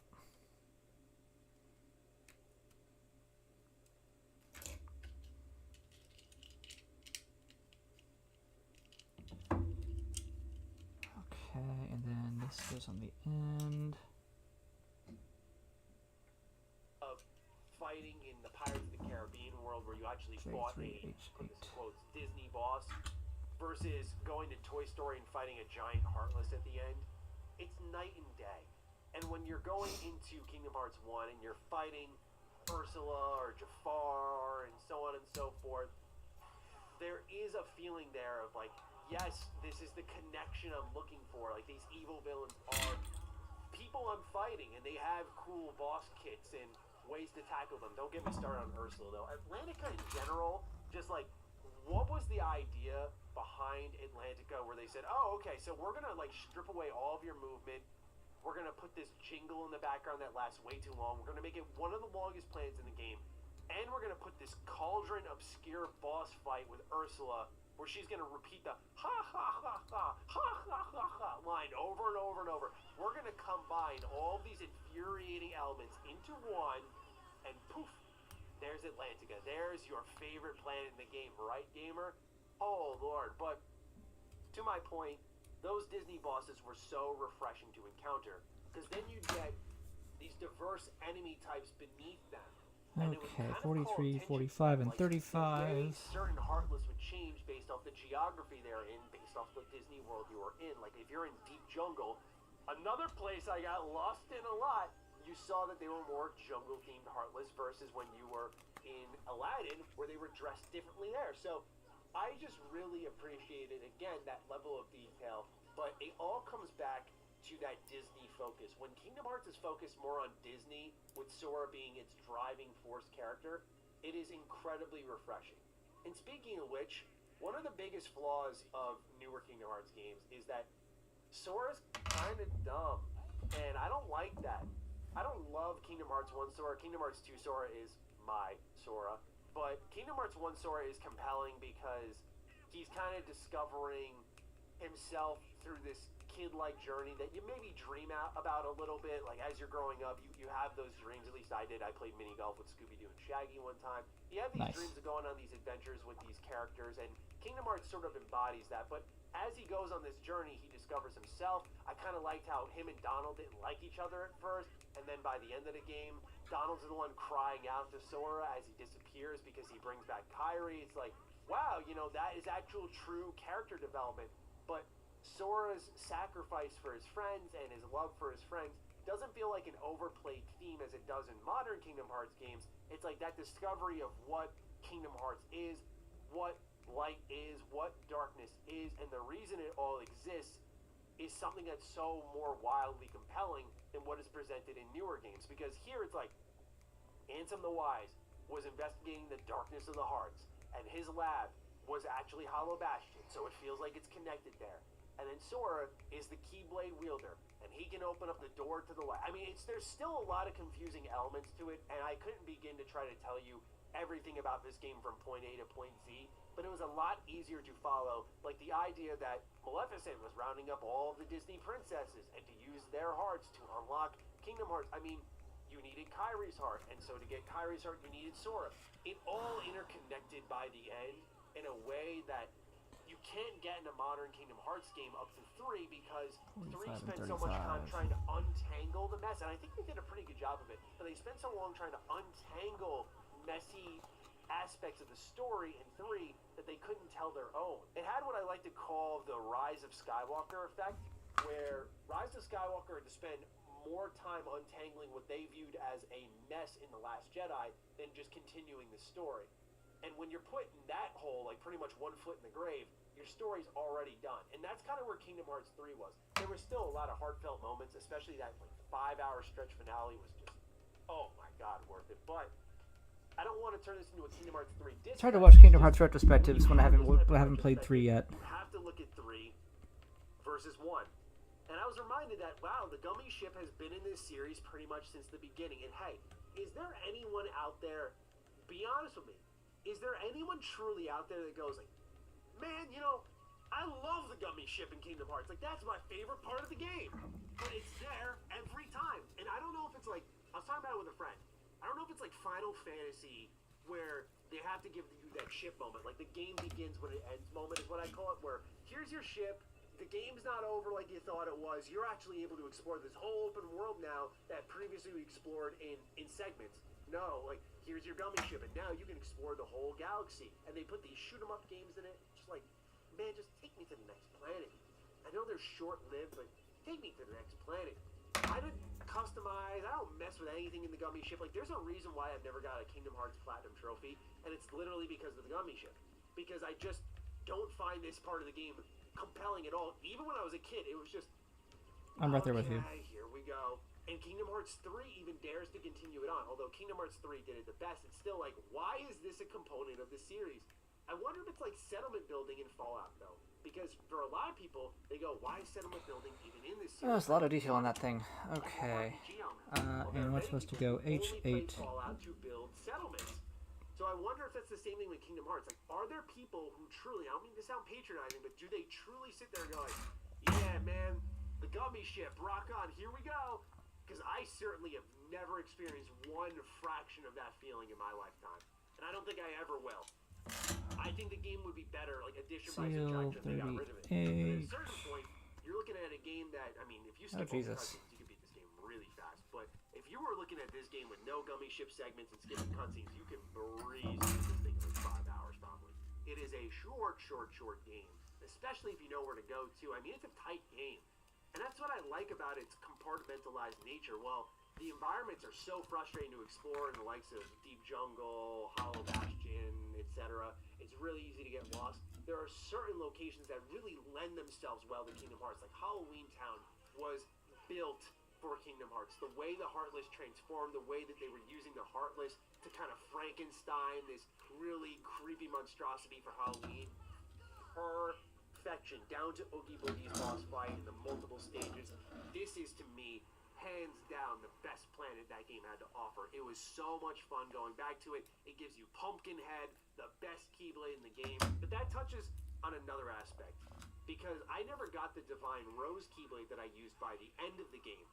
Okay, and then this goes on the end. mode where you actually J3, fought a H8. quotes Disney boss versus going to Toy Story and fighting a giant Heartless at the end. It's night and day. And when you're going into Kingdom Hearts 1 and you're fighting Ursula or Jafar and so on and so forth, there is a feeling there of like, yes, this is the connection I'm looking for. Like, these evil villains are people I'm fighting, and they have cool boss kits and ways to tackle them. Don't get me started on Ursula, though. Atlantica in general, just like, what was the idea behind Atlantica where they said, oh, okay, so we're going to, like, strip away all of your movement. We're going to put this jingle in the background that lasts way too long. We're going to make it one of the longest plans in the game. And we're going to put this cauldron obscure boss fight with Ursula where she's going to repeat the ha ha ha ha ha ha ha ha line over and over and over. We're going to combine all these infuriating elements into one, and poof, there's Atlantica. There's your favorite planet in the game, right, gamer? Oh, Lord. But to my point, those Disney bosses were so refreshing to encounter, because then you get these diverse enemy types beneath them. Okay, 43, 45, and 35. Certain Heartless would change based off the geography they're in, based off the Disney world you were in. Like, if you're in deep jungle, another place I got lost in a lot, you saw that they were more jungle-themed Heartless versus when you were in Aladdin, where they were dressed differently there. So I just really appreciated, again, that level of detail, but it all comes back to that Disney focus. When Kingdom Hearts is focused more on Disney, with Sora being its driving force character, it is incredibly refreshing. And speaking of which, one of the biggest flaws of newer Kingdom Hearts games is that Sora's kind of dumb, and I don't like that. I don't love Kingdom Hearts 1 Sora. Kingdom Hearts 2 Sora is my Sora, but Kingdom Hearts 1 Sora is compelling because he's kind of discovering himself through this kid-like journey that you maybe dream about a little bit. Like, as you're growing up, you have those dreams. At least I did. I played mini golf with Scooby-Doo and Shaggy one time. You have these dreams of going on these adventures with these characters, and Kingdom Hearts sort of embodies that. But as he goes on this journey, he discovers himself. I kind of liked how him and Donald didn't like each other at first, and then by the end of the game, Donald's the one crying out to Sora as he disappears because he brings back Kairi. It's like, wow, you know, that is actual true character development. But Sora's sacrifice for his friends and his love for his friends doesn't feel like an overplayed theme as it does in modern Kingdom Hearts games. It's like that discovery of what Kingdom Hearts is, what light is, what darkness is, and the reason it all exists is something that's so more wildly compelling than what is presented in newer games. Because here it's like, Ansem the Wise was investigating the darkness of the hearts, and his lab was actually Hollow Bastion, so it feels like it's connected there. And then Sora is the Keyblade wielder, and he can open up the door to the light. I mean, there's still a lot of confusing elements to it, and I couldn't begin to try to tell you everything about this game from point A to point Z, but it was a lot easier to follow. Like the idea that Maleficent was rounding up all of the Disney princesses and to use their hearts to unlock Kingdom Hearts. I mean, you needed Kairi's heart, and so to get Kairi's heart, you needed Sora. It all interconnected by the end in a way that you can't get in a modern Kingdom Hearts game up to 3 because 3 spent so much time trying to untangle the mess, and I think they did a pretty good job of it, but they spent so long trying to untangle messy aspects of the story in 3 that they couldn't tell their own. It had what I like to call the Rise of Skywalker effect, where Rise of Skywalker had to spend more time untangling what they viewed as a mess in The Last Jedi than just continuing the story. And when you're put in that hole, like pretty much one foot in the grave, your story's already done. And that's kind of where Kingdom Hearts 3 was. There was still a lot of heartfelt moments, especially that like 5-hour stretch finale was just, oh my god, worth it. But I don't want to turn this into a Kingdom Hearts 3 disc. It's hard to watch Kingdom Hearts retrospectives when I haven't played 3 yet. You have to look at 3 versus 1. And I was reminded that, wow, the Gummy Ship has been in this series pretty much since the beginning. And hey, is there anyone out there, be honest with me, is there anyone truly out there that goes like, man, you know, I love the Gummy Ship in Kingdom Hearts. Like, that's my favorite part of the game. But it's there every time. And I don't know if it's like, I was talking about it with a friend. I don't know if it's like Final Fantasy where they have to give you that ship moment. Like, the game begins when it ends moment is what I call it, where here's your ship. The game's not over like you thought it was. You're actually able to explore this whole open world now that previously we explored in segments. No, like, here's your gummy ship, and now you can explore the whole galaxy. And they put these shoot 'em up games in it. Just like, man, just take me to the next planet. I know they're short-lived, but take me to the next planet. I didn't customize. I don't mess with anything in the gummy ship. Like, there's a reason why I've never got a Kingdom Hearts Platinum trophy, and it's literally because of the gummy ship. Because I just don't find this part of the game compelling at all. Even when I was a kid, it was just... I'm right there with you. Here we go. And Kingdom Hearts 3 even dares to continue it on. Although Kingdom Hearts 3 did it the best, it's still like, why is this a component of the series? I wonder if it's like settlement building in Fallout, though. Because for a lot of people, they go, why is settlement building even in this series? Oh, there's a lot of detail on that thing. Okay. And we're supposed to go H8. Fallout to build settlements. So I wonder if that's the same thing with Kingdom Hearts. Like, are there people who truly, I don't mean to sound patronizing, but do they truly sit there and go like, yeah, man, the gummy ship, rock on, here we go? Because I certainly have never experienced one fraction of that feeling in my lifetime. And I don't think I ever will. I think the game would be better, like, addition by subtraction, if they got rid of it. But at a certain point, you're looking at a game that, I mean, if you skip all the cutscenes, you can beat this game really fast. But if you were looking at this game with no gummy ship segments and skipping cutscenes, you can breeze through this thing in like 5 hours, probably. It is a short game, especially if you know where to go to. I mean, it's a tight game. And that's what I like about its compartmentalized nature. Well, the environments are so frustrating to explore in the likes of Deep Jungle, Hollow Bastion, etc. It's really easy to get lost. There are certain locations that really lend themselves well to Kingdom Hearts. Like Halloween Town was built for Kingdom Hearts. The way the Heartless transformed, the way that they were using the Heartless to kind of Frankenstein this really creepy monstrosity for Halloween. Perfection, down to Oogie Boogie's boss fight in the multiple stages. This is, to me, hands down the best planet that game had to offer. It was so much fun going back to it. It gives you Pumpkinhead, the best Keyblade in the game. But that touches on another aspect. Because I never got the Divine Rose Keyblade that I used by the end of the game.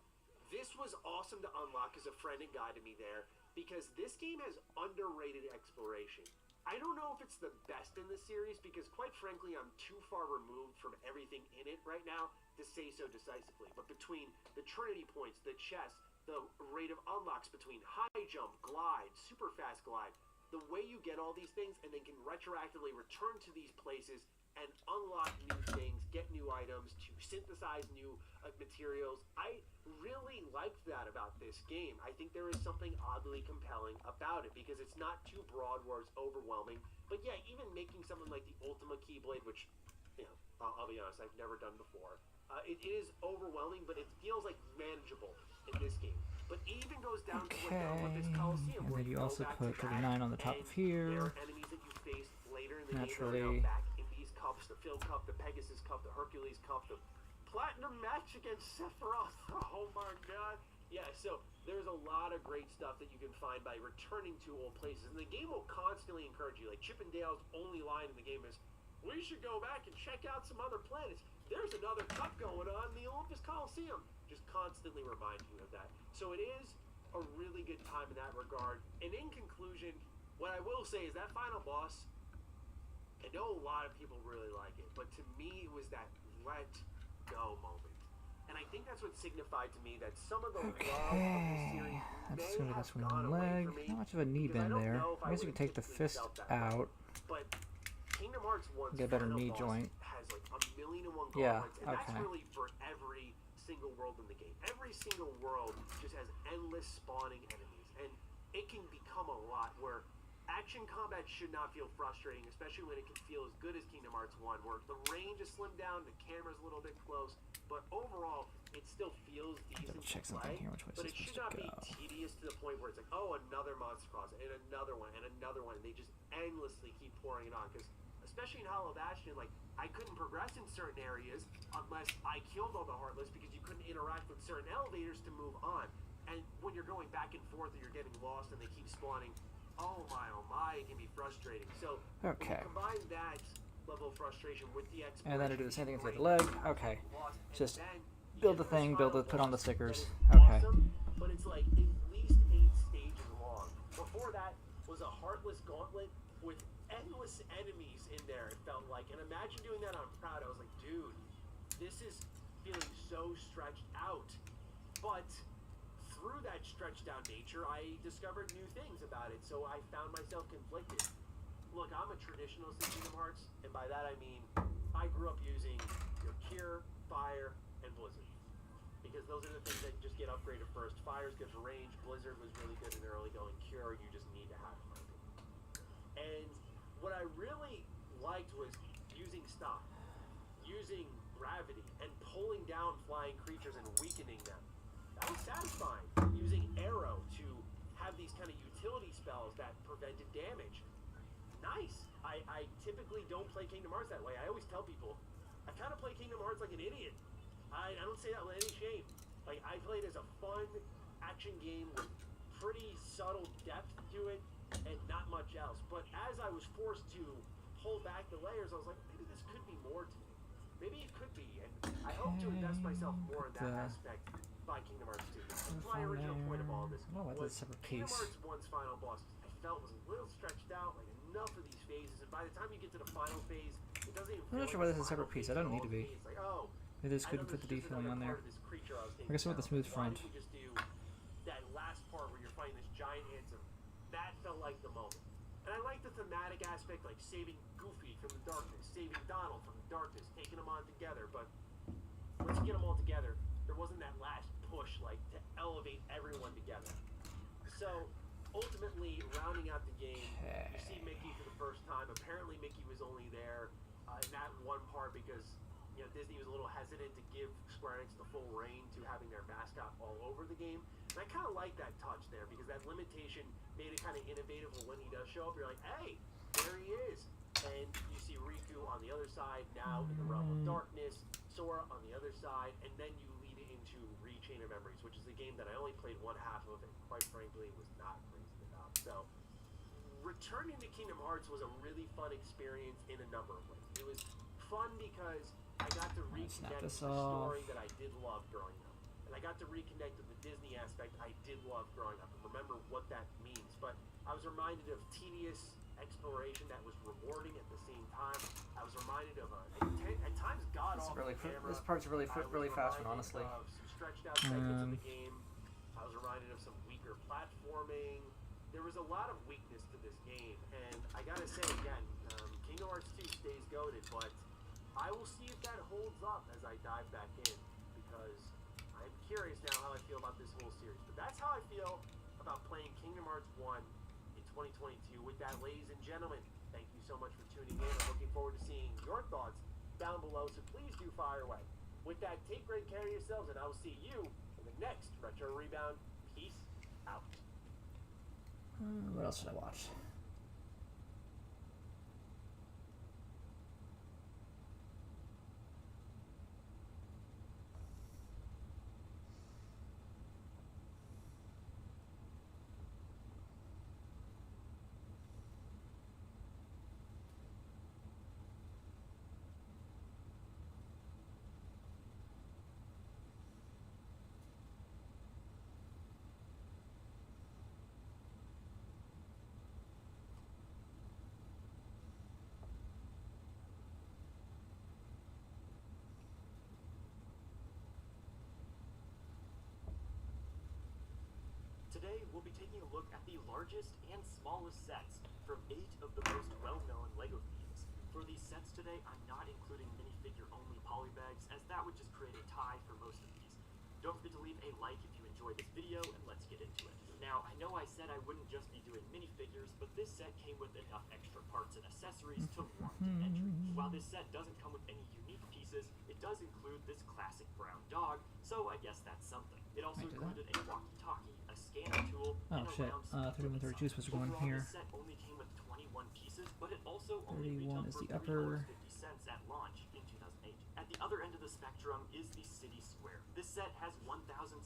This was awesome to unlock as a friend and guided me there. Because this game has underrated exploration. I don't know if it's the best in the series because, quite frankly, I'm too far removed from everything in it right now to say so decisively. But between the Trinity points, the chests, the rate of unlocks between high jump, glide, super fast glide, the way you get all these things and then can retroactively return to these places and unlock new things, get new items, to synthesize new materials. I really liked that about this game. I think there is something oddly compelling about it because it's not too broad where it's overwhelming. But yeah, even making something like the Ultima Keyblade, which, you know, I'll be honest, I've never done before. It is overwhelming, but it feels like manageable in this game. But it even goes down to like the Olympus Coliseum, and where then you also back put 39 on the top of here. There are enemies that you faced later in the Naturally. game that are now back in these cups, the Phil Cup, the Pegasus Cup, the Hercules Cup, the Platinum match against Sephiroth. Oh my god. Yeah, so there's a lot of great stuff that you can find by returning to old places. And the game will constantly encourage you. Like Chip and Dale's only line in the game is, we should go back and check out some other planets. There's another cup going on in the Olympus Coliseum. Just constantly remind you of that. So it is a really good time in that regard. And in conclusion, what I will say is that final boss, I know a lot of people really like it, but to me it was that let go moment. And I think that's what signified to me that some of the love of the series That's may have one gone away leg. from me. Not much of a knee because I bend don't there. know if I guess you would've could take the typically fist felt that way. out. But Kingdom Hearts 1's Get a better final knee boss joint. has like a million and one Yeah, gauntlets, and that's okay. really for every single world in the game. Every single world just has endless spawning enemies, and it can become a lot where action combat should not feel frustrating, especially when it can feel as good as Kingdom Hearts 1, where the range is slimmed down, the camera's a little bit close, but overall, it still feels decent check to something play, here. Which way is but this it should supposed not to be go? tedious to the point where it's like, oh, another monster cross, and another one, and another one, and they just endlessly keep pouring it on, because especially in Hollow Bastion, like, I couldn't progress in certain areas unless I killed all the Heartless because you couldn't interact with certain elevators to move on. And when you're going back and forth or you're getting lost and they keep spawning, oh my, it can be frustrating. So, when Okay. you combine that level of frustration with the exploration, And then to do the same thing with the great. other leg. Okay. Lost, and Just then you build get the thing, this build final it, put on the boss stickers. that is Okay. awesome, but it's like at least 8 stages long. Before that was a Heartless Gauntlet with endless enemies in there, it felt like. And imagine doing that on Proud. I was like, dude, this is feeling so stretched out. But through that stretched out nature, I discovered new things about it, so I found myself conflicted. Look, I'm a traditionalist in Kingdom Hearts, and by that I mean I grew up using your Cure, Fire, and Blizzard. Because those are the things that just get upgraded first. Fire's good for range, Blizzard was really good in early going, Cure you just need to have in my opinion. And what I really liked was using stock, using gravity, and pulling down flying creatures and weakening them. That was satisfying. Using Arrow to have these kind of utility spells that prevented damage. Nice. I typically don't play Kingdom Hearts that way. I always tell people, I kind of play Kingdom Hearts like an idiot. I don't say that with any shame. Like, I play it as a fun action game with pretty subtle depth to it and not much else. But as I was forced to pull back the layers, I was like, maybe this could be more to me. Maybe it could be, and I hope to invest myself more in that aspect by Kingdom Hearts 2. My original point of all of this was Kingdom Hearts 1's final boss, I felt was a little stretched out, like enough of these phases, and by the time you get to the final phase, it doesn't even I'm not sure why this is a separate piece. I don't need to be. It's like, oh, Maybe they just couldn't put the detailing on there. I guess with the smooth front. Why didn't we just do that last part where you're fighting this giant handsome? That felt like the moment. And I like the thematic aspect, like saving Goofy from the darkness, saving Donald from the darkness, taking them on together. But once you get them all together, there wasn't that last push, like, to elevate everyone together. So, ultimately, rounding out the game, you see Mickey for the first time. Apparently, Mickey was only there in that one part because, you know, Disney was a little hesitant to give Square Enix the full reign to having their mascot all over the game. And I kind of like that touch there because that limitation made it kind of innovative when he does show up. You're like, hey, there he is. And you see Riku on the other side, now in the Realm of Darkness, Sora on the other side, and then you lead it into Chain of Memories, which is a game that I only played one half of and quite frankly was not crazy about. So, returning to Kingdom Hearts was a really fun experience in a number of ways. It was fun because I got to reconnect with the story that I did love growing up. And I got to reconnect with the Disney aspect I did love growing up and remember what that means. But I was reminded of tedious exploration that was rewarding at the same time. I was reminded of at times god-awful camera. This part's really fast one, honestly. Some stretched out segments of the game. I was reminded of some weaker platforming. There was a lot of weakness to this game, and I gotta say again, Kingdom Hearts 2 stays goated, but I will see if that holds up as I dive back in, because I'm curious now how I feel about this whole series. But that's how I feel about playing Kingdom Hearts 1 in 2022. With that, ladies and gentlemen, thank you so much for tuning in. I'm looking forward to seeing your thoughts down below, so please do fire away. With that, take great care of yourselves, and I will see you in the next Retro Rebound. Peace out. What else should I watch? Today, we'll be taking a look at the largest and smallest sets from 8 of the most well-known LEGO themes. For these sets today, I'm not including minifigure-only polybags, as that would just create a tie for most of these. Don't forget to leave a like if you enjoyed this video, and let's get into it. Now, I know I said I wouldn't just be doing minifigures, but this set came with enough extra parts and accessories to warrant an entry. While this set doesn't come with any unique pieces, it does include this classic brown dog, so I guess that's something. It also included a walkie-talkie, a scanner tool, and a round 31, 32 is supposed to go in here. This set only came with 21 pieces, but it also only retailed for $3.50 at launch in 2008. At the other end of the spectrum is the City Square. This set has 1,679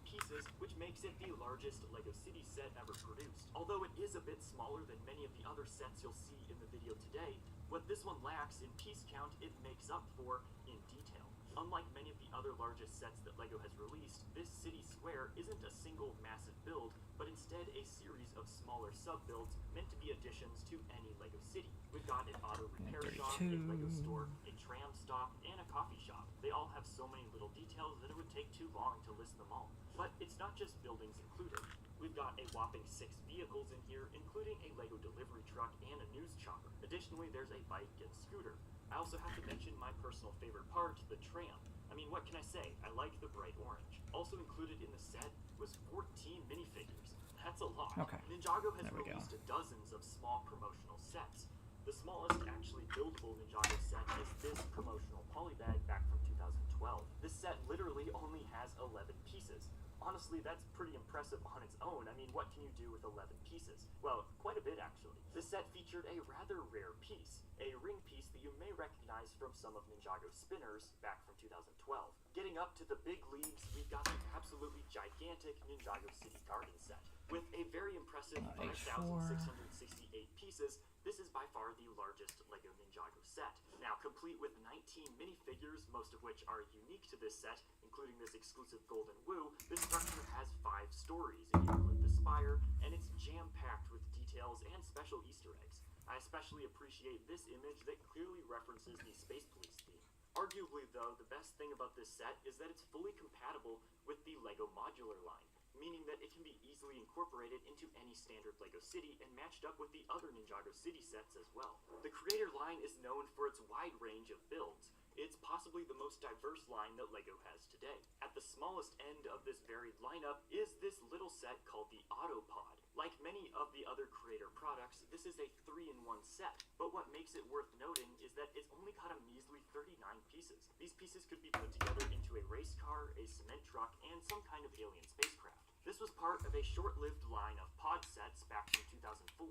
pieces, which makes it the largest LEGO City set ever produced. Although it is a bit smaller than many of the other sets you'll see in the video today, what this one lacks in piece count, it makes up for in detail. Unlike many of the other largest sets that LEGO has released, this City Square isn't a single massive build, but instead a series of smaller sub-builds meant to be additions to any LEGO city. We've got an auto repair shop, a LEGO store, a tram stop, and a coffee shop. They all have so many little details that it would take too long to list them all. But it's not just buildings included. We've got a whopping 6 vehicles in here, including a Lego delivery truck and a news chopper. Additionally, there's a bike and scooter. I also have to mention my personal favorite part, the tram. I mean, what can I say? I like the bright orange. Also included in the set was 14 minifigures. That's a lot. Okay. Ninjago has There we go. released dozens of small promotional sets. The smallest actually buildable Ninjago set is this promotional polybag back from 2012. This set literally only has 11 pieces. Honestly, that's pretty impressive on its own. I mean, what can you do with 11 pieces? Well, quite a bit actually. This set featured a rather rare piece, a ring piece that you may recognize from some of Ninjago's spinners back from 2012. Getting up to the big leagues, we've got the absolutely gigantic Ninjago City Garden set. With a very impressive 5,668 pieces, this is by far the largest LEGO Ninjago set. Now, complete with 19 minifigures, most of which are unique to this set, including this exclusive Golden Woo, this structure has 5 stories if you include the spire, and it's jam-packed with details and special Easter eggs. I especially appreciate this image that clearly references the Space Police theme. Arguably, though, the best thing about this set is that it's fully compatible with the LEGO modular line, meaning that it can be easily incorporated into any standard LEGO city and matched up with the other Ninjago City sets as well. The Creator line is known for its wide range of builds. It's possibly the most diverse line that LEGO has today. At the smallest end of this varied lineup is this little set called the Autopod. Like many of the other Creator products, this is a 3-in-1 set, but what makes it worth noting is that it's only got a measly 39 pieces. These pieces could be put together into a race car, a cement truck, and some kind of alien spacecraft. This was part of a short-lived line of pod sets back from 2004.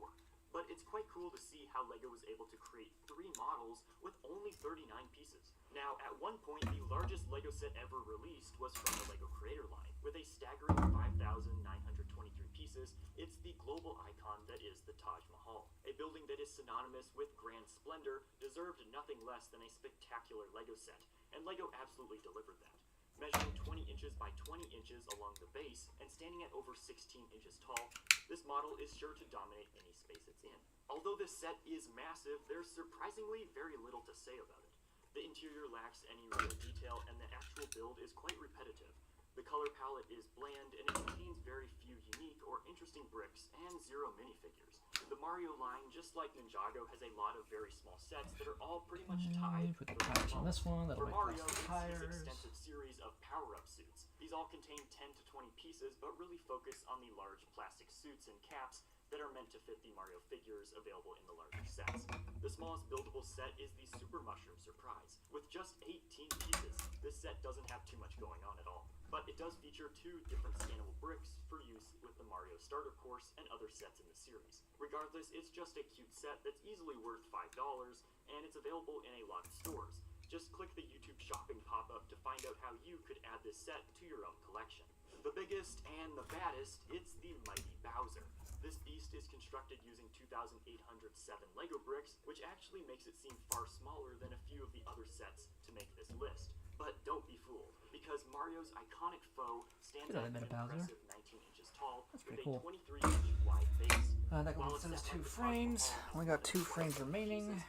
But it's quite cool to see how LEGO was able to create 3 models with only 39 pieces. Now, at one point, the largest LEGO set ever released was from the LEGO Creator line. With a staggering 5,923 pieces, it's the global icon that is the Taj Mahal. A building that is synonymous with grand splendor deserved nothing less than a spectacular LEGO set, and LEGO absolutely delivered that. Measuring 20 inches by 20 inches along the base and standing at over 16 inches tall, this model is sure to dominate any space it's in. Although this set is massive, there's surprisingly very little to say about it. The interior lacks any real detail, and the actual build is quite repetitive. The color palette is bland, and it contains very few unique or interesting bricks and 0 minifigures. The Mario line, just like Ninjago, has a lot of very small sets that are all pretty much tied. Put the tires on this one. That'll For make Mario, less it's tires. his extensive series of power-up suits. These all contain 10 to 20 pieces, but really focus on the large plastic suits and caps that are meant to fit the Mario figures available in the larger sets. The smallest buildable set is the Super Mushroom Surprise. With just 18 pieces, this set doesn't have too much going on at all. But it does feature 2 different scannable bricks for use with the Mario Starter Course and other sets in the series. Regardless, it's just a cute set that's easily worth $5, and it's available in a lot of stores. Just click the YouTube shopping pop-up to find out how you could add this set to your own collection. The biggest and the baddest, it's the Mighty Bowser. This beast is constructed using 2,807 LEGO bricks, which actually makes it seem far smaller than a few of the other sets to make this list. But don't be fooled, because Mario's iconic foe stands at an impressive 19 inches tall with a 23-inch wide base. That completes those 2 frames. Only got 2 frames remaining.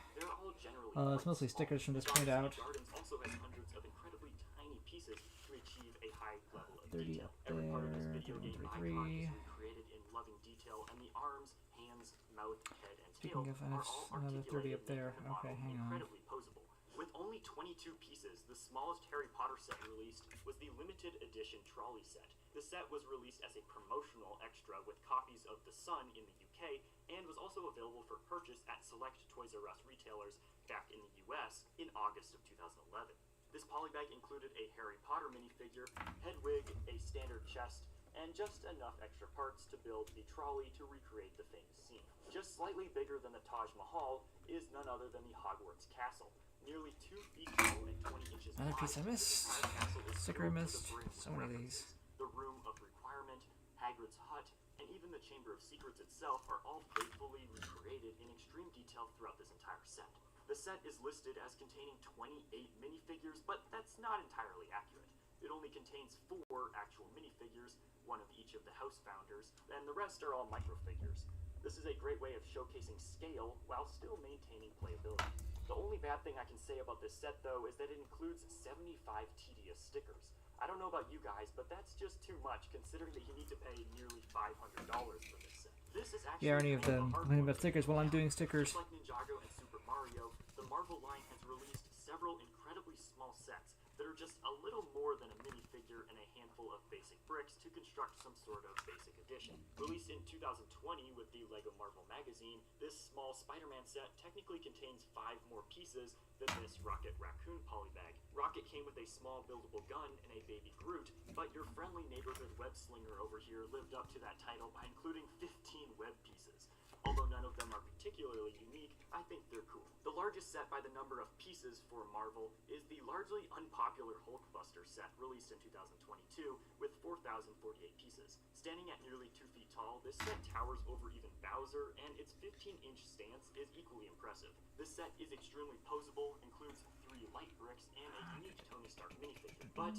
It's mostly stickers from this point out. Gardens also has hundreds of incredibly tiny pieces to achieve a high level of 30 detail. up Every part of this there, video game 31, icon 33. is recreated in loving detail, and the arms, hands, mouth, head, and tail Speaking of, are that's all another 30 up articulated, there. making the model Okay, hang on. incredibly posable. With only 22 pieces, the smallest Harry Potter set released was the limited edition trolley set. The set was released as a promotional extra with copies of The Sun in the UK and was also available for purchase at select Toys R Us retailers back in the US in August of 2011. This polybag included a Harry Potter minifigure, head wig, a standard chest, and just enough extra parts to build the trolley to recreate the famous scene. Just slightly bigger than the Taj Mahal is none other than the Hogwarts Castle. Nearly 2 feet tall and 20 inches Another wide, piece I missed. this entire castle is Sticker I filled to missed. the brim So with many of references. these. The Room of Requirement, Hagrid's Hut, and even the Chamber of Secrets itself are all faithfully recreated in extreme detail throughout this entire set. The set is listed as containing 28 minifigures, but that's not entirely accurate. It only contains 4 actual minifigures, 1 of each of the house founders, and the rest are all microfigures. This is a great way of showcasing scale while still maintaining playability. The only bad thing I can say about this set, though, is that it includes 75 tedious stickers. I don't know about you guys, but that's just too much considering that you need to pay nearly $500 for this set. This is actually Yeah, any of them. Complaining about stickers while I'm doing stickers. Just like Ninjago and Super Mario, the Marvel line has released several incredibly small sets that are just a little more than a minifigure and a handful of basic bricks to construct some sort of basic edition. Released in 2020 with the LEGO Marvel magazine, this small Spider-Man set technically contains 5 more pieces than this Rocket Raccoon polybag. Rocket came with a small buildable gun and a baby Groot, but your friendly neighborhood web slinger over here lived up to that title by including 15 web pieces. Although none of them are particularly unique, I think they're cool. The largest set by the number of pieces for Marvel is the largely unpopular Hulkbuster set released in 2022 with 4,048 pieces. Standing at nearly 2 feet tall, this set towers over even Bowser, and its 15-inch stance is equally impressive. This set is extremely posable, includes 3 light bricks, and a unique Tony Stark minifigure, but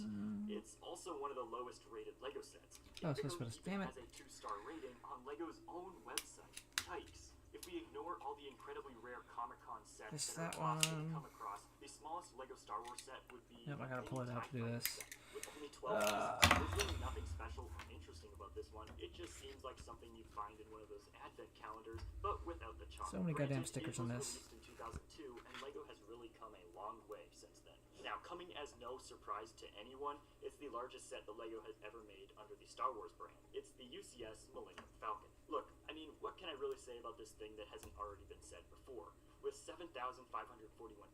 it's also one of the lowest rated LEGO sets. Oh, so it's damn it. Has a 2-star rating on LEGO's own website. Yikes. If we ignore all the incredibly rare Comic-Con sets that are often come across, the smallest LEGO Star Wars set would be... Yep, I gotta pull it out to do this. With only 12 pieces, there's really nothing special or interesting about this one. It just seems like something you'd find in one of those advent calendars, but without the charm. So many goddamn stickers on this. It was released in 2002, and LEGO has really come a long way since then. Now, coming as no surprise to anyone, it's the largest set that LEGO has ever made under the Star Wars brand. It's the UCS Millennium Falcon. Look, I mean, what can I really say about this thing that hasn't already been said before? With 7,541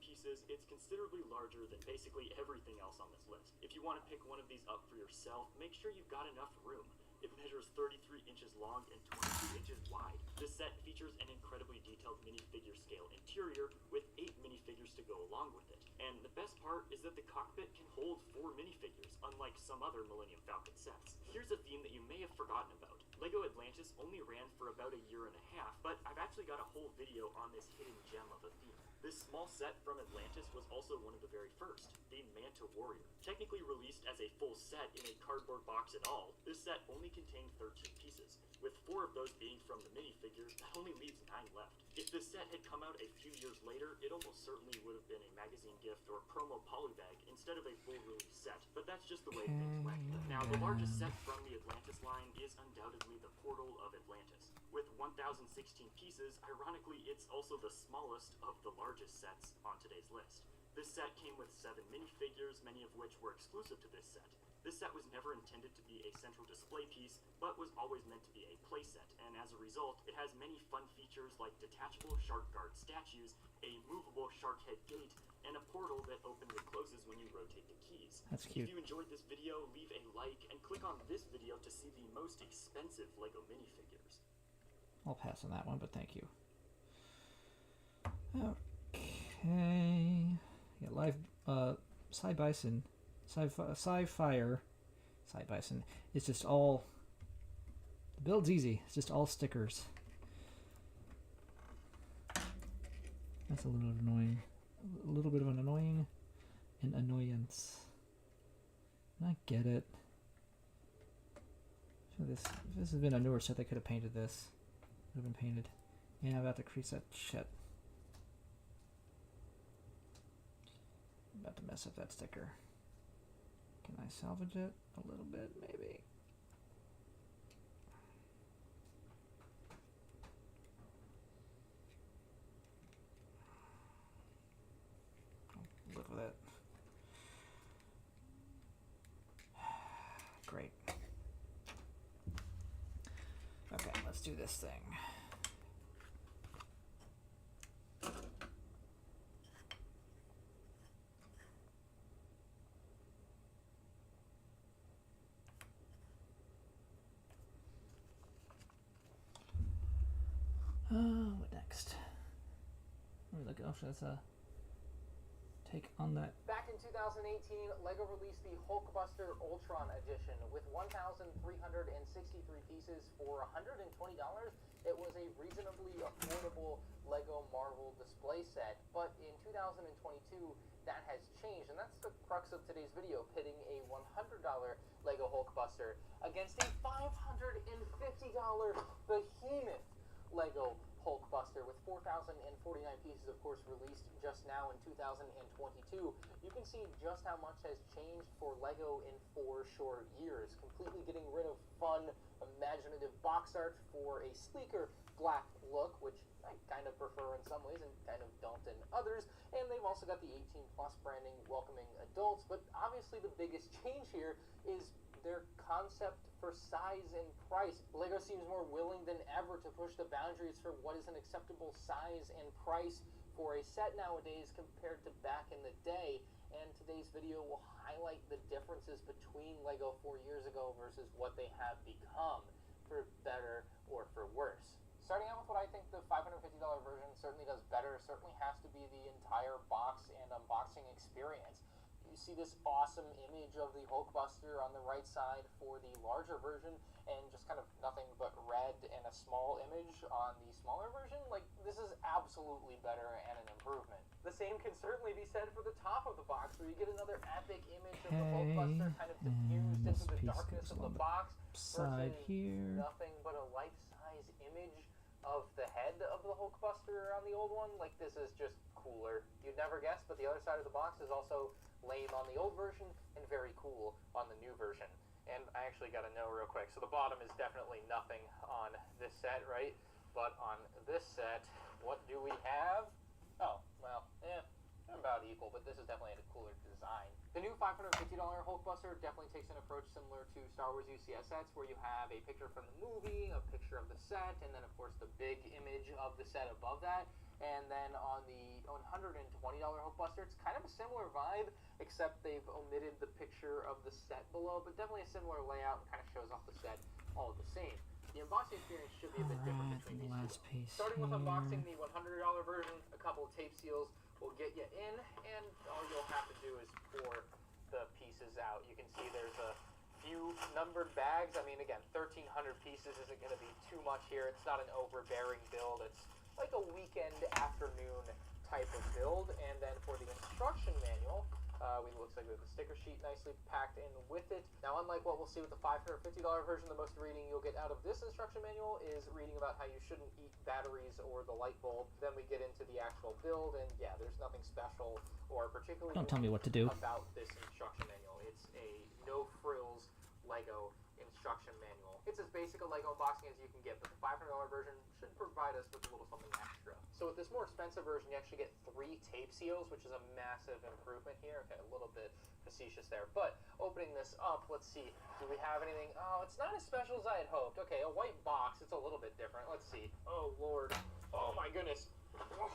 pieces, it's considerably larger than basically everything else on this list. If you want to pick one of these up for yourself, make sure you've got enough room. It measures 33 inches long and 22 inches wide. This set features an incredibly detailed minifigure scale interior with 8 minifigures to go along with it. And the best part is that the cockpit can hold 4 minifigures, unlike some other Millennium Falcon sets. Here's a theme that you may have forgotten about. LEGO Atlantis only ran for about a year and a half, but I've actually got a whole video on this hidden gem of a theme. This small set from Atlantis was also one of the very first, the Manta Warrior. Technically released as a full set in a cardboard box and all, this set only contained 13 pieces. With 4 of those being from the minifigures, that only leaves 9 left. If this set had come out a few years later, it almost certainly would have been a magazine gift or promo polybag instead of a full release set, but that's just the way things went. Now, the largest set from the Atlantis line is undoubtedly the Portal of Atlantis. With 1,016 pieces, ironically, it's also the smallest of the largest sets on today's list. This set came with 7 minifigures, many of which were exclusive to this set. This set was never intended to be a central display piece, but was always meant to be a playset, and as a result, it has many fun features like detachable shark guard statues, a movable shark head gate, and a portal that opens and closes when you rotate the keys. That's cute. If you enjoyed this video, leave a like, and click on this video to see the most expensive LEGO minifigures. I'll pass on that one, but thank you. Okay. Yeah, live, Bison. Sci-Fire. Bison. It's just all... The build's easy. It's just all stickers. That's a little annoying. A little bit of an annoyance. I get it. So if this had been a newer set, they could have painted this. Would have been painted. Yeah, I'm about to crease that shit. I'm about to mess up that sticker. Can I salvage it a little bit, maybe? I'll live with it. Great. Okay, let's do this thing. What next? Let me look at that's a take on that. Back in 2018, LEGO released the Hulkbuster Ultron edition with 1,363 pieces for $120. It was a reasonably affordable LEGO Marvel display set, but in 2022, that has changed, and that's the crux of today's video, pitting a $100 LEGO Hulkbuster against a $550 behemoth LEGO Hulkbuster with 4,049 pieces, of course, released just now in 2022. You can see just how much has changed for LEGO in 4 short years, completely getting rid of fun, imaginative box art for a sleeker black look, which I kind of prefer in some ways and kind of don't in others. And they've also got the 18+ branding, welcoming adults. But obviously the biggest change here is their concept for size and price. LEGO seems more willing than ever to push the boundaries for what is an acceptable size and price for a set nowadays compared to back in the day. And today's video will highlight the differences between LEGO 4 years ago versus what they have become, for better or for worse. Starting out with what I think the $550 version certainly does better, certainly has to be the entire box and unboxing experience. You see this awesome image of the Hulkbuster on the right side for the larger version, and just kind of nothing but red and a small image on the smaller version. Like, this is absolutely better and an improvement. The same can certainly be said for the top of the box, where you get another epic image of the Hulkbuster kind of diffused into the darkness of the box, side versus here. nothing but a life-size image of the head of the Hulkbuster on the old one. Like, this is just cooler. You'd never guess, but the other side of the box is also lame on the old version and very cool on the new version. And I actually got to know real quick. So the bottom is definitely nothing on this set, right? But on this set, what do we have? Oh, well, about equal, but this is definitely a cooler design. The new $550 Hulkbuster definitely takes an approach similar to Star Wars UCS sets, where you have a picture from the movie, a picture of the set, and then of course the big image of the set above that. And then on the $120 Hulkbuster, it's kind of a similar vibe, except they've omitted the picture of the set below, but definitely a similar layout and kind of shows off the set all the same. The unboxing experience should be a bit different between these two. Starting with unboxing the $100 version, a couple of tape seals will get you in, and all you'll have to do is pour the pieces out. You can see there's a few numbered bags. I mean, again, 1,300 pieces isn't going to be too much here. It's not an overbearing build. It's like a weekend afternoon type of build. And then for the instruction manual, looks like we have the sticker sheet nicely packed in with it. Now, unlike what we'll see with the $550 version, the most reading you'll get out of this instruction manual is reading about how you shouldn't eat batteries or the light bulb. Then we get into the actual build, and yeah, there's nothing special or particularly Don't tell me what to do about this instruction manual. It's a no-frills LEGO instruction manual. It's as basic a LEGO unboxing as you can get, but the $500 version should provide us with a little something extra. So with this more expensive version, you actually get 3 tape seals, which is a massive improvement here. Okay, a little bit facetious there, but opening this up, let's see, do we have anything? Oh, it's not as special as I had hoped. Okay, a white box, it's a little bit different. Let's see. Oh, Lord. Oh, my goodness. Oh.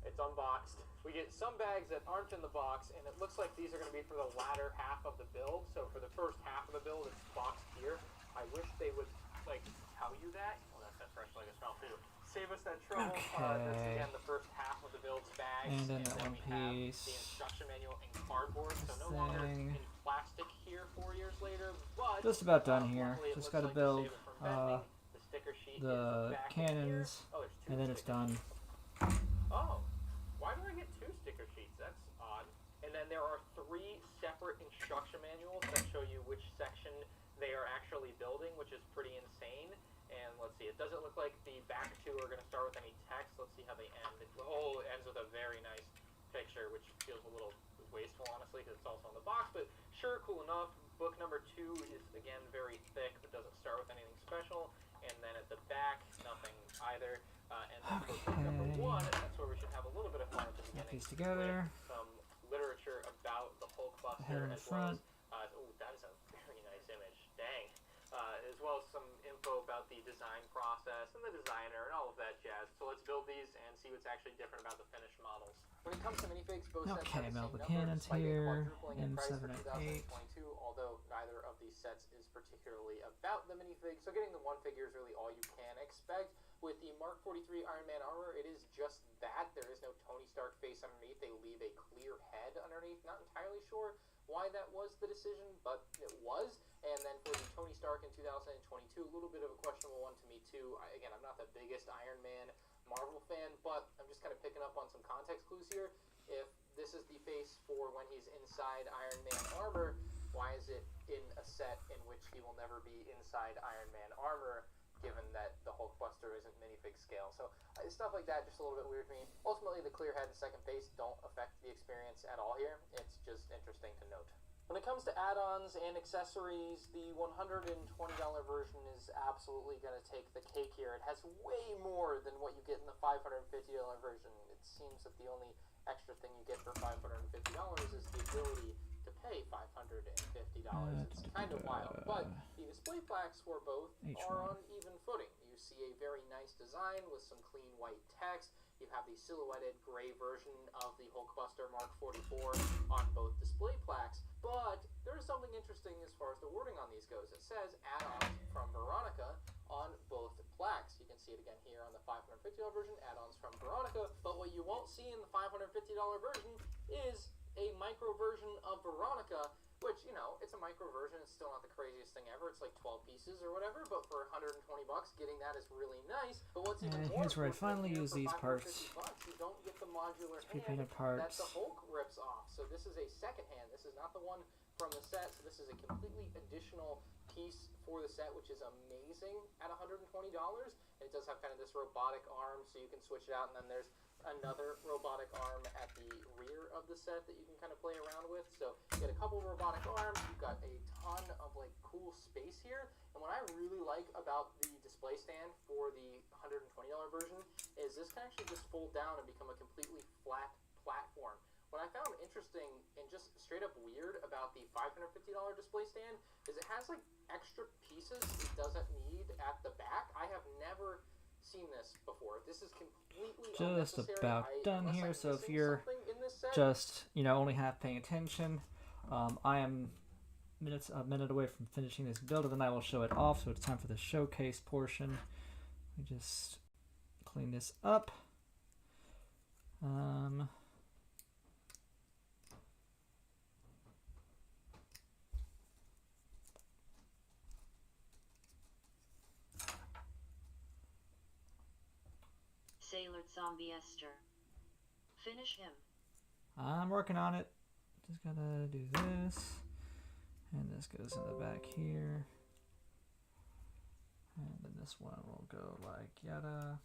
It's unboxed. We get some bags that aren't in the box, and it looks like these are going to be for the latter half of the build. So for the first half of the build, it's boxed here. I wish they would, like, tell you that. Oh, that's that fresh LEGO smell, too. Save us that trouble. That's, again, the first half of the build's bags. And then that then one we have piece. the instruction manual in cardboard. So no longer in plastic here 4 years later. But just about done here. Just got to like build the sticker sheet the cannons, and then it's done. Oh, why do I get 2 sticker sheets? That's odd. And then there are 3 separate instruction manuals that show you which section they are actually building, which is pretty insane. And let's see, it doesn't look like the back 2 are going to start with any text. Let's see how they end. It ends with a very nice picture, which feels a little wasteful, honestly, because it's also on the box. But sure, cool enough. Book number 2 is, again, very thick, but doesn't start with anything special. And then at the back, nothing either. And then for book number 1, that's where we should have a little bit of fun at the beginning. Piece together. With some literature about the Hulkbuster, Head in as front. well as, oh, that is a very nice image. Dang. As well as some info about the design process and the designer and all of that jazz. So let's build these and see what's actually different about the finished models. When it comes to minifigs, both sets have the same the number, cannons despite here, quadrupling in price for M7 2022, although neither of these sets is particularly about the minifig. So getting the one figure is really all you can expect. With the Mark 43 Iron Man armor, it is just that. There is no Tony Stark face underneath. They leave a clear head underneath. Not entirely sure why that was the decision, but it was. And then for the Tony Stark in 2022, a little bit of a questionable one to me too. Again, I'm not the biggest Iron Man Marvel fan, but I'm just kind of picking up on some context clues here. If this is the face for when he's inside Iron Man armor, why is it in a set in which he will never be inside Iron Man armor, given that the Hulkbuster isn't minifig scale. So stuff like that, just a little bit weird to me. Ultimately, the clear head and second face don't affect the experience at all here. It's just interesting to note. When it comes to add-ons and accessories, the $120 version is absolutely going to take the cake here. It has way more than what you get in the $550 version. It seems that the only extra thing you get for $550 is the ability to pay $550. It's kind of wild, but the display plaques for both are on even footing. You see a very nice design with some clean white text. You have the silhouetted gray version of the Hulkbuster Mark 44 on both display plaques, but there is something interesting as far as the wording on these goes. It says add-ons from Veronica on both plaques. You can see it again here on the $550 version, add-ons from Veronica, but what you won't see in the $550 version is a micro version of Veronica, which, you know, it's a micro version. It's still not the craziest thing ever. It's like 12 pieces or whatever, but for $120, getting that is really nice. But what's even more here's where I finally use these parts. You don't get the modular Pre-painted hand that parts. the Hulk rips off. So this is a second hand. This is not the one from the set. So this is a completely additional piece for the set, which is amazing at $120. And it does have kind of this robotic arm, so you can switch it out. And then there's another robotic arm at the rear of the set that you can kind of play around with. So you get a couple robotic arms. You've got a ton of like cool space here. And what I really like about the display stand for the $120 version is this can actually just fold down and become a completely flat platform. What I found interesting and just straight up weird about the $550 display stand is it has like extra pieces it doesn't need at the back. I have never seen this before. This is completely Just unnecessary. about done here. So if you're just, you know, only half paying attention, I am a minute away from finishing this build, and then I will show it off. So it's time for the showcase portion. Let me just clean this up. Sailor Zombie Esther. Finish him. I'm working on it. Just gotta do this. And this goes in the back here. And then this one will go like yada.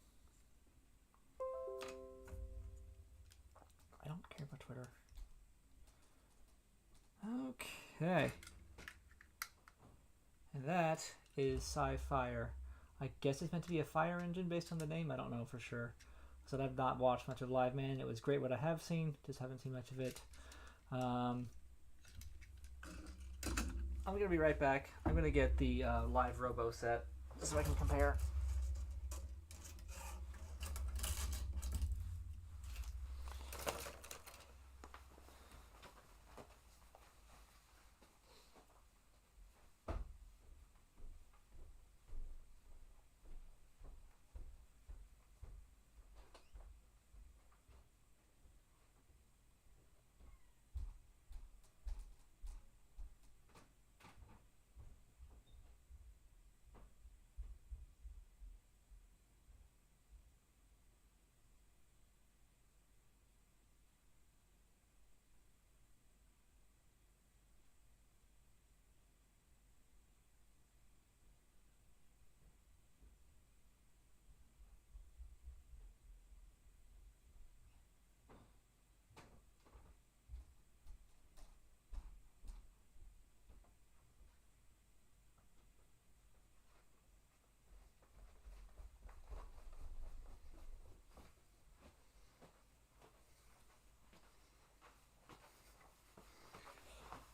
I don't care about Twitter. Okay. And that is Sci-Fire. I guess it's meant to be a fire engine based on the name. I don't know for sure. So I've not watched much of Liveman. It was great what I have seen. Just haven't seen much of it. I'm going to be right back. I'm going to get the Live Robo set so I can compare.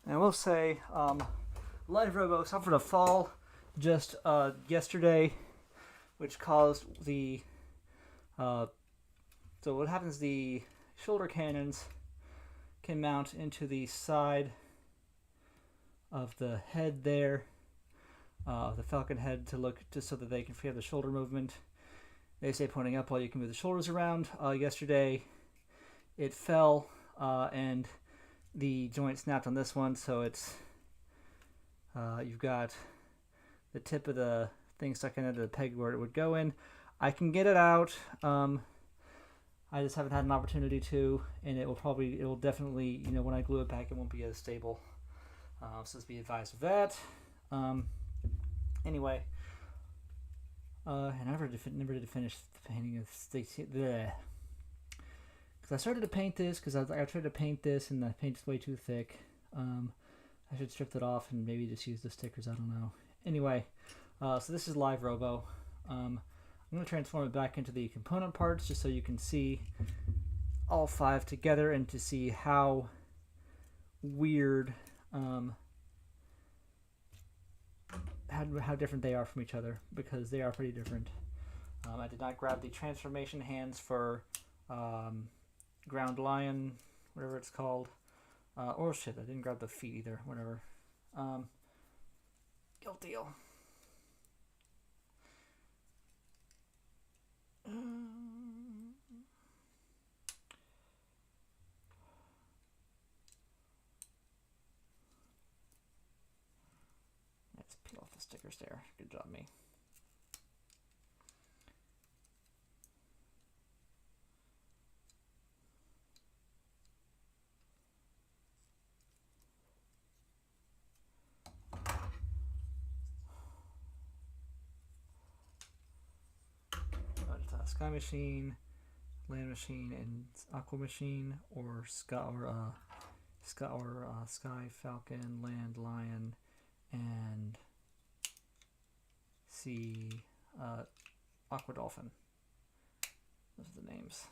And I will say, Live Robo suffered a fall just yesterday, which caused the... so what happens, the shoulder cannons can mount into the side of the head there, the Falcon head, to look just so that they can free up the shoulder movement. They say pointing up while you can move the shoulders around. Yesterday it fell and the joint snapped on this one, so it's you've got the tip of the thing stuck into the peg where it would go in. I can get it out. I just haven't had an opportunity to, and it will definitely, you know, when I glue it back, it won't be as stable. So be advised of that. Anyway, I never did finish the painting of Stacy. Because I started to paint this because I tried to paint this and the paint is way too thick. I should strip it off and maybe just use the stickers. I don't know. Anyway, so this is Live Robo. I'm going to transform it back into the component parts just so you can see all 5 together and to see how weird, how different they are from each other, because they are pretty different. I did not grab the transformation hands for Ground Lion, whatever it's called. Or shit, I didn't grab the feet either, whatever. Guilt deal. Let's peel off the stickers there. Good job, me. Sky Machine, Land Machine, and Aqua Machine, or Sky Falcon, Land Lion, and Sea Aqua Dolphin. Those are the names.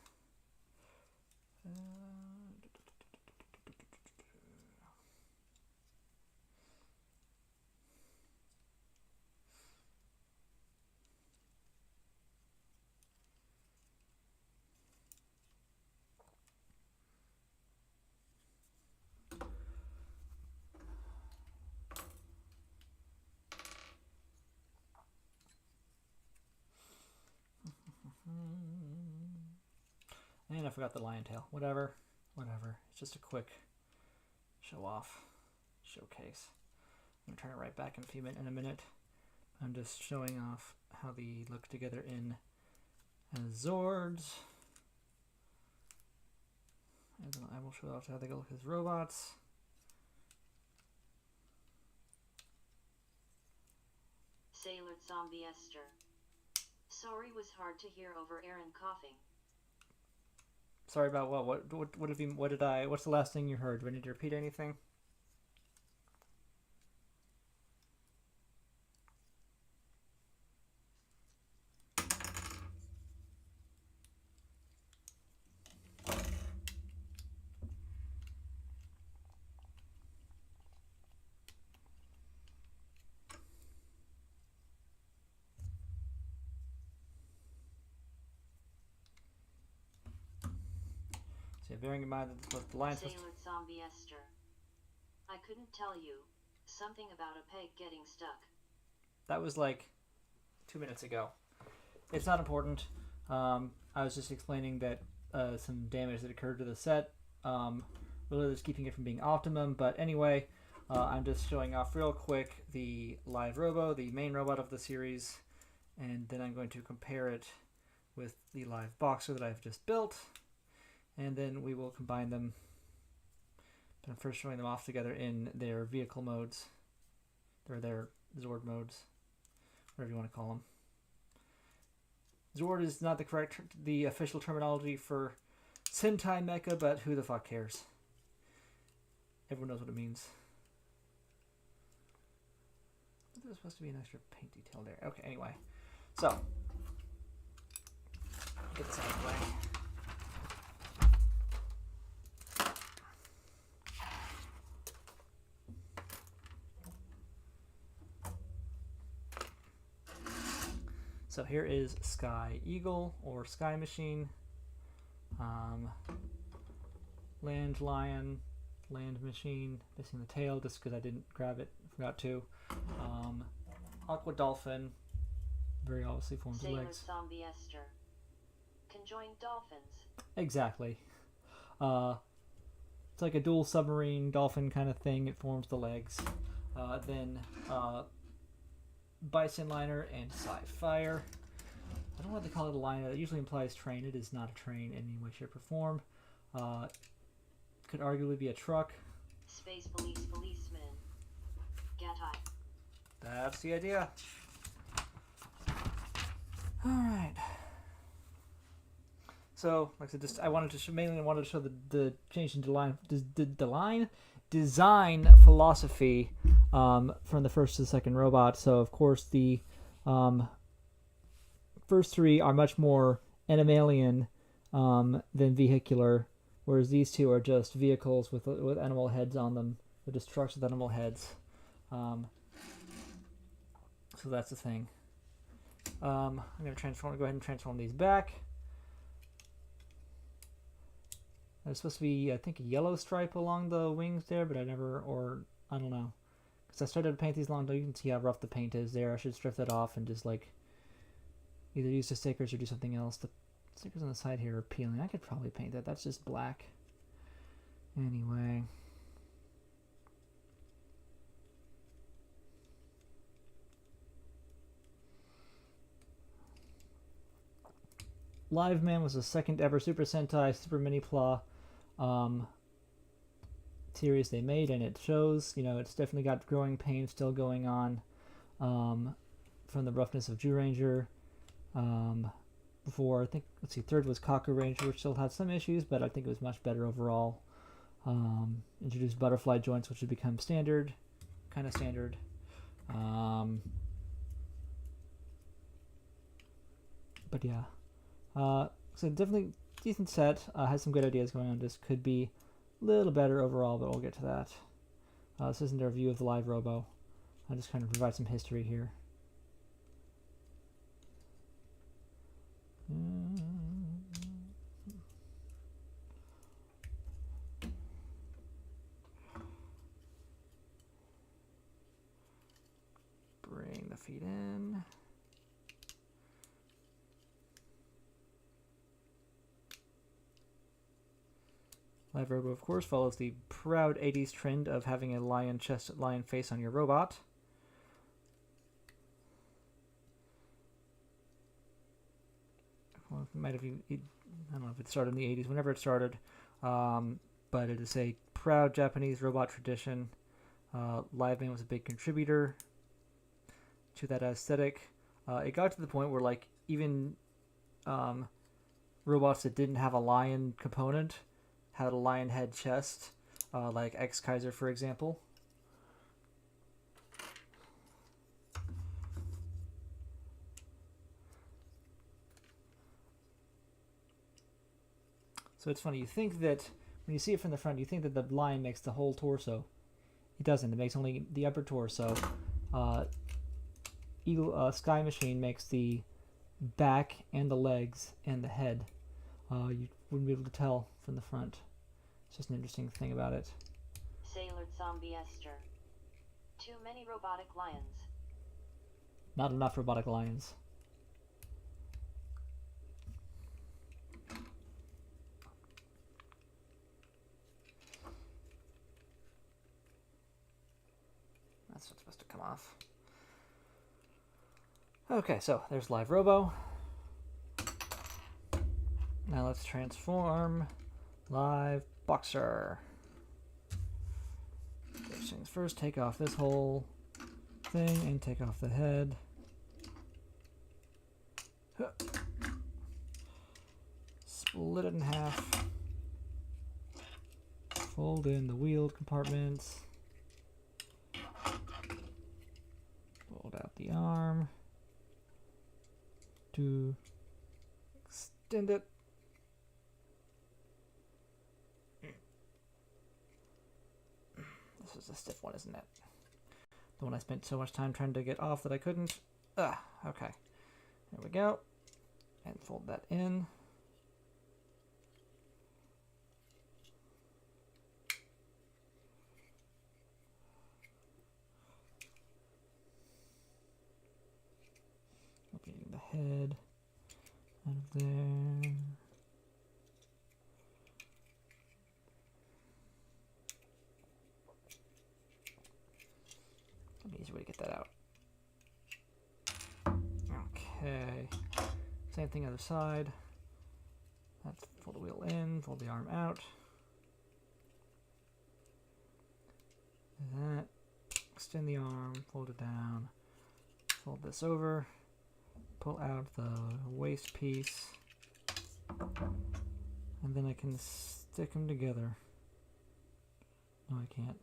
And I forgot the lion tail. Whatever. It's just a quick show off, showcase. I'm going to turn it right back in a minute. I'm just showing off how they look together in as Zords. And then I will show off how they look as robots. Sailor Zombie Esther. Sorry, was hard to hear over Aaron coughing. Sorry about what? What's the last thing you heard? Do I need to repeat anything? So bearing in mind that the line's Sailor Zombie Esther. I couldn't tell you. Something about a peg getting stuck. That was like 2 minutes ago. It's not important. I was just explaining that some damage that occurred to the set. Really just keeping it from being optimum. But anyway, I'm just showing off real quick the Live Robo, the main robot of the series. And then I'm going to compare it with the Live Boxer that I've just built. And then we will combine them. But I'm first showing them off together in their vehicle modes. Or their Zord modes. Whatever you want to call them. Zord is not the official terminology for Sentai Mecha, but who the fuck cares? Everyone knows what it means. There's supposed to be an extra paint detail there. Okay, anyway. So. Get this out of the way. So here is Sky Eagle or Sky Machine, Land Lion, Land Machine, missing the tail just because I didn't grab it, forgot to. Aqua Dolphin, very obviously formed Sailor legs. Zombie Esther. Conjoined dolphins. Exactly. It's like a dual submarine dolphin kind of thing. It forms the legs. Then Bison liner and Sci-Fire. I don't know what they call it a liner. It usually implies train. It is not a train in any way, shape, or form. Could arguably be a truck. Space Policeman. Gatai. That's the idea. All right. So, like I said, just I wanted to mainly wanted to show the change in the line design philosophy from the first to the second robot. So, of course, the first three are much more animalian than vehicular, whereas these two are just vehicles with animal heads on them. They're just trucks with animal heads. So that's the thing. I'm going to go ahead and transform these back. There's supposed to be, I think, a yellow stripe along the wings there, but I don't know. Because I started to paint these long, you can see how rough the paint is there. I should strip that off and just, like, either use the stickers or do something else. The stickers on the side here are peeling. I could probably paint that. That's just black. Anyway. Liveman was the second ever Super Sentai Super Mini-Pla series they made, and it shows, it's definitely got growing pains still going on from the roughness of Jew Ranger. Before, I think, third was Kaku Ranger, which still had some issues, but I think it was much better overall. Introduced butterfly joints, which would become standard, kind of standard. But yeah. So definitely decent set, has some good ideas going on. This could be a little better overall, but we'll get to that. This isn't a review of the live robo. I'll just kind of provide some history here. Bring the feet in. Live Robo, of course, follows the proud 80s trend of having a lion chest, lion face on your robot. Well, it might have, I don't know if it started in the 80s, whenever it started, but it is a proud Japanese robot tradition. Liveman was a big contributor to that aesthetic. It got to the point where, like, even robots that didn't have a lion component had a lion head chest, like X Kaiser, for example. So it's funny, you think that when you see it from the front, you think that the lion makes the whole torso. It doesn't. It makes only the upper torso. Sky Machine makes the back and the legs and the head. You wouldn't be able to tell from the front. It's just an interesting thing about it. Sailor Zombie Esther. Too many robotic lions. Not enough robotic lions. That's what's supposed to come off. Okay, so there's Live Robo. Now let's transform Live Boxer. First things first, take off this whole thing and take off the head. Split it in half. Fold in the wheeled compartments. Fold out the arm to extend it. This is a stiff one, isn't it? The one I spent so much time trying to get off that I couldn't. Okay. There we go. And fold that in. Getting the head out of there. An easy way to get that out. Okay. Same thing other side. Let's fold the wheel in, fold the arm out. That. extend the arm, fold it down, fold this over, pull out the waist piece, and then I can stick them together. No, I can't.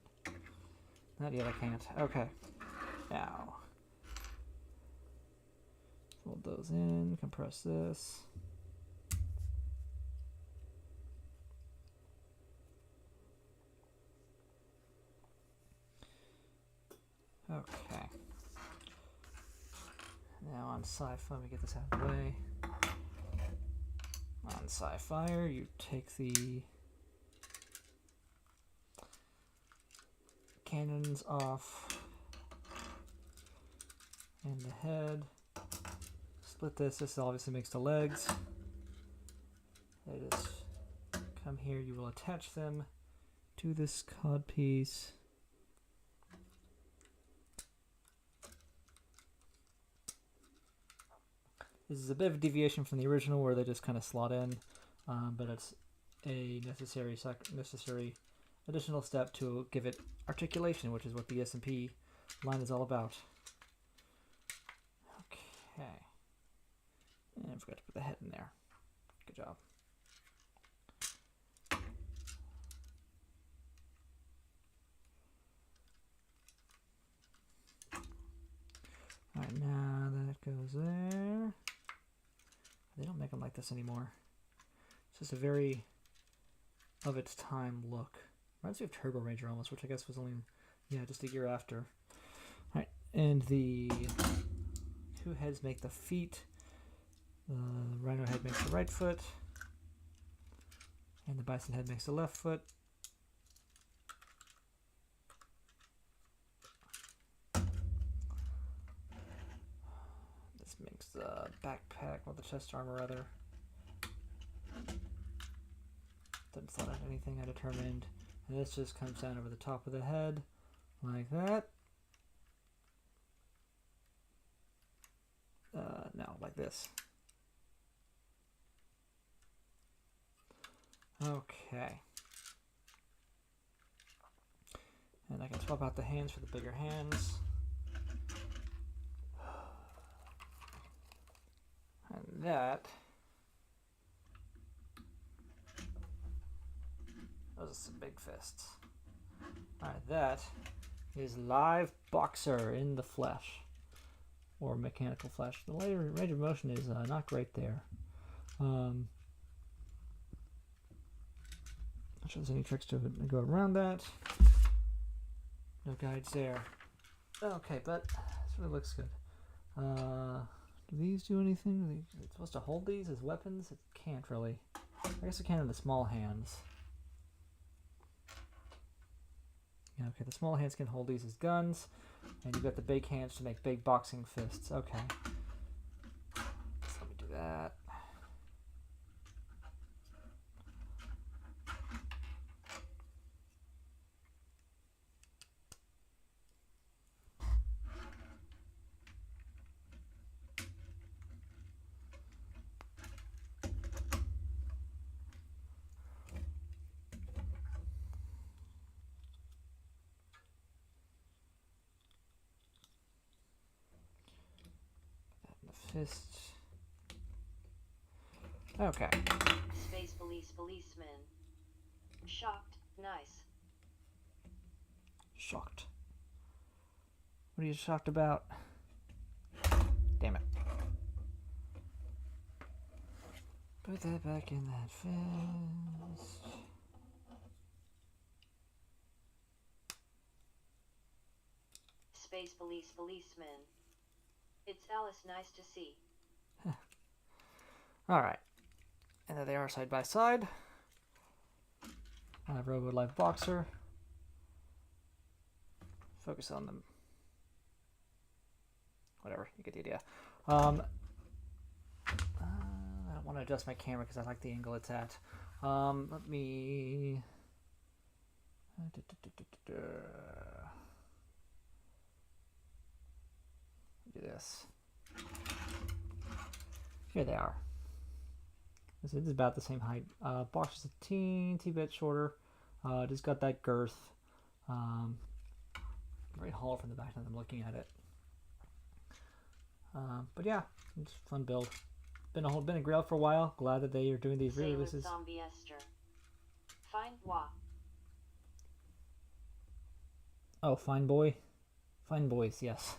Not yet, I can't. Okay. Now, fold those in, compress this. Okay. Now on sci-fi, let me get this out of the way. On sci-fire, you take the cannons off and the head. Split this. This obviously makes the legs. They just come here. You will attach them to this cod piece. This is a bit of a deviation from the original where they just kind of slot in, but it's a necessary additional step to give it articulation, which is what the S&P line is all about. Okay. And I forgot to put the head in there. Good job. Alright, now that goes there. They don't make them like this anymore. It's just a very of its time look. Reminds me of Turbo Ranger almost, which I guess was only, yeah, just a year after. Alright, and the two heads make the feet. The rhino head makes the right foot. And the bison head makes the left foot. This makes the backpack, or the chest armor rather. Didn't thought of anything I determined. And this just comes down over the top of the head, like that. No, like this. Okay. And I can swap out the hands for the bigger hands. And that... those are some big fists. Alright, that is live boxer in the flesh. Or mechanical flesh. The range of motion is not great there. Not sure there's any tricks to go around that. No guides there. Okay, but this really looks good. Do these do anything? It's supposed to hold these as weapons? It can't really. I guess it can in the small hands. Yeah, okay, the small hands can hold these as guns. And you've got the big hands to make big boxing fists. Okay. So let me do that. Fist. Okay. Space policeman. Shocked. Nice. Shocked. What are you shocked about? Damn it. Put that back in that fist. Space policeman. It's Alice, nice to see. Alright. And there they are side by side. Robo Live Boxer. Focus on them. Whatever, you get the idea. I don't want to adjust my camera because I like the angle it's at. Let me... do this. Here they are. This is about the same height. Box is a teeny bit shorter. Just got that girth. very hollow from the back now that I'm looking at it. But yeah, it's a fun build. Been a Grail for a while. Glad that they are doing these re-releases. Zombie Esther. Fine bois. Oh, fine boy. Fine boys, yes.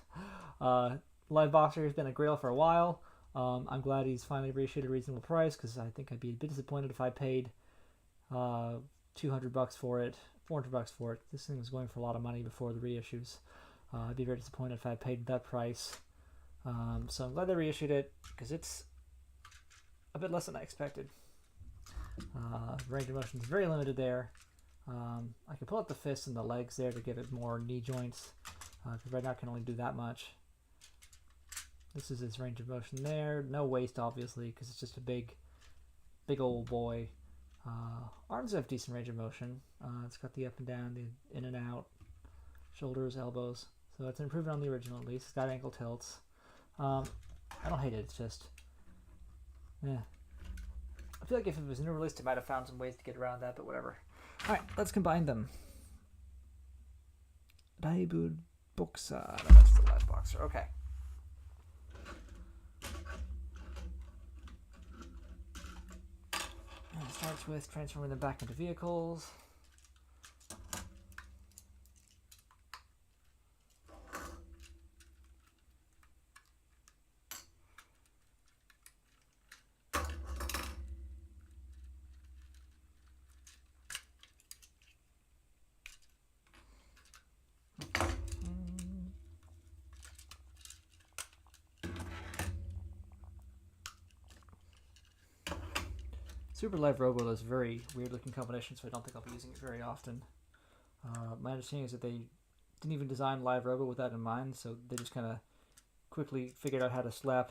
Liveboxer has been a Grail for a while. I'm glad he's finally reissued at a reasonable price, because I think I'd be a bit disappointed if I paid $200 for it, $400 for it. This thing was going for a lot of money before the reissues. I'd be very disappointed if I paid that price. So I'm glad they reissued it, because it's a bit less than I expected. Range of motion is very limited there. I can pull up the fists and the legs there to give it more knee joints, because right now I can only do that much. This is his range of motion there. No waist, obviously, because it's just a big old boy. Arms have decent range of motion. It's got the up and down, the in and out, shoulders, elbows. So it's an improvement on the original at least. It's got ankle tilts. I don't hate it. It's just, yeah. I feel like if it was new released, I might have found some ways to get around that, but whatever. All right, let's combine them. Daibud Buksa. No, that's the live boxer. Okay. And it starts with transforming them back into vehicles. Super Live Robo is a very weird looking combination, so I don't think I'll be using it very often. My understanding is that they didn't even design Live Robo with that in mind, so they just kind of quickly figured out how to slap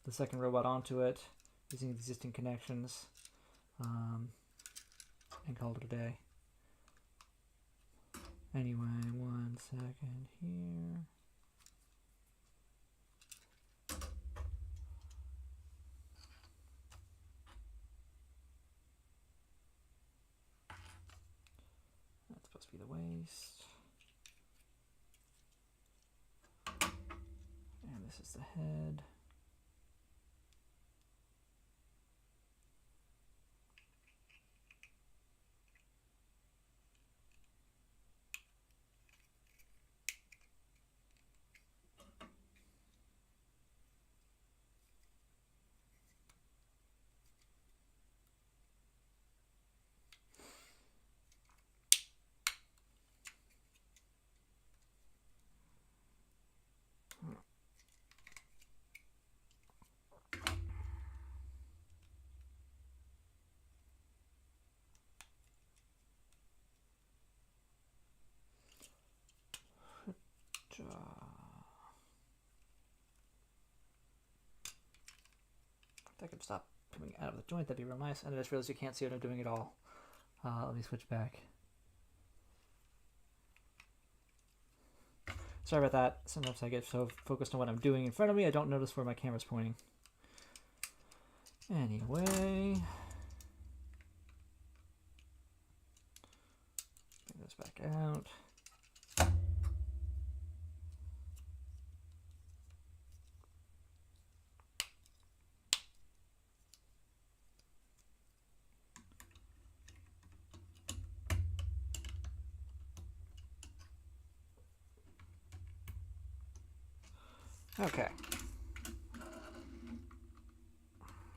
the second robot onto it using existing connections, and called it a day. Anyway, 1 second here. Be the waist, and this is the head. If I could stop coming out of the joint, that'd be real nice. And I just realized you can't see what I'm doing at all. Let me switch back. Sorry about that. Sometimes I get so focused on what I'm doing in front of me, I don't notice where my camera's pointing. Anyway. Bring this back out. Okay.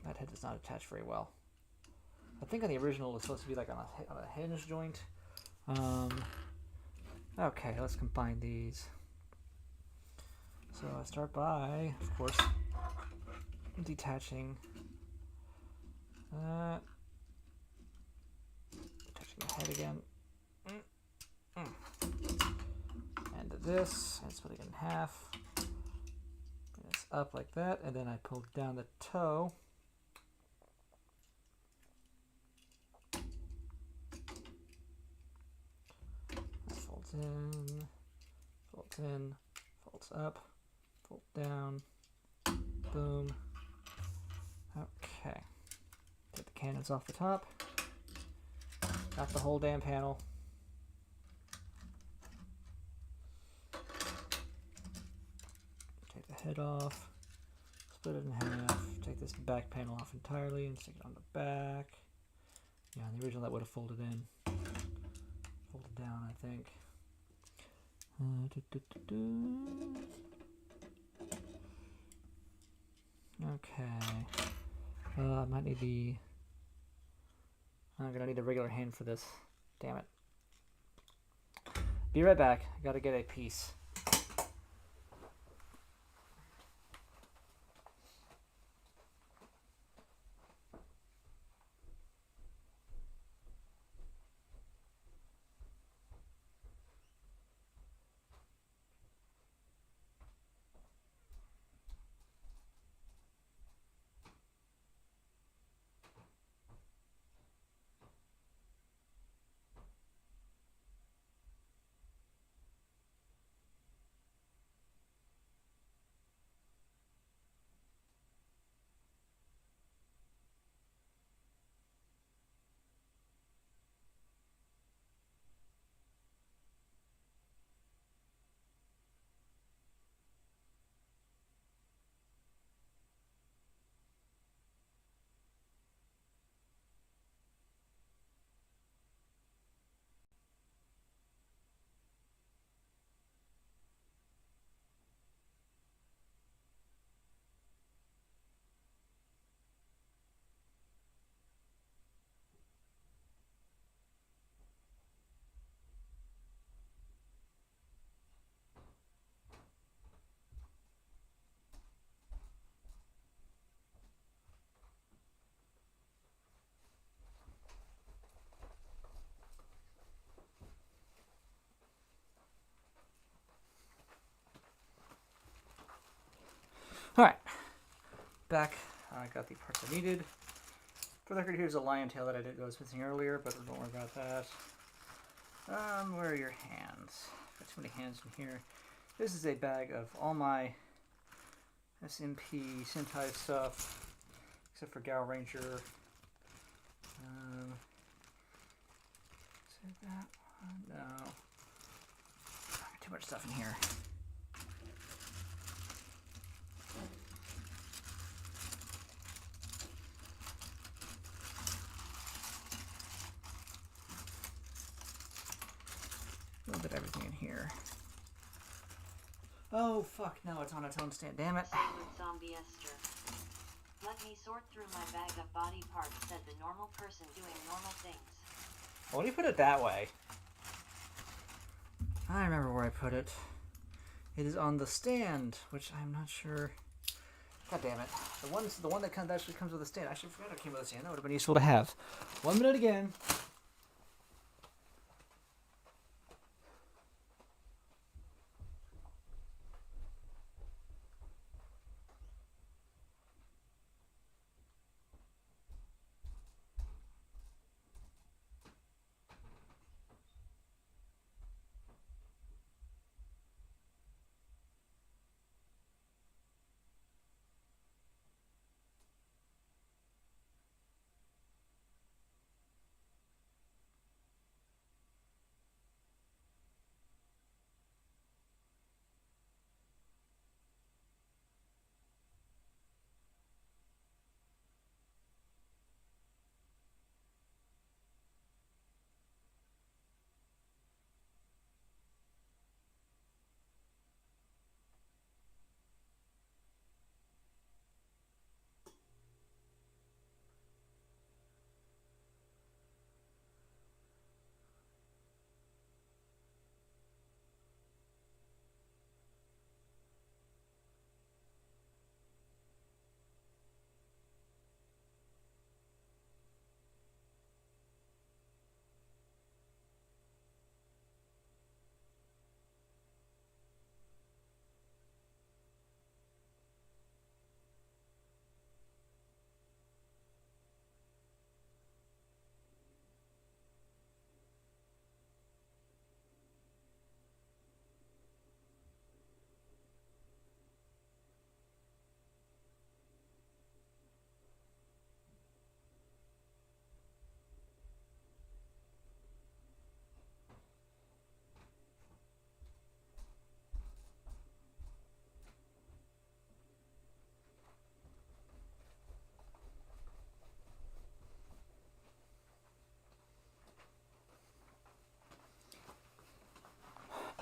That head does not attach very well. I think on the original it was supposed to be like on a hinge joint. Okay, let's combine these. So I start by, of course, detaching that. Detaching the head again. And this, and split it in half. Up like that, and then I pull down the toe. That folds in, folds up, fold down, boom. Okay. Take the cannons off the top. Got the whole damn panel. head off, split it in half, take this back panel off entirely and stick it on the back. Yeah, the original that would have folded in. Folded down, I think. Okay. I might need the... I'm gonna need a regular hand for this. Damn it. Be right back. I gotta get a piece. Alright, back. I got the parts I needed. For the record, here's a lion tail that I was missing earlier, but don't worry about that. Where are your hands? Got too many hands in here. This is a bag of all my SMP Sentai stuff, except for Gal Ranger. Is it that one? No. Too much stuff in here. A little bit of everything in here. Oh fuck, no, it's on its own stand, damn it. Zombie Esther. Let me sort through my bag of body parts, said the normal person doing normal things. Why do you put it that way? I remember where I put it. It is on the stand, which I'm not sure. God damn it. The one that actually comes with a stand. I actually forgot it came with a stand. That would have been useful to have. 1 minute again.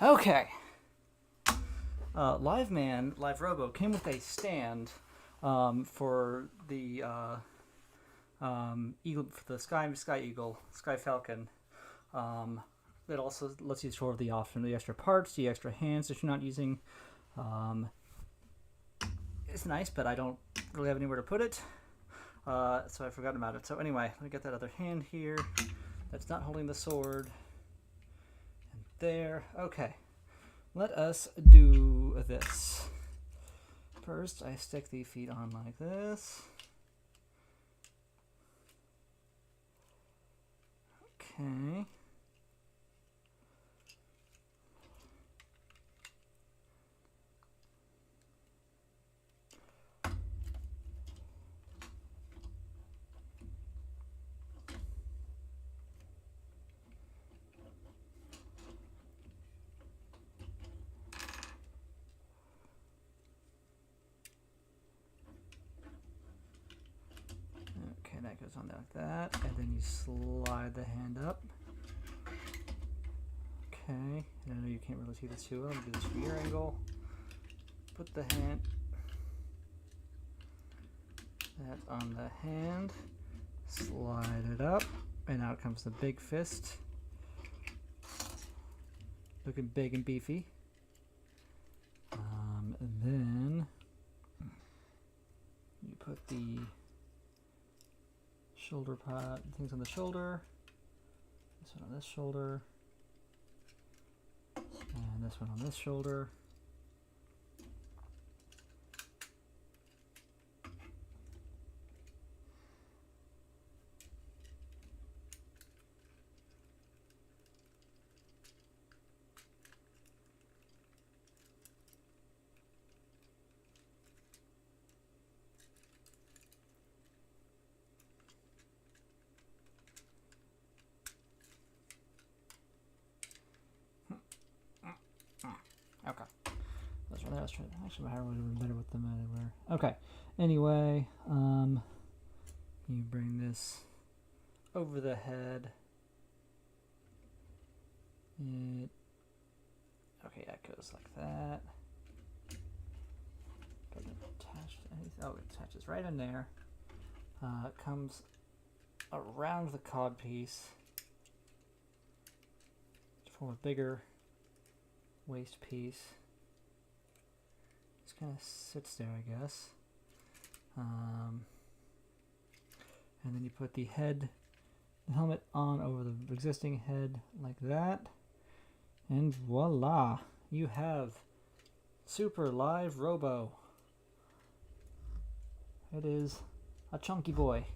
Okay. Liveman, Live Robo, came with a stand for the Eagle, for the Sky Eagle, Sky Falcon. That also lets you store the option, the extra parts, the extra hands that you're not using. It's nice, but I don't really have anywhere to put it, so I forgot about it. So anyway, let me get that other hand here that's not holding the sword. And there. Okay. Let us do this. First, I stick the feet on like this. Okay. Okay, that goes on there like that, and then you slide the hand up. Okay, I know you can't really see this too well. I'm gonna do this from your angle. Put the hand, that on the hand, slide it up, and out comes the big fist. Looking big and beefy. And then you put the shoulder pad, things on the shoulder, this one on this shoulder, and this one on this shoulder. Okay. Let's try. Actually, my hair would have been better with them anywhere. Okay. Anyway, you bring this over the head. Okay, that goes like that. Doesn't attach to anything. Oh, it attaches right in there. It comes around the cod piece to form a bigger waist piece. Just kind of sits there, I guess. And then you put the helmet on over the existing head like that, and voila, you have Super Live Robo. It is a chunky boy.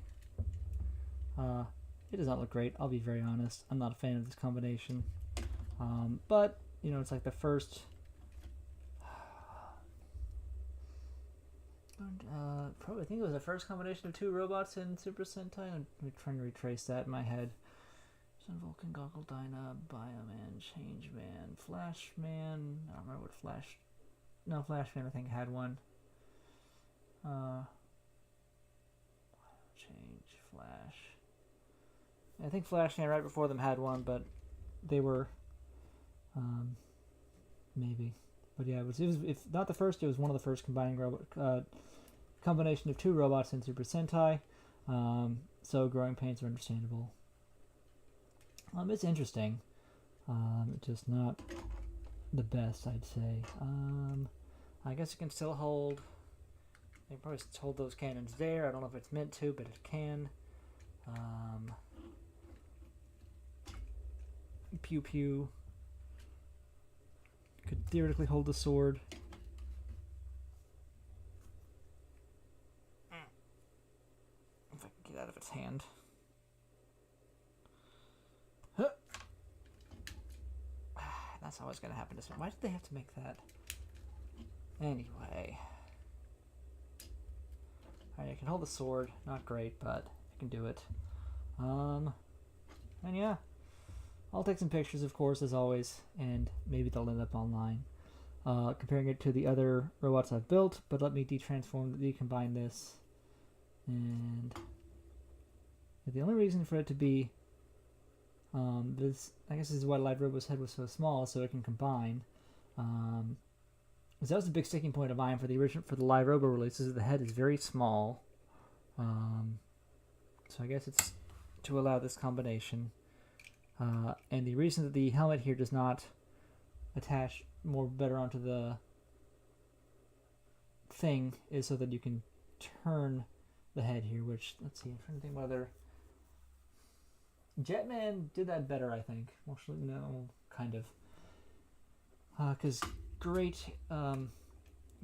It does not look great, I'll be very honest. I'm not a fan of this combination. But you know, it's like the first probably, I think it was the first combination of two robots in Super Sentai. I'm trying to retrace that in my head. Sun Vulcan, Goggle Dyna, Bioman, Changeman, Flashman. I don't remember what Flash. No, Flashman I think had one. Change, Flash. I think Flashman right before them had one, but they were maybe. But yeah, it was if not the first, it was one of the first combining combination of two robots in Super Sentai. So growing pains are understandable. It's interesting. Just not the best, I'd say. I guess it can still hold. They probably hold those cannons there. I don't know if it's meant to, but it can. Pew pew. Could theoretically hold the sword. If I can get out of its hand. Huh. That's always going to happen to someone. Why did they have to make that? Anyway. Alright, I can hold the sword. Not great, but I can do it. And yeah. I'll take some pictures, of course, as always, and maybe they'll end up online. Comparing it to the other robots I've built, but let me decombine this. And the only reason for it to be I guess this is why Live Robo's head was so small, so it can combine. Because that was the big sticking point of mine for the Live Robo releases. The head is very small, so I guess it's to allow this combination. And the reason that the helmet here does not attach better onto the thing is so that you can turn the head here. Which, let's see, I'm trying to think whether Jetman did that better, I think. Actually, no, kind of. Because Great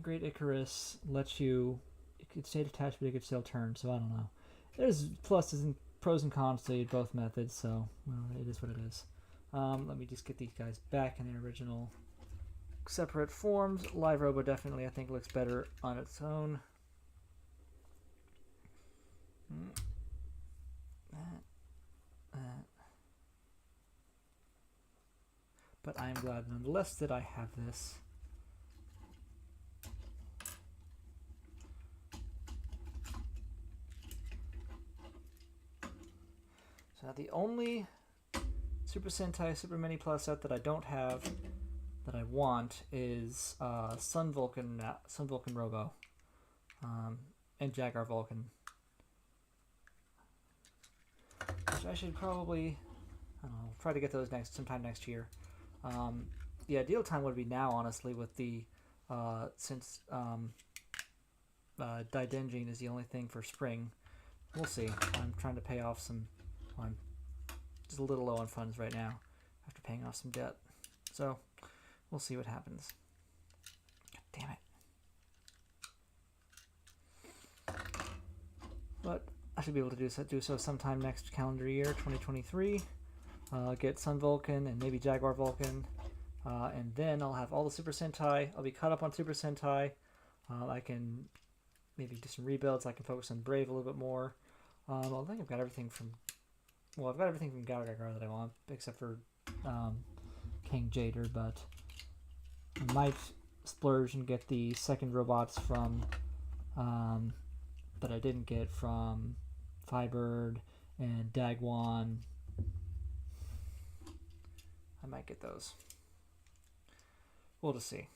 Icarus lets you, it could stay detached, but it could still turn, so I don't know. There's pluses and pros and cons to both methods, so, well, it is what it is. Let me just get these guys back in their original separate forms. Live Robo definitely, I think, looks better on its own. But I am glad nonetheless that I have this. So now the only Super Sentai Super Mini-Pla set that I don't have that I want is Sun Vulcan Robo, and Jaguar Vulcan. Which I should probably, I don't know, try to get those sometime next year. The ideal time would be now, honestly, with the since Daidengine is the only thing for spring. We'll see. I'm trying to pay off some. Well, I'm just a little low on funds right now after paying off some debt. So we'll see what happens. God damn it! But I should be able to do so sometime next calendar year, 2023. Get Sun Vulcan and maybe Jaguar Vulcan, and then I'll have all the Super Sentai. I'll be caught up on Super Sentai. I can maybe do some rebuilds. I can focus on Brave a little bit more. I think I've got everything from, well, I've got everything from Garagar that I want, except for King Jader, but I might splurge and get the second robots from, that I didn't get from Firebird and Dagwan. I might get those. We'll just see.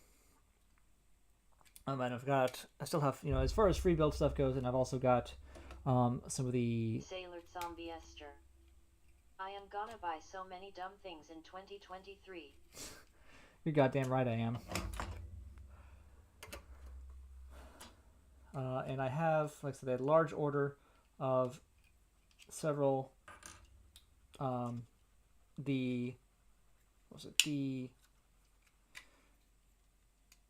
And I still have, as far as free build stuff goes, and I've also got some of the... Sailor Zombie Esther. I am gonna buy so many dumb things in 2023. You're goddamn right I am. And I have, like I said, a large order of several, the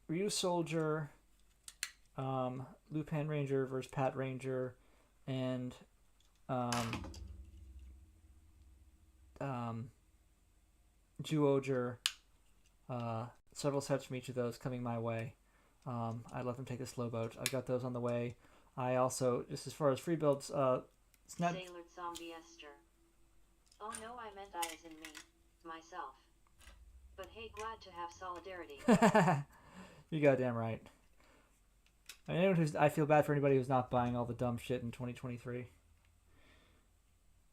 Ryu Soldier, Lupin Ranger versus Pat Ranger, and Juoger, several sets from each of those coming my way. I let them take the slow boat. I've got those on the way. I also, just as far as free builds, Snap... Sailor Zombie Esther. Oh no, I meant I as in me, myself. But hey, glad to have solidarity. You're goddamn right. I feel bad for anybody who's not buying all the dumb shit in 2023.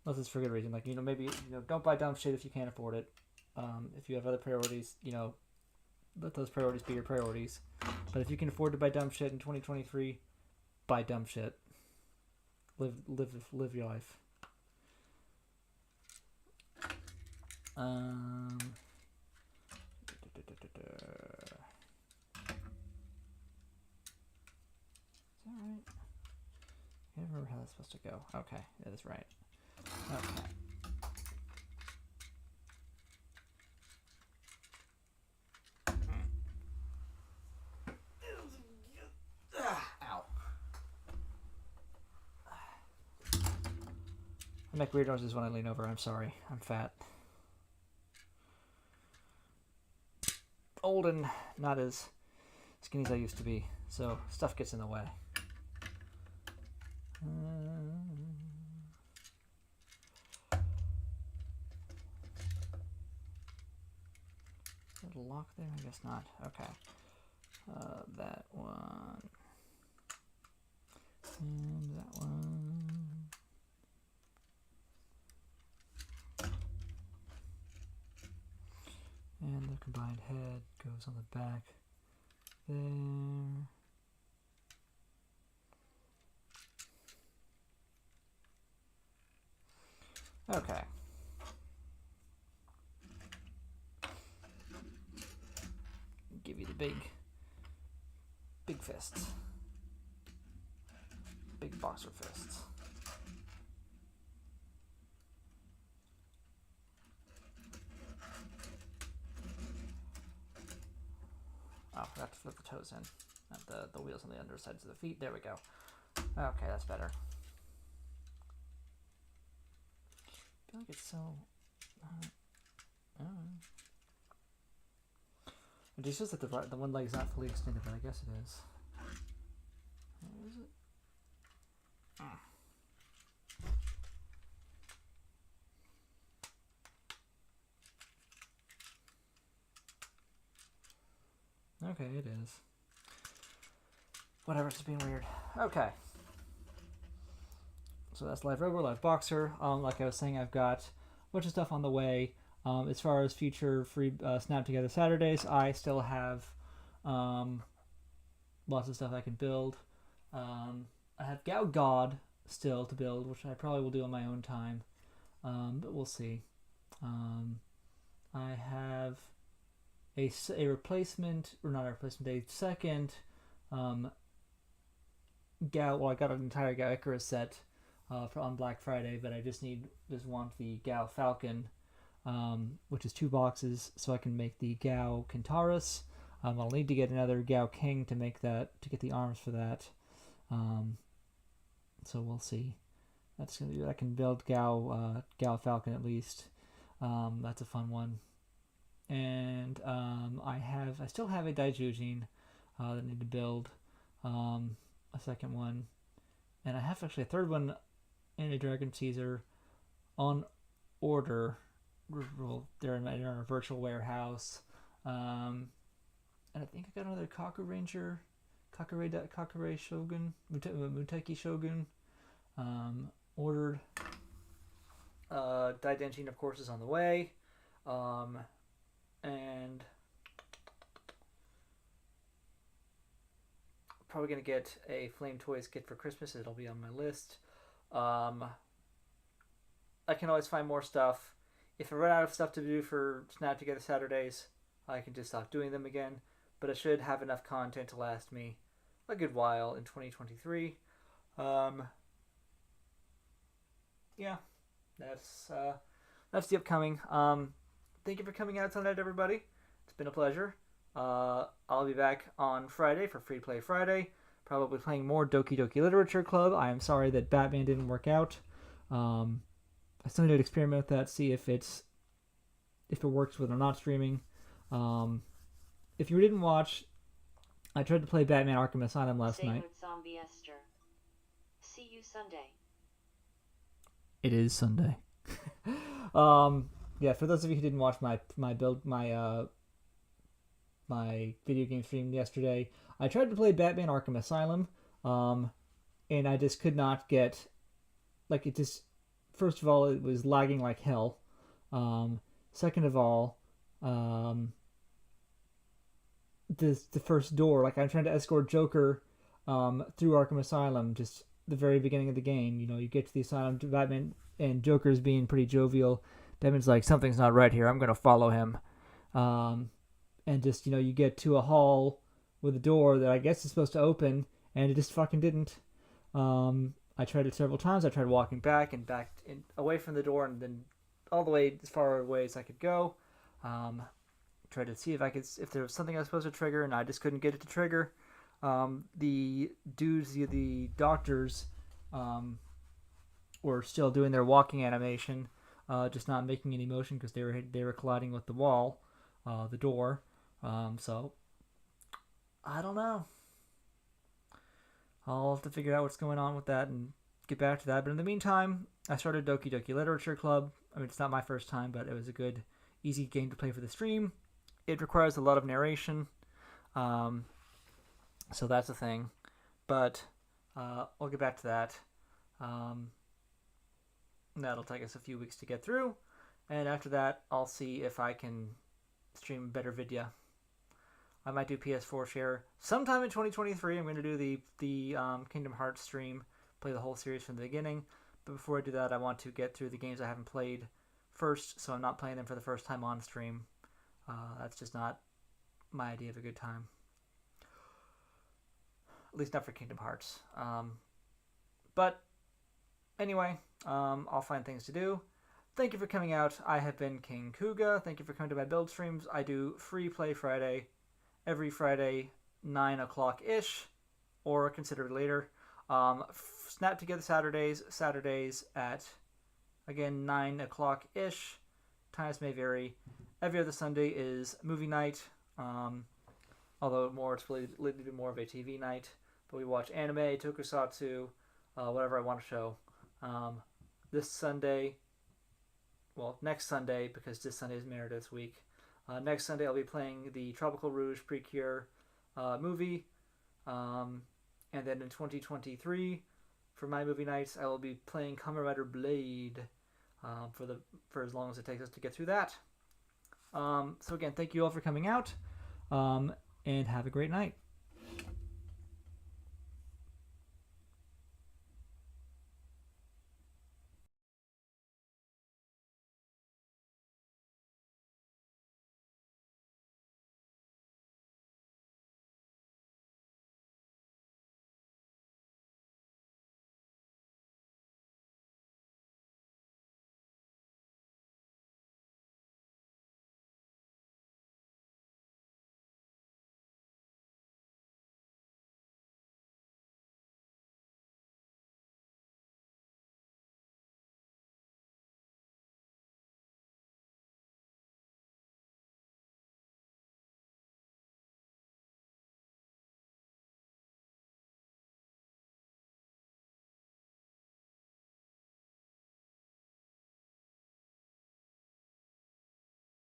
Unless it's for good reason. Like, maybe, don't buy dumb shit if you can't afford it. If you have other priorities, let those priorities be your priorities. But if you can afford to buy dumb shit in 2023, buy dumb shit. Live your life. Is that right? I can't remember how that's supposed to go. Okay, that is right. Okay. Ow. I make weird noises when I lean over. I'm sorry. I'm fat. Old and not as skinny as I used to be, so stuff gets in the way. Is there a lock there? I guess not. Okay. That one. And that one. And the combined head goes on the back there. Okay. Give you the big fists. Big boxer fists. Oh, I forgot to flip the toes in. Not the wheels on the undersides of the feet. There we go. Okay, that's better. I feel like it's so... It just says that the one leg's not fully extended, but I guess it is. Where is it? Okay, it is. Whatever, it's being weird. Okay. So that's Live Robo, Live Boxer. Like I was saying, I've got a bunch of stuff on the way. As far as future free Snap Togeth Saturdays, I still have lots of stuff I can build. I have Gao God still to build, which I probably will do on my own time, but we'll see. I have a replacement, or not a replacement, a second Gao. Well, I got an entire Gao Icarus set on Black Friday, but I just want the Gao Falcon, which is 2 boxes, so I can make the Gao Kentaurus. I'll need to get another Gao King to make that, to get the arms for that. So we'll see. That's gonna be. I can build Gao Falcon at least. That's a fun one. And I still have a Daijujin that I need to build, a second one, and I have actually a third one in a Dragon Caesar on order. They're in our virtual warehouse, and I think I got another Kaku Ranger, Kakure Shogun, Muteki Shogun, ordered. Daijujin, of course, is on the way. And probably going to get a Flame Toys kit for Christmas. It'll be on my list. I can always find more stuff. If I run out of stuff to do for Snap Togeth Saturdays, I can just stop doing them again. But I should have enough content to last me a good while in 2023. Yeah, that's the upcoming. Thank you for coming out tonight, everybody. It's been a pleasure. I'll be back on Friday for Free Play Friday. Probably playing more Doki Doki Literature Club. I am sorry that Batman didn't work out. I still need to experiment with that, see if it works when I'm not streaming. If you didn't watch, I tried to play Batman Arkham Asylum last night. Zombie Esther. See you Sunday. It is Sunday. Yeah, for those of you who didn't watch my video game stream yesterday, I tried to play Batman Arkham Asylum, and I just could not get, like, it just, first of all, it was lagging like hell. Second of all, the first door, like, I'm trying to escort Joker through Arkham Asylum, just the very beginning of the game. You know, you get to the asylum, to Batman, and Joker's being pretty jovial. Batman's like, something's not right here, I'm going to follow him. And just, you know, you get to a hall with a door that I guess is supposed to open, and it just fucking didn't. I tried it several times. I tried walking back and away from the door, and then all the way as far away as I could go. Tried to see if there was something I was supposed to trigger, and I just couldn't get it to trigger. The dudes, the doctors, were still doing their walking animation, just not making any motion because they were colliding with the wall, the door. So I don't know. I'll have to figure out what's going on with that and get back to that. But in the meantime, I started Doki Doki Literature Club. I mean, it's not my first time, but it was a good, easy game to play for the stream. It requires a lot of narration, so that's a thing. But I'll get back to that. That'll take us a few weeks to get through, and after that, I'll see if I can stream better vidya. I might do PS4 share sometime in 2023. I'm going to do the Kingdom Hearts stream, play the whole series from the beginning. But before I do that, I want to get through the games I haven't played first, so I'm not playing them for the first time on stream. That's just not my idea of a good time. At least not for Kingdom Hearts. But anyway, I'll find things to do. Thank you for coming out. I have been King Kuga. Thank you for coming to my build streams. I do Free Play Friday every Friday, 9 o'clock-ish, or consider it later. Snap Togeth Saturdays at, again, 9 o'clock-ish. Times may vary. Every other Sunday is movie night, although it's really more of a TV night. But we watch anime, tokusatsu, whatever I want to show. This Sunday, well, next Sunday, because this Sunday is Meredith's week. Next Sunday I'll be playing the Tropical Rouge Precure movie. And then in 2023, for my movie nights, I will be playing Kamen Rider Blade for as long as it takes us to get through that. So again, thank you all for coming out, and have a great night.